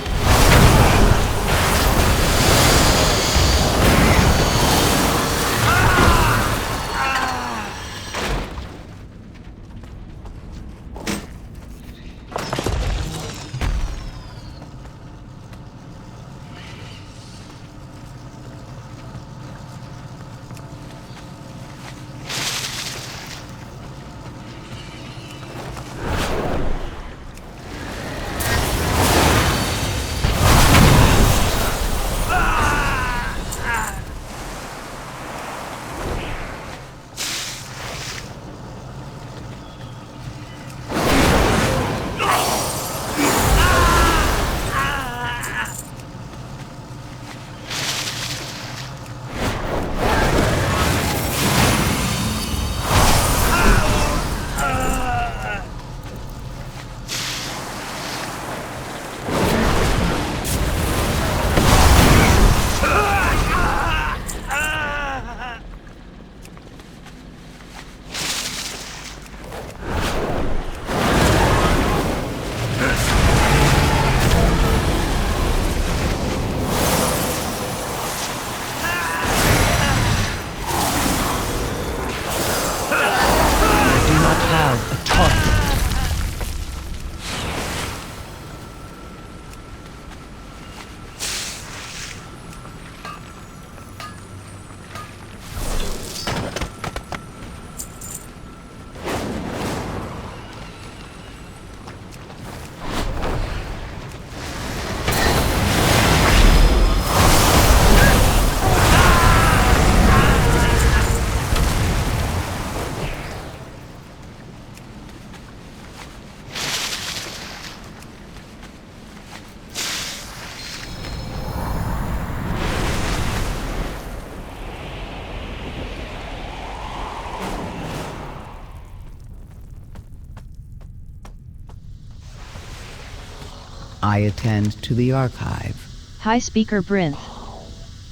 I attend to the archive. Hi, Speaker Brinth.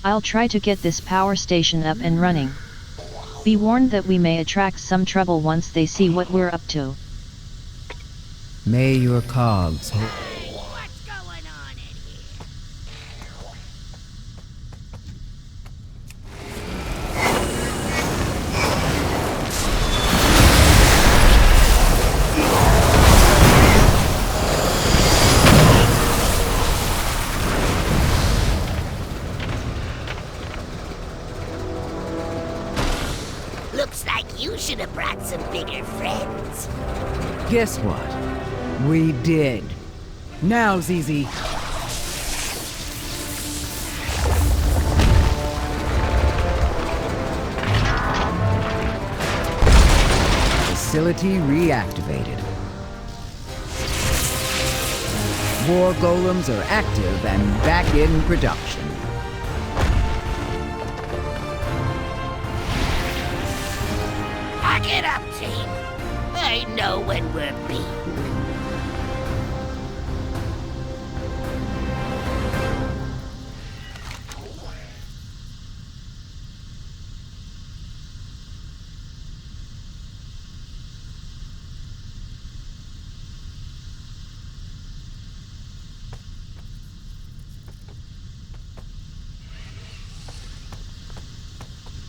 I'll try to get this power station up and running. Be warned that we may attract some trouble once they see what we're up to. May your cogs hold. Looks like you should have brought some bigger friends. Guess what? We did. Now, ZZ. Facility reactivated. War golems are active and back in production. Pack it up, team. I know when we're beaten.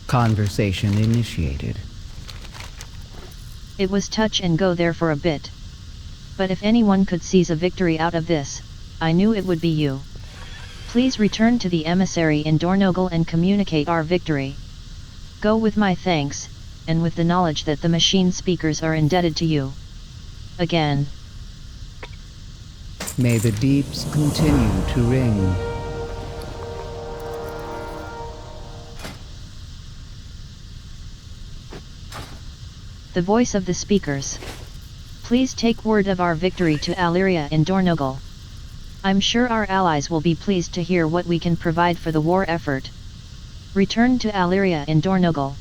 Conversation initiated. It was touch and go there for a bit. But if anyone could seize a victory out of this, I knew it would be you. Please return to the emissary in Dornogal and communicate our victory. Go with my thanks, and with the knowledge that the machine speakers are indebted to you. Again. May the deeps continue to ring. The voice of the speakers. Please take word of our victory to Alyria in Dornogal. I'm sure our allies will be pleased to hear what we can provide for the war effort. Return to Alyria in Dornogal.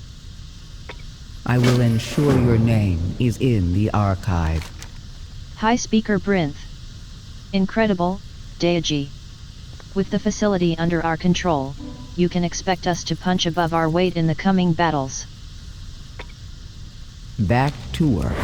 I will ensure your name is in the archive. Hi, Speaker Brinth. Incredible, Deiaji. With the facility under our control, you can expect us to punch above our weight in the coming battles. Back to work.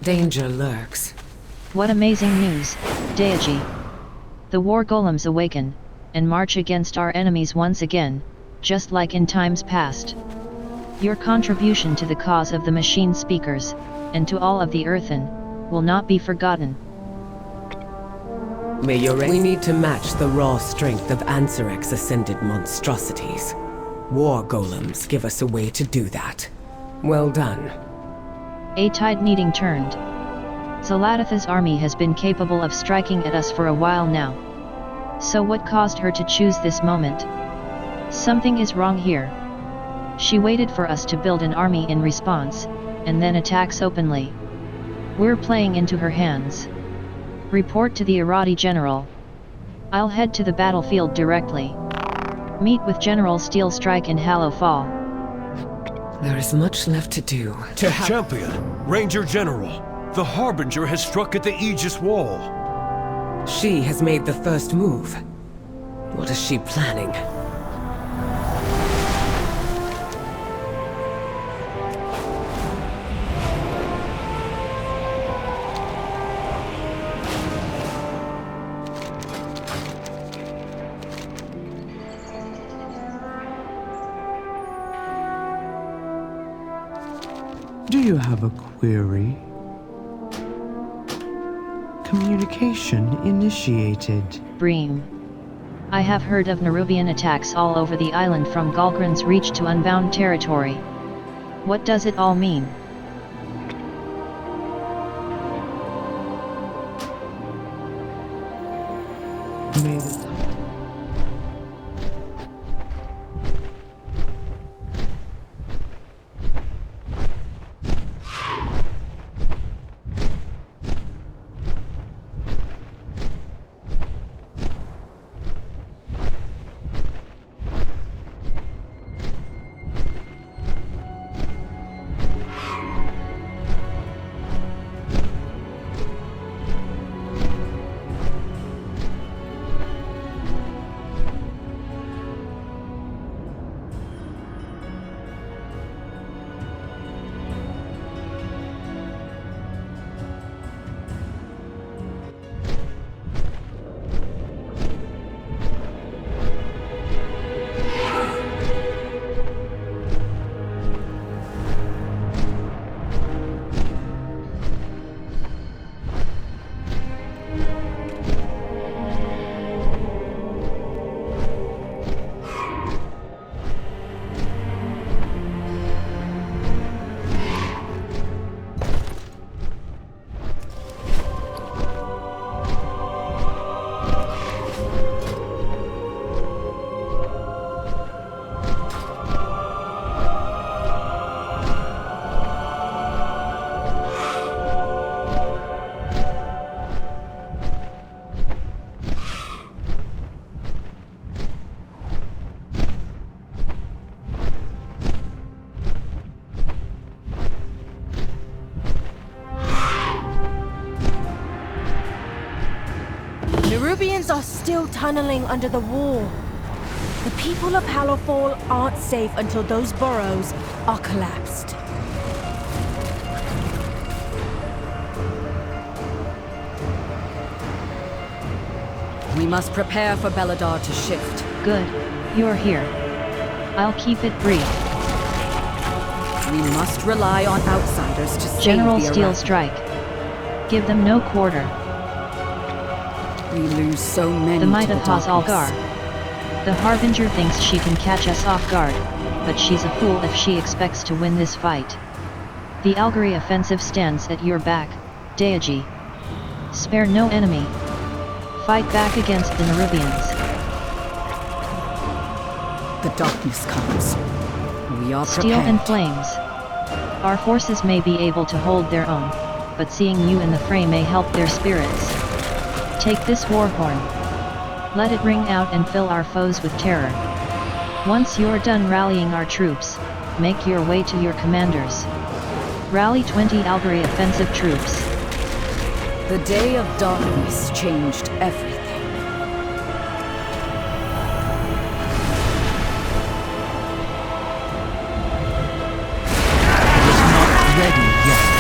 Danger lurks. What amazing news, Deiaji. The war golems awaken, and march against our enemies once again, just like in times past. Your contribution to the cause of the machine speakers, and to all of the earthen, will not be forgotten. We need to match the raw strength of Ansarek's ascended monstrosities. War golems give us a way to do that. Well done. A tide needing turned. Zaladatha's army has been capable of striking at us for a while now. So what caused her to choose this moment? Something is wrong here. She waited for us to build an army in response, and then attacks openly. We're playing into her hands. Report to the Irati General. I'll head to the battlefield directly. Meet with General Steel Strike in Hallow Fall. There is much left to do. Champion, Ranger General, the Harbinger has struck at the Aegis Wall. She has made the first move. What is she planning? Do you have a query? Communication initiated. Bream. I have heard of Nerubian attacks all over the island from Galgran's reach to unbound territory. What does it all mean? May the Nerubians are still tunneling under the wall. The people of Hallowfall aren't safe until those burrows are collapsed. We must prepare for Beladar to shift. Good. You're here. I'll keep it brief. We must rely on outsiders to save General the Steel Arachne. Strike. Give them no quarter. We lose so many The might to of the Haz darkness. Algar. The Harbinger thinks she can catch us off guard, but she's a fool if she expects to win this fight. The Algari offensive stands at your back, Deiaji. Spare no enemy. Fight back against the Nerubians. The darkness comes. We are Steel prepared. and flames. Our forces may be able to hold their own, but seeing you in the fray may help their spirits. Take this war horn. Let it ring out and fill our foes with terror. Once you're done rallying our troops, make your way to your commanders. Rally 20 Algari offensive troops. The day of darkness changed everything. Ready yet.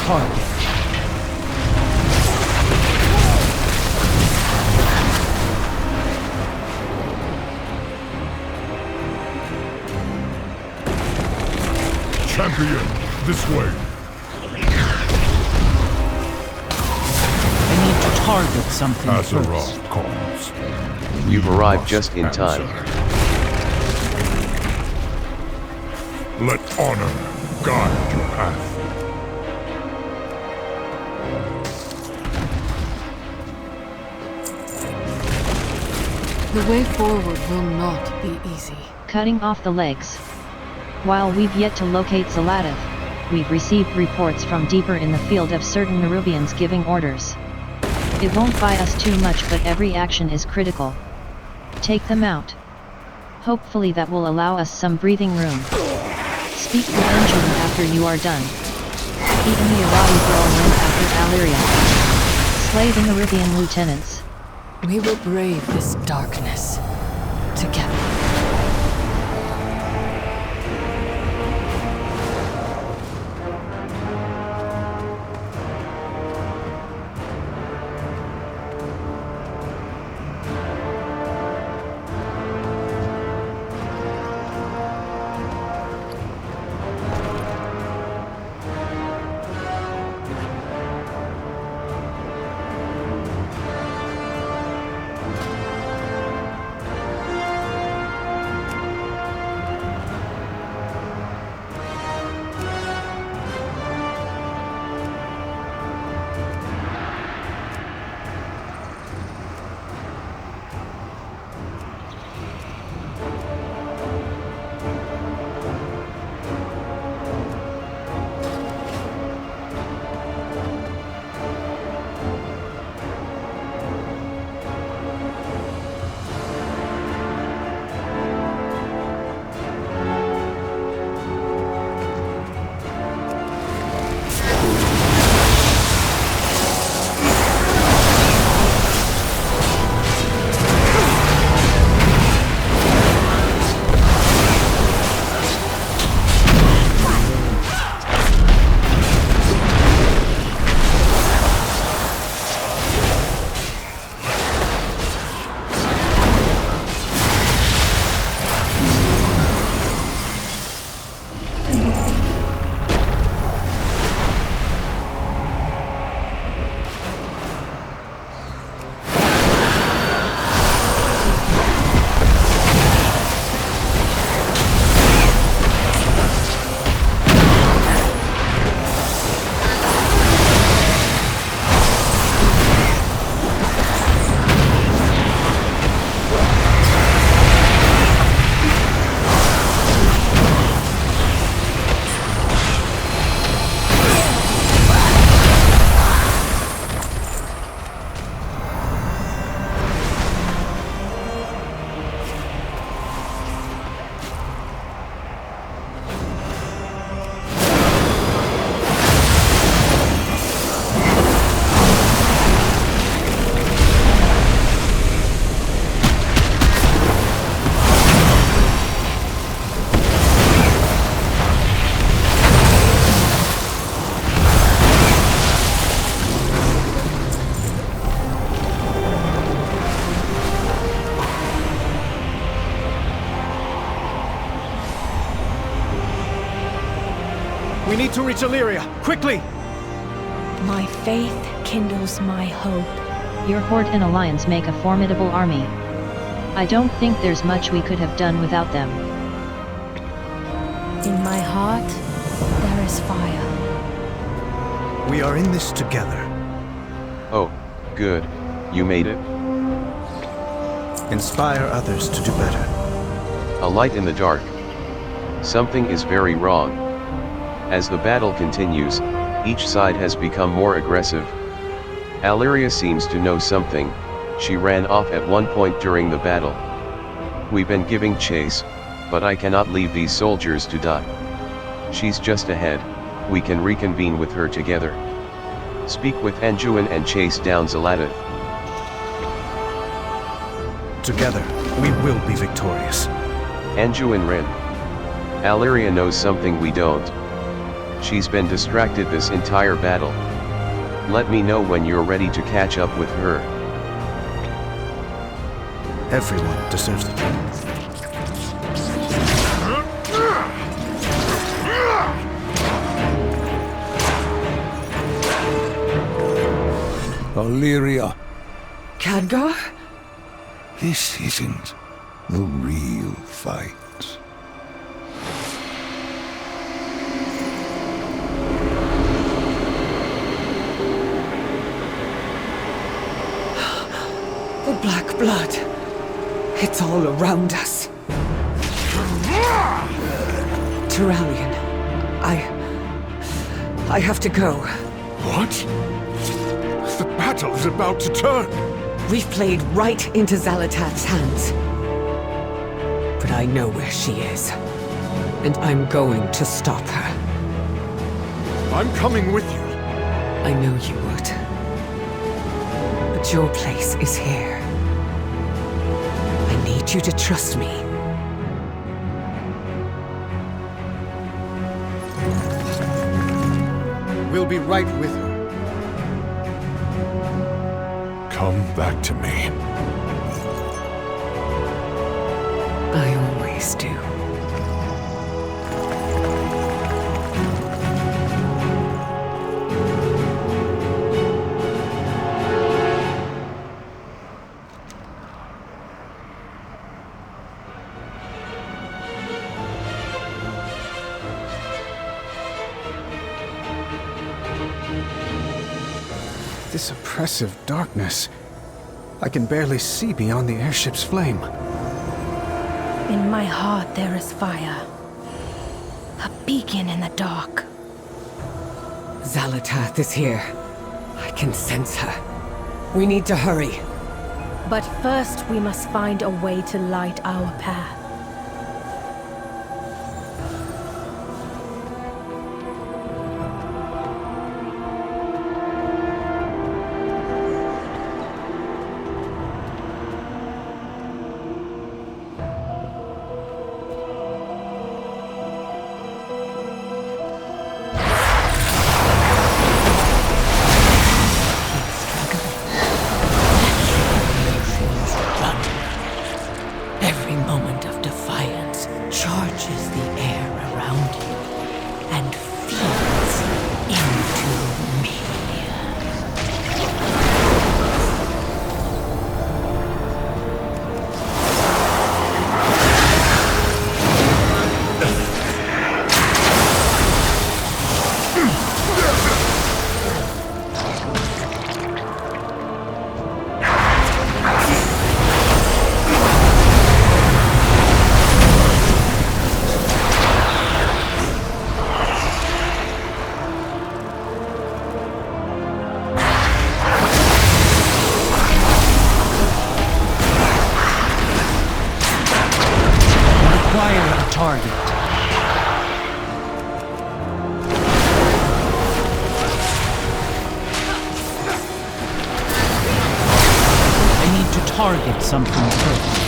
target. Champion, this way. I need to target something Azeroth first. calls. You've arrived just in time. Let honor guide your path. The way forward will not be easy. Cutting off the legs. While we've yet to locate Zaladath, we've received reports from deeper in the field of certain Nerubians giving orders. It won't buy us too much, but every action is critical. Take them out. Hopefully that will allow us some breathing room. Speak with Angelin after you are done. Even the Irati girl went after Aliria. Slay the Nerubian lieutenants. We will brave this darkness together. We need to reach Illyria, quickly! My faith kindles my hope. Your Horde and Alliance make a formidable army. I don't think there's much we could have done without them. In my heart, there is fire. We are in this together. Oh, good. You made it. Inspire others to do better. A light in the dark. Something is very wrong. As the battle continues, each side has become more aggressive. Aliria seems to know something. She ran off at one point during the battle. We've been giving chase, but I cannot leave these soldiers to die. She's just ahead. We can reconvene with her together. Speak with Anjuin and chase down Zaladath. Together, we will be victorious. Anjuin Rin. Aliria knows something we don't. She's been distracted this entire battle. Let me know when you're ready to catch up with her. Everyone deserves the chance. Illyria. Khadgar? This isn't the real fight. The black blood. It's all around us. Turalian, I have to go. What? The battle's about to turn. We've played right into Zalatath's hands. But I know where she is. And I'm going to stop her. I'm coming with you. I know you would. But your place is here. I need you to trust me. We'll be right with her. Come back to me. I always do. This oppressive darkness. I can barely see beyond the airship's flame. In my heart there is fire. A beacon in the dark. Zalatath is here. I can sense her. We need to hurry. But first we must find a way to light our path. Every moment of defiance charges the air around you and feeds into me. Target. I need to target something first.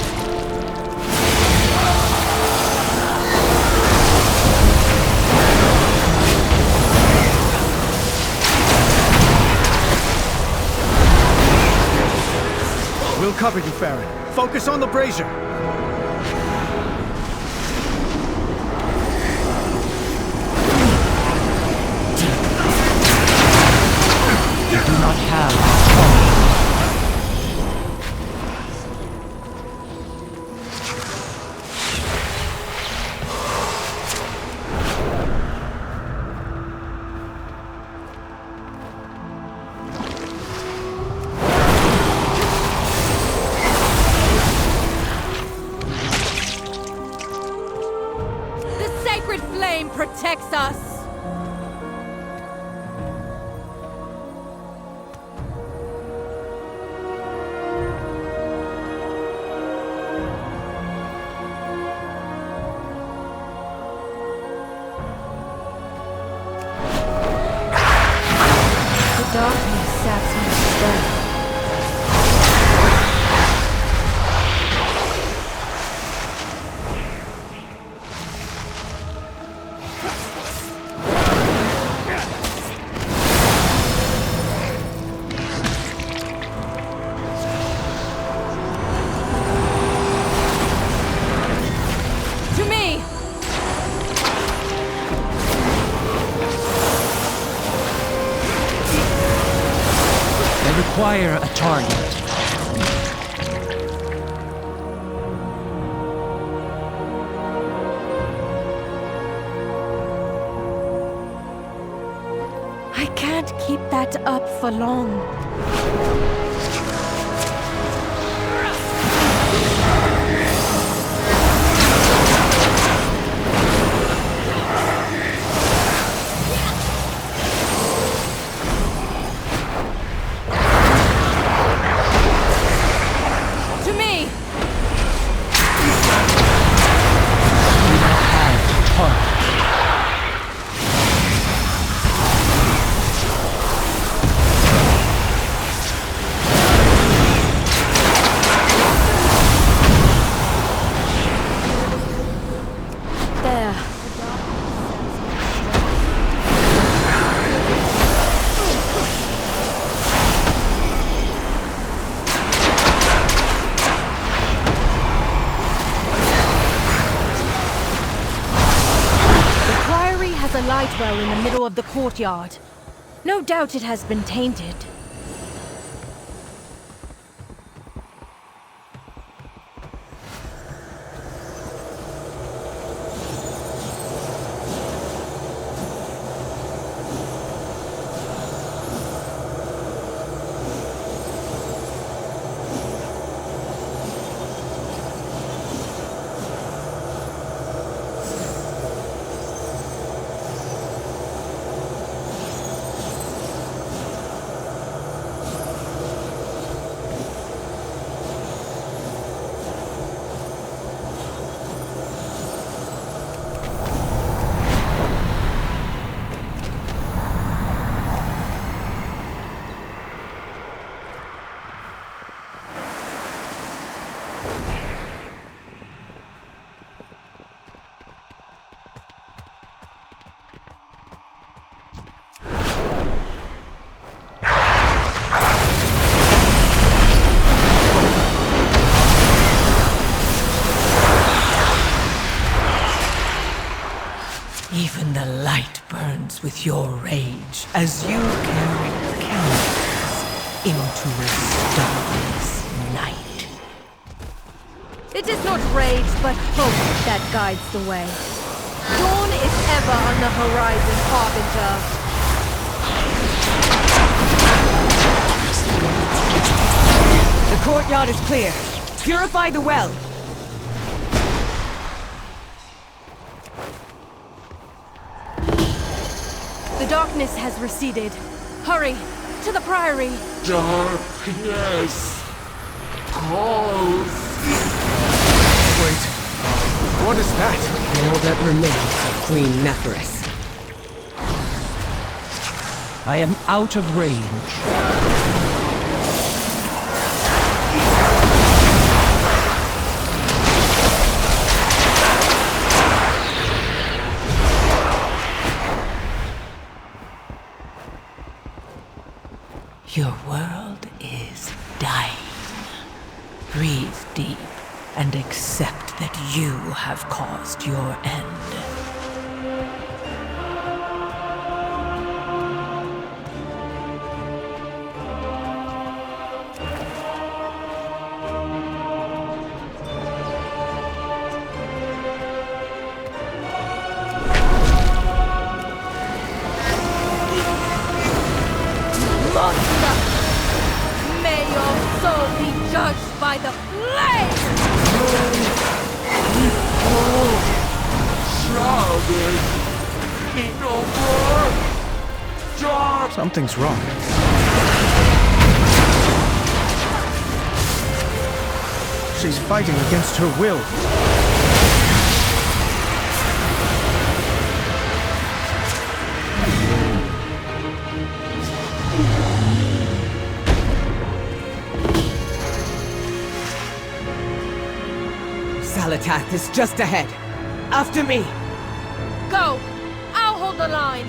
We'll cover you, Farron. Focus on the brazier. I do not have The sacred flame protects us! The darkness saps my strength. acquire a target. I can't keep that up for long. To me! We now have a target. There. The Priory has a light well in the middle of the courtyard. No doubt it has been tainted. Even the light burns with your rage as you carry candles into a starless night. It is not rage, but hope that guides the way. Dawn is ever on the horizon, Harbinger. The courtyard is clear. Purify the well. The darkness has receded. Hurry, to the Priory. Darkness calls. Wait, what is that? All that remains of Queen Neferis. I am out of range. Your world is dying. Breathe deep and accept that you have caused your end. Monster! May your soul be judged by the flame! Something's wrong. She's fighting against her will. Zalatath is just ahead. After me. Go! I'll hold the line!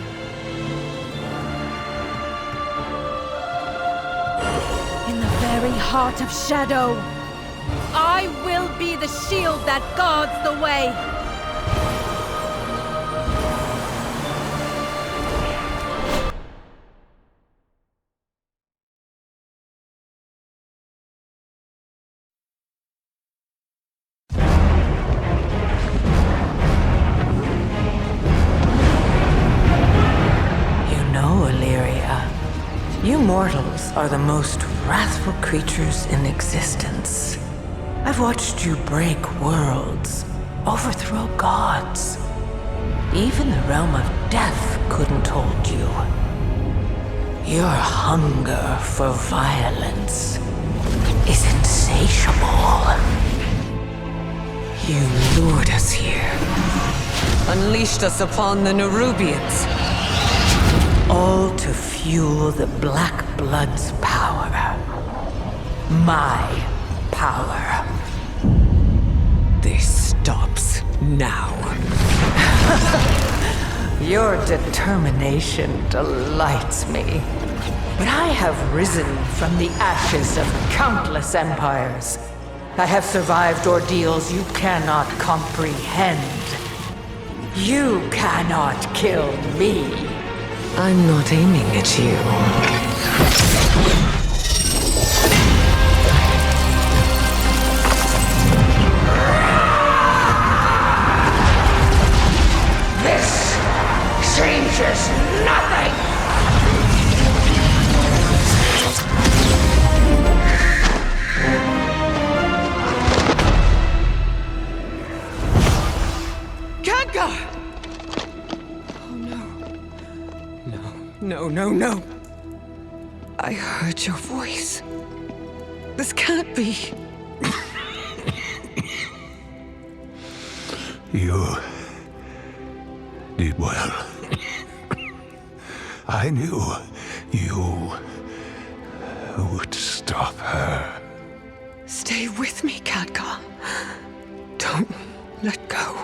In the very heart of shadow, I will be the shield that guards the way! mortals are the most wrathful creatures in existence. I've watched you break worlds, overthrow gods. Even the realm of death couldn't hold you. Your hunger for violence is insatiable. You lured us here, unleashed us upon the Nerubians, all to fuel the Black Blood's power. My power. This stops now. Your determination delights me. But I have risen from the ashes of countless empires. I have survived ordeals you cannot comprehend. You cannot kill me. I'm not aiming at you. This changes nothing! Khadgar! Oh no. I heard your voice. This can't be. You did well. I knew you would stop her. Stay with me, Khadgar. Don't let go.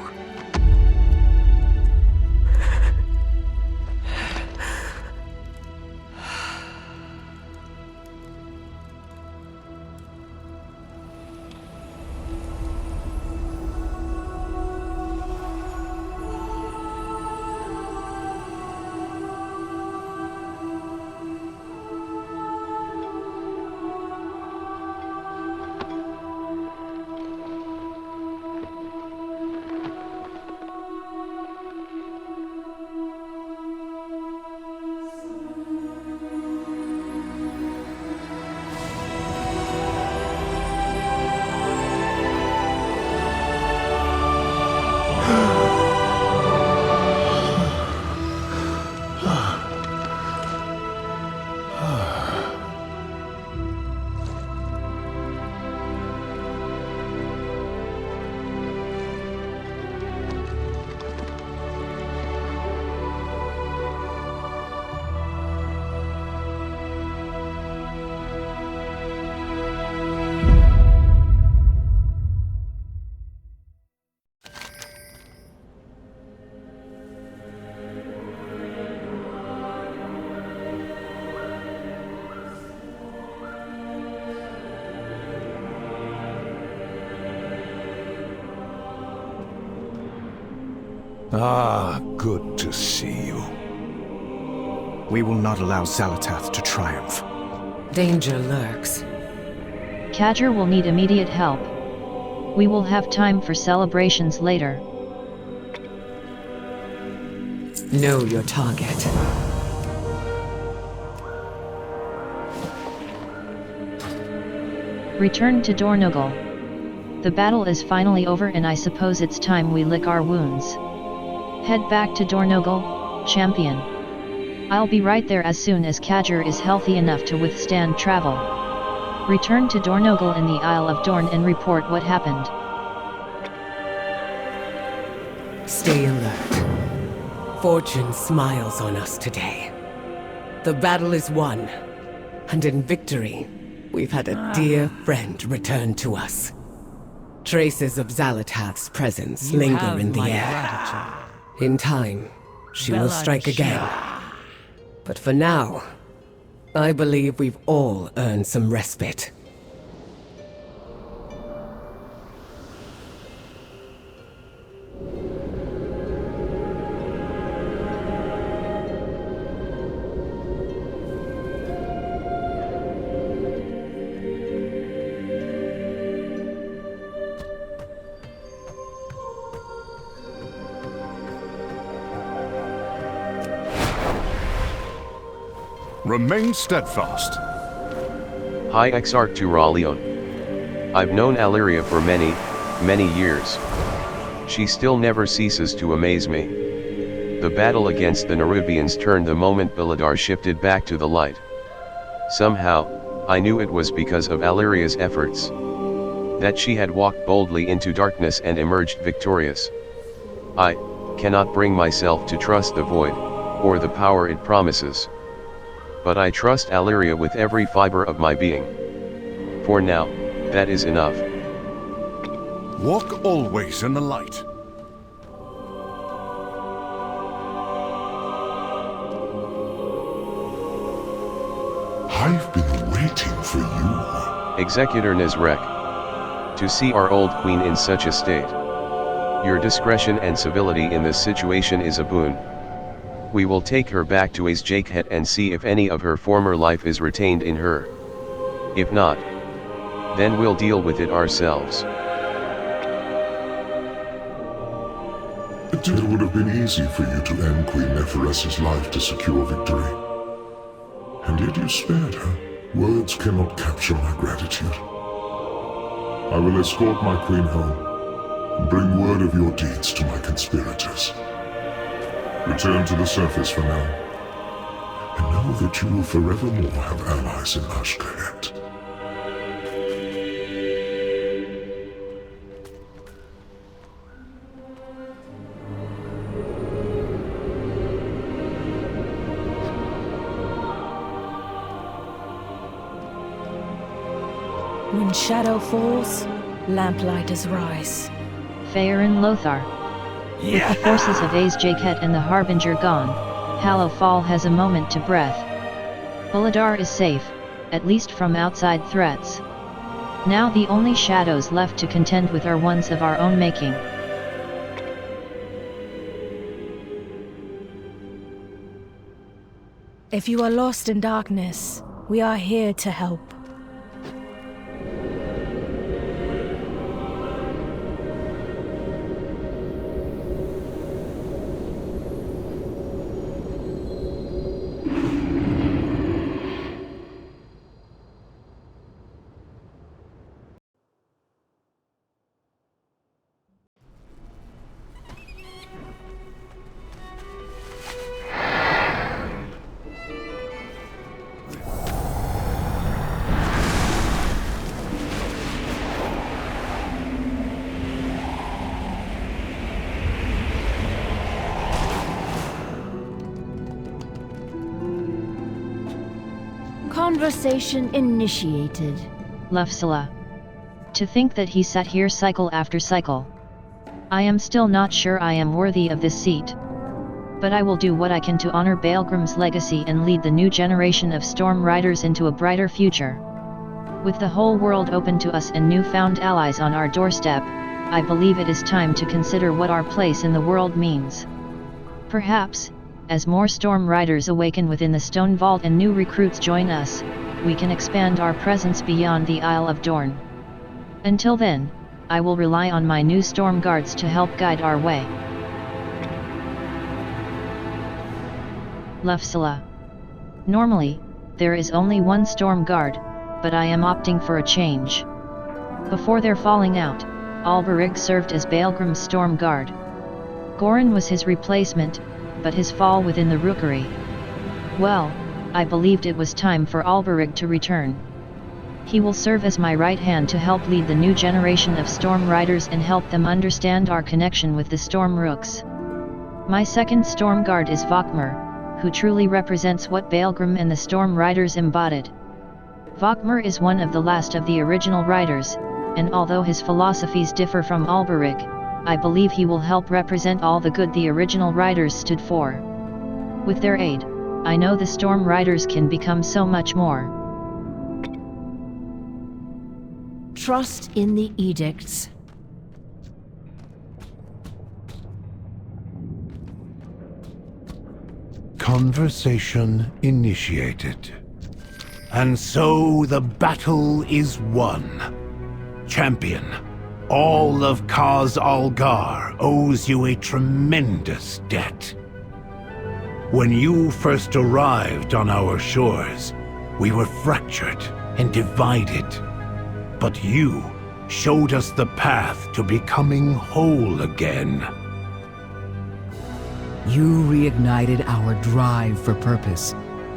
Ah, good to see you. We will not allow Xalatath to triumph. Danger lurks. Khadgar will need immediate help. We will have time for celebrations later. Know your target. Return to Dornogal. The battle is finally over and I suppose it's time we lick our wounds. Head back to Dornogal, champion. I'll be right there as soon as Khadgar is healthy enough to withstand travel. Return to Dornogal in the Isle of Dorn and report what happened. Stay alert. Fortune smiles on us today. The battle is won, and in victory, we've had a dear friend return to us. Traces of Xalatath's presence linger in the air. In time, she will strike again. But for now, I believe we've all earned some respite. remain steadfast. High Exarch Turalion. I've known Alleria for many, many years. She still never ceases to amaze me. The battle against the Nerubians turned the moment Biladar shifted back to the light. Somehow, I knew it was because of Alleria's efforts. That she had walked boldly into darkness and emerged victorious. I cannot bring myself to trust the void, or the power it promises. But I trust Alleria with every fiber of my being. For now, that is enough. Walk always in the light. I've been waiting for you. Executor Nizrek. To see our old queen in such a state. Your discretion and civility in this situation is a boon. We will take her back to Azjakhet and see if any of her former life is retained in her. If not, then we'll deal with it ourselves. It would have been easy for you to end Queen Neferessa's life to secure victory. And yet you spared her. Words cannot capture my gratitude. I will escort my queen home, and bring word of your deeds to my conspirators. Return to the surface for now, and know that you will forevermore have allies in Azjakhet. When shadow falls, lamplighters rise. Faerun Lothar. With the forces of Azjakhet and the Harbinger gone, Hallowfall has a moment to breath. Biladar is safe, at least from outside threats. Now the only shadows left to contend with are ones of our own making. If you are lost in darkness, we are here to help. Conversation initiated. Lufsala. To think that he sat here cycle after cycle. I am still not sure I am worthy of this seat. But I will do what I can to honor Baelgrim's legacy and lead the new generation of Storm Riders into a brighter future. With the whole world open to us and newfound allies on our doorstep, I believe it is time to consider what our place in the world means. Perhaps, as more Storm Riders awaken within the Stone Vault and new recruits join us, we can expand our presence beyond the Isle of Dorn. Until then, I will rely on my new Storm Guards to help guide our way. Lufsala. Normally, there is only one Storm Guard, but I am opting for a change. Before their falling out, Alberig served as Baelgrim's Storm Guard. Goran was his replacement, but his fall within the Rookery. Well, I believed it was time for Alberig to return. He will serve as my right hand to help lead the new generation of Storm Riders and help them understand our connection with the Storm Rooks. My second Storm Guard is Vokmur, who truly represents what Baelgrim and the Storm Riders embodied. Vokmur is one of the last of the original Riders, and although his philosophies differ from Alberig, I believe he will help represent all the good the original Riders stood for. With their aid, I know the Storm Riders can become so much more. Trust in the edicts. Conversation initiated. And so the battle is won. Champion, all of Kaz Algar owes you a tremendous debt. When you first arrived on our shores, we were fractured and divided. But you showed us the path to becoming whole again. You reignited our drive for purpose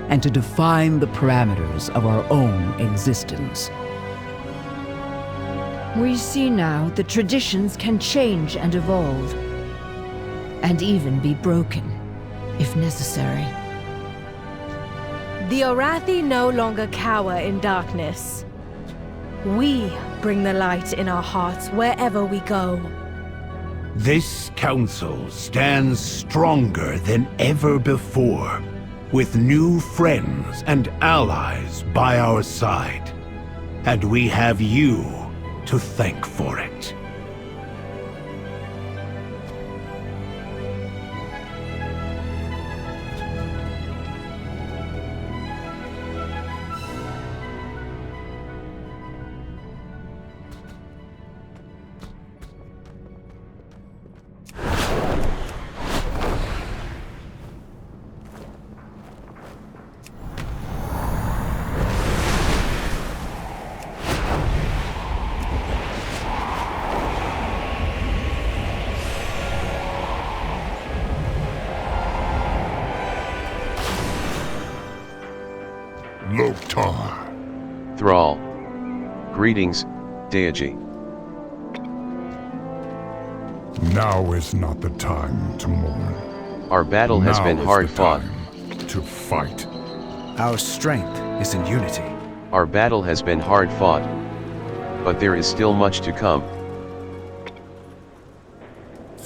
and to define the parameters of our own existence. We see now that traditions can change and evolve, and even be broken, if necessary. The Arathi no longer cower in darkness. We bring the light in our hearts wherever we go. This council stands stronger than ever before, with new friends and allies by our side. And we have you to thank for it. Loktar. Thrall. Greetings, Deiaji. Now is not the time to mourn. Our battle has been hard fought. To fight. Our strength is in unity. Our battle has been hard fought. But there is still much to come.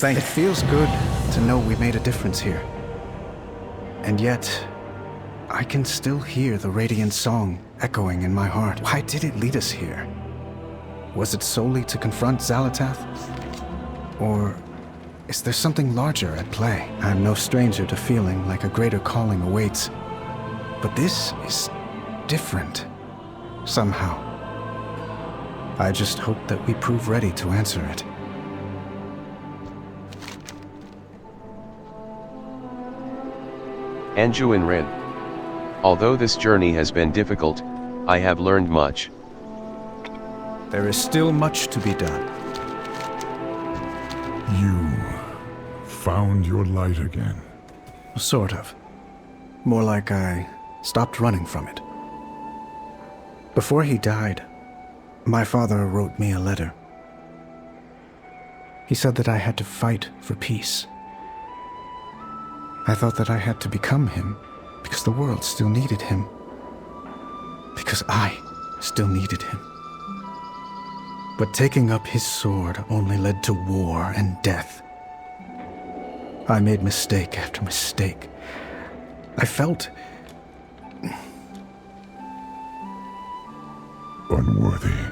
It feels good to know we made a difference here. And yet, I can still hear the Radiant song echoing in my heart. Why did it lead us here? Was it solely to confront Xalatath? Or is there something larger at play? I'm no stranger to feeling like a greater calling awaits. But this is different, somehow. I just hope that we prove ready to answer it. Anjuin Rin. Although this journey has been difficult, I have learned much. There is still much to be done. You found your light again. Sort of. More like I stopped running from it. Before he died, my father wrote me a letter. He said that I had to fight for peace. I thought that I had to become him because the world still needed him. Because I still needed him. But taking up his sword only led to war and death. I made mistake after mistake. I felt unworthy.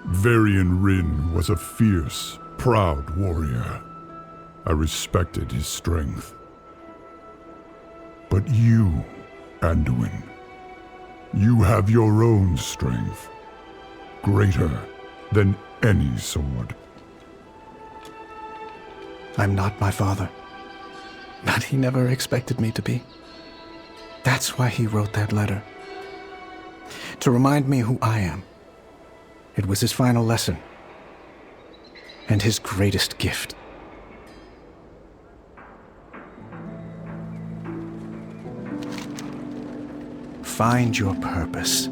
Varian Rin was a fierce, proud warrior. I respected his strength. But you, Anduin, you have your own strength, greater than any sword. I'm not my father, but he never expected me to be. That's why he wrote that letter. To remind me who I am. It was his final lesson, and his greatest gift. Find your purpose.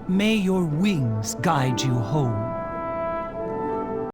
May your wings guide you home.